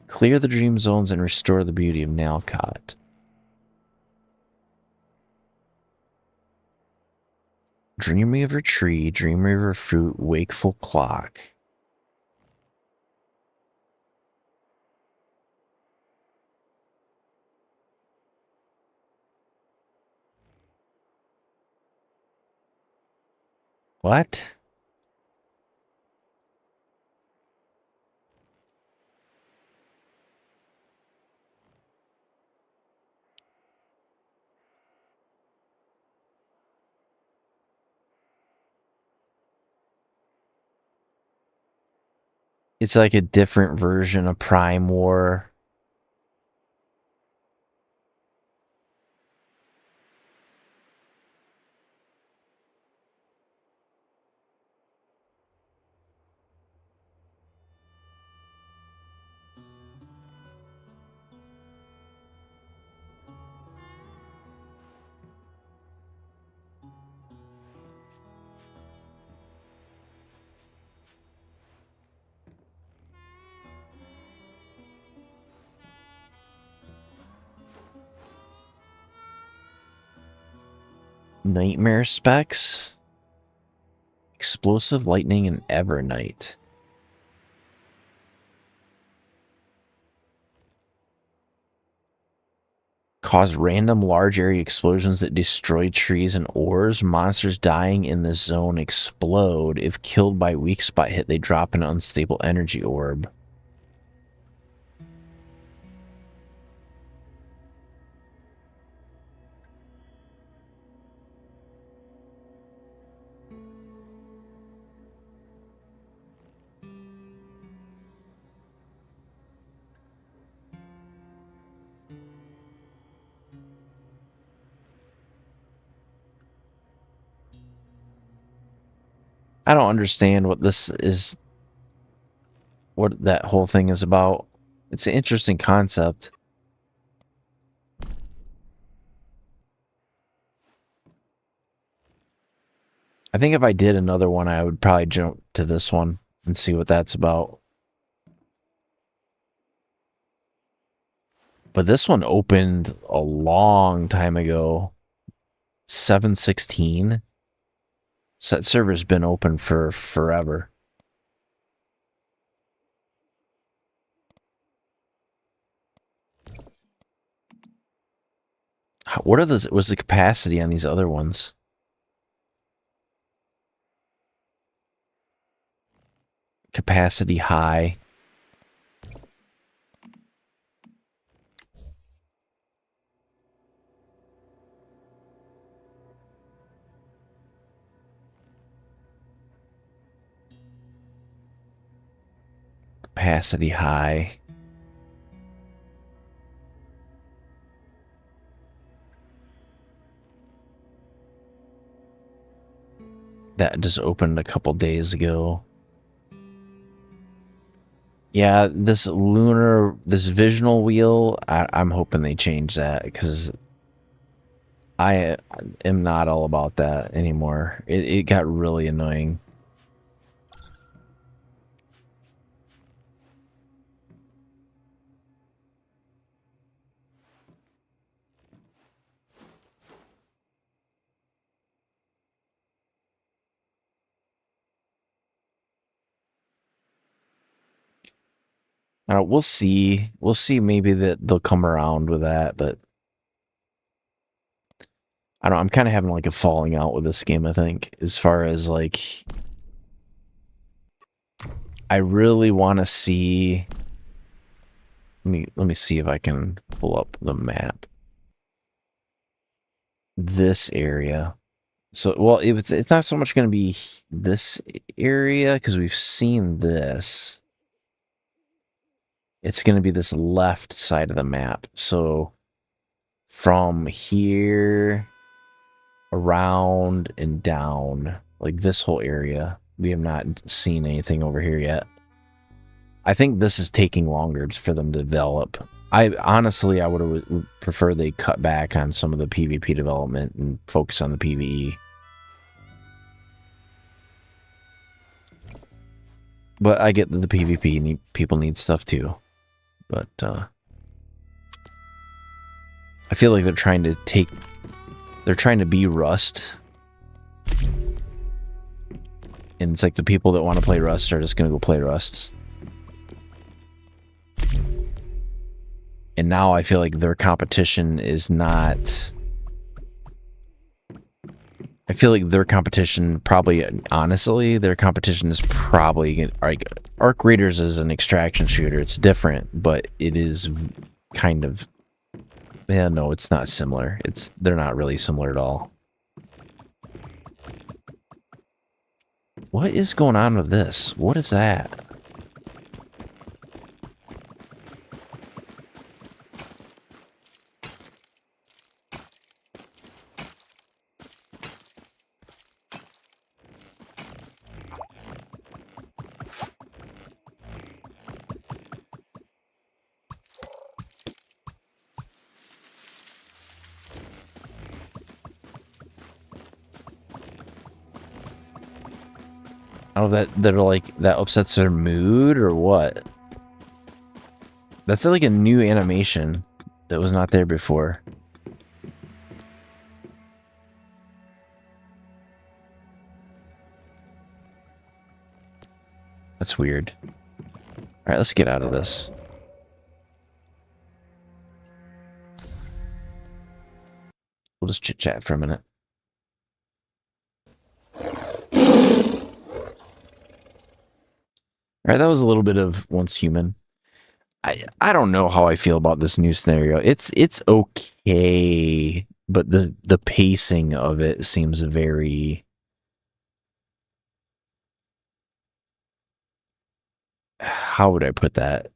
Clear the dream zones and restore the beauty of Nalcott. Dream Weaver Tree, Dream Weaver Fruit, Wakeful Clock. What? It's like a different version of Prime War. Nightmare specs, explosive lightning, and Evernight. Cause random large area explosions that destroy trees and ores. Monsters dying in the zone explode. If killed by weak spot hit, they drop an unstable energy orb. I don't understand what this is, what that whole thing is about. It's an interesting concept. I think if I did another one, I would probably jump to this one and see what that's about. But this one opened a long time ago. 716. So that server's been open for forever. What are the was the capacity on these other ones? Capacity high. Capacity high. That just opened a couple days ago. Yeah, this visional wheel, I'm hoping they change that because I am not all about that anymore. It got really annoying. We'll see. We'll see. Maybe that they'll come around with that, but I don't know. I'm kind of having like a falling out with this game. I think as far as like, I really want to see. Let me see if I can pull up the map. This area. So, well, it's not so much going to be this area because we've seen this. It's going to be this left side of the map. So, from here around and down, like this whole area, we have not seen anything over here yet. I think this is taking longer for them to develop. I would have preferred they cut back on some of the PvP development and focus on the PvE. But I get that the PvP people need stuff too. But I feel like they're trying to be Rust. And it's like the people that want to play Rust are just going to go play Rust. And now I feel like their competition is not... I feel like their competition probably, honestly, their competition is probably... like Arc Raiders is an extraction shooter. It's different, but it is kind of... Yeah, no, it's not similar. They're not really similar at all. What is going on with this? What is that? Oh, they're like, that upsets their mood or what? That's like a new animation that was not there before. That's weird. Alright, let's get out of this. We'll just chit-chat for a minute. Alright, that was a little bit of Once Human. I don't know how I feel about this new scenario. It's okay, but the pacing of it seems very... How would I put that?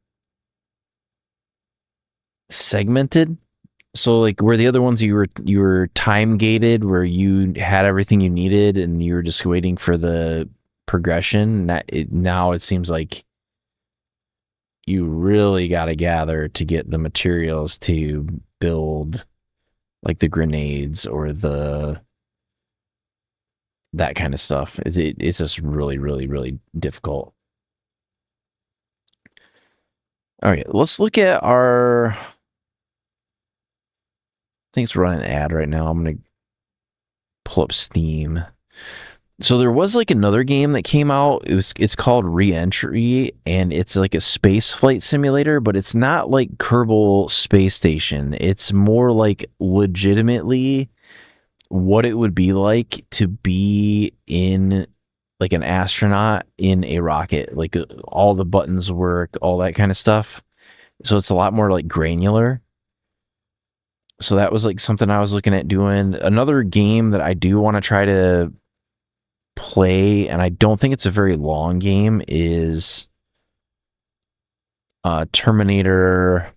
Segmented? So like where the other ones you were time gated, where you had everything you needed and you were just waiting for the progression. Now it seems like you really got to gather to get the materials to build like the grenades or that kind of stuff. It's just really, really, really difficult. All right, let's look at our think it's running an ad right now. I'm gonna pull up Steam. So there was like another game that came out. It's called Re-Entry, and it's like a space flight simulator, but it's not like Kerbal Space Station. It's more like legitimately what it would be like to be in like an astronaut in a rocket. Like all the buttons work, all that kind of stuff. So it's a lot more like granular. So that was like something I was looking at doing. Another game that I do want to try to play, and I don't think it's a very long game, is Terminator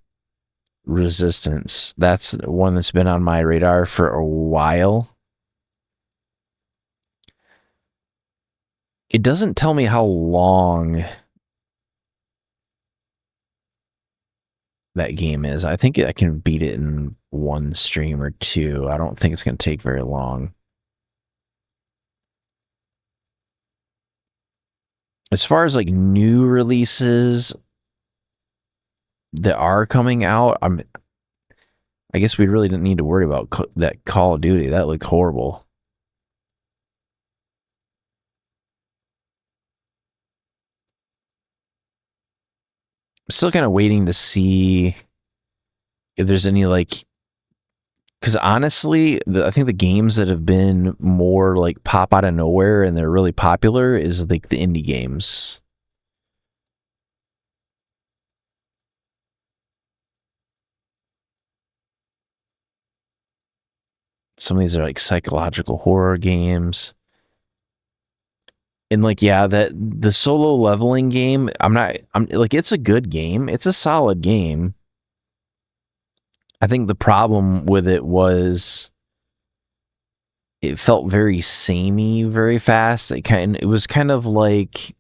Resistance. That's one that's been on my radar for a while. It doesn't tell me how long that game is. I think I can beat it in one stream or two. I don't think it's going to take very long. As far as like new releases that are coming out, I guess we really didn't need to worry about that Call of Duty. That looked horrible. I'm still kind of waiting to see if there's any like, because honestly, I think the games that have been more like pop out of nowhere and they're really popular is like the indie games. Some of these are like psychological horror games. And like, yeah, that the solo leveling game, I'm like, it's a good game. It's a solid game. I think the problem with it was it felt very samey very fast. It was kind of like,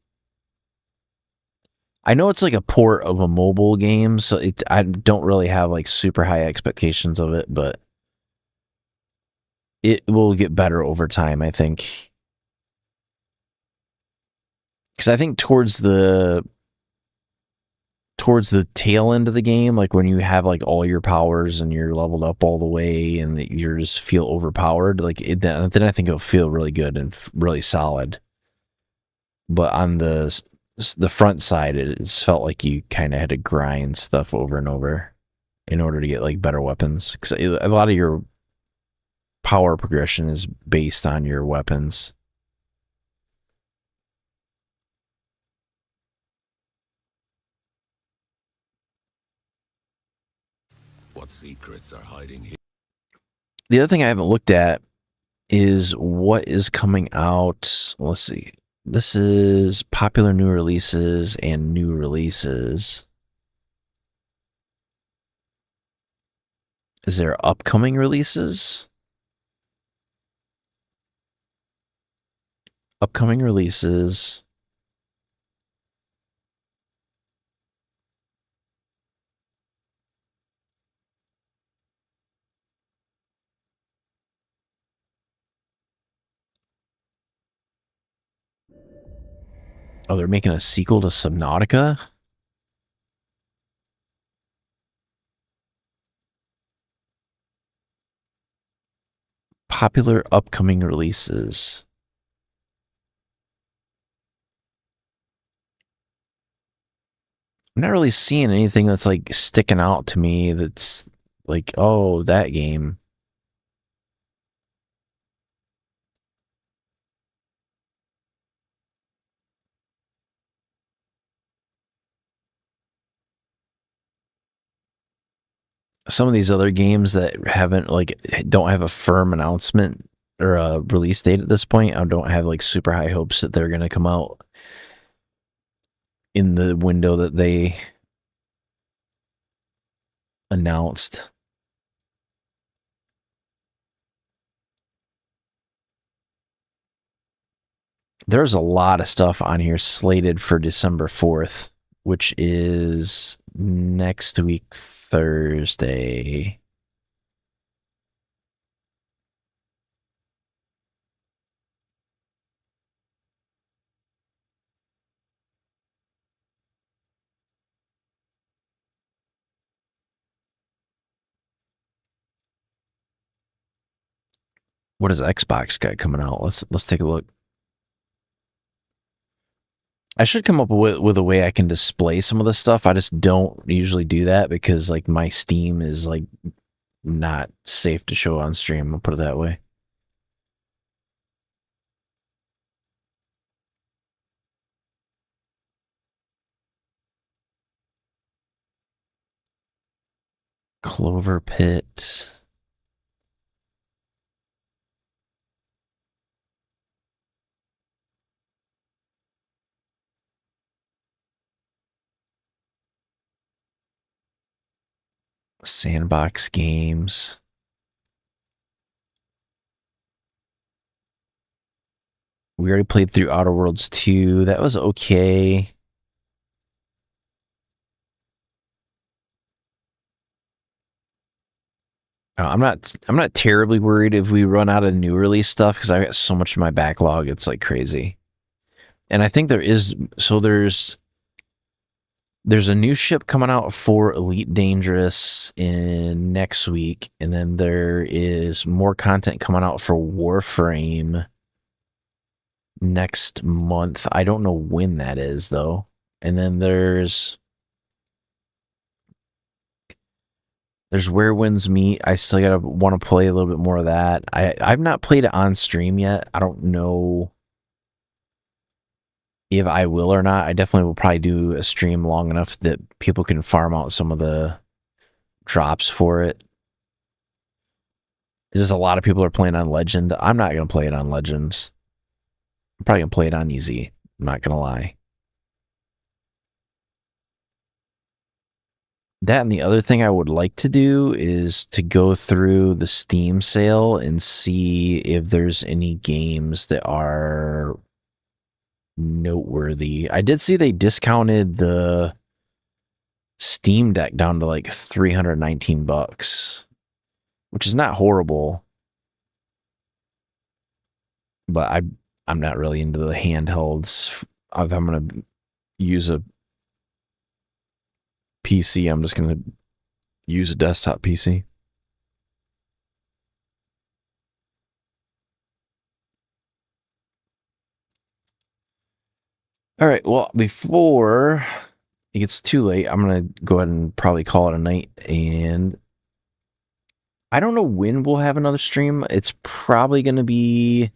I know it's like a port of a mobile game, so I don't really have like super high expectations of it, but it will get better over time, I think. Because I think towards the tail end of the game, like when you have like all your powers and you're leveled up all the way and you just feel overpowered, like then I think it'll feel really good and really solid. But on the front side, it's felt like you kind of had to grind stuff over and over in order to get like better weapons. Because a lot of your power progression is based on your weapons. What secrets are hiding here? The other thing I haven't looked at is what is coming out. Let's see. This is popular new releases and new releases. Is there upcoming releases? Upcoming releases. Oh, they're making a sequel to Subnautica? Popular upcoming releases. I'm not really seeing anything that's like sticking out to me that's like, oh, that game. Some of these other games that haven't like don't have a firm announcement or a release date at this point, I don't have like super high hopes that they're going to come out in the window that they announced. There's a lot of stuff on here slated for December 4th, which is next week, Thursday. What does Xbox got coming out? Let's take a look. I should come up with a way I can display some of the stuff. I just don't usually do that because like my Steam is like not safe to show on stream. I'll put it that way. Clover Pit. Sandbox games. We already played through Outer Worlds 2. That was okay. I'm not terribly worried if we run out of new release stuff because I got so much in my backlog. It's like crazy. And I think there's a new ship coming out for Elite Dangerous in next week, and then there is more content coming out for Warframe next month. I don't know when that is though. And then there's Where Winds Meet. I still gotta want to play a little bit more of that. I've not played it on stream yet. I don't know if I will or not. I definitely will probably do a stream long enough that people can farm out some of the drops for it. Just a lot of people are playing on Legend. I'm not gonna play it on Legends. I'm probably gonna play it on Easy. I'm not gonna lie. That and the other thing I would like to do is to go through the Steam sale and see if there's any games that are noteworthy. I did see they discounted the Steam Deck down to like $319, which is not horrible. But I'm not really into the handhelds. If I'm gonna use a PC, I'm just gonna use a desktop PC. All right, well, before it gets too late, I'm going to go ahead and probably call it a night. And I don't know when we'll have another stream. It's probably going to be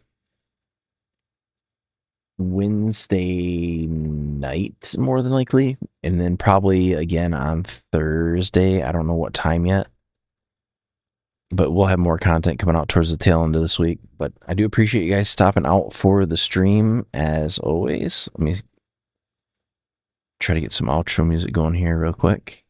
Wednesday night, more than likely. And then probably again on Thursday. I don't know what time yet. But we'll have more content coming out towards the tail end of this week. But I do appreciate you guys stopping out for the stream, as always. Let me try to get some outro music going here real quick.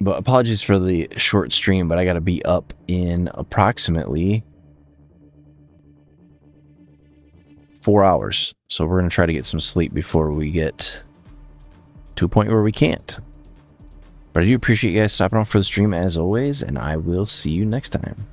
But apologies for the short stream, but I got to be up in approximately 4 hours. So we're going to try to get some sleep before we get to a point where we can't. But I do appreciate you guys stopping on for the stream as always, and I will see you next time.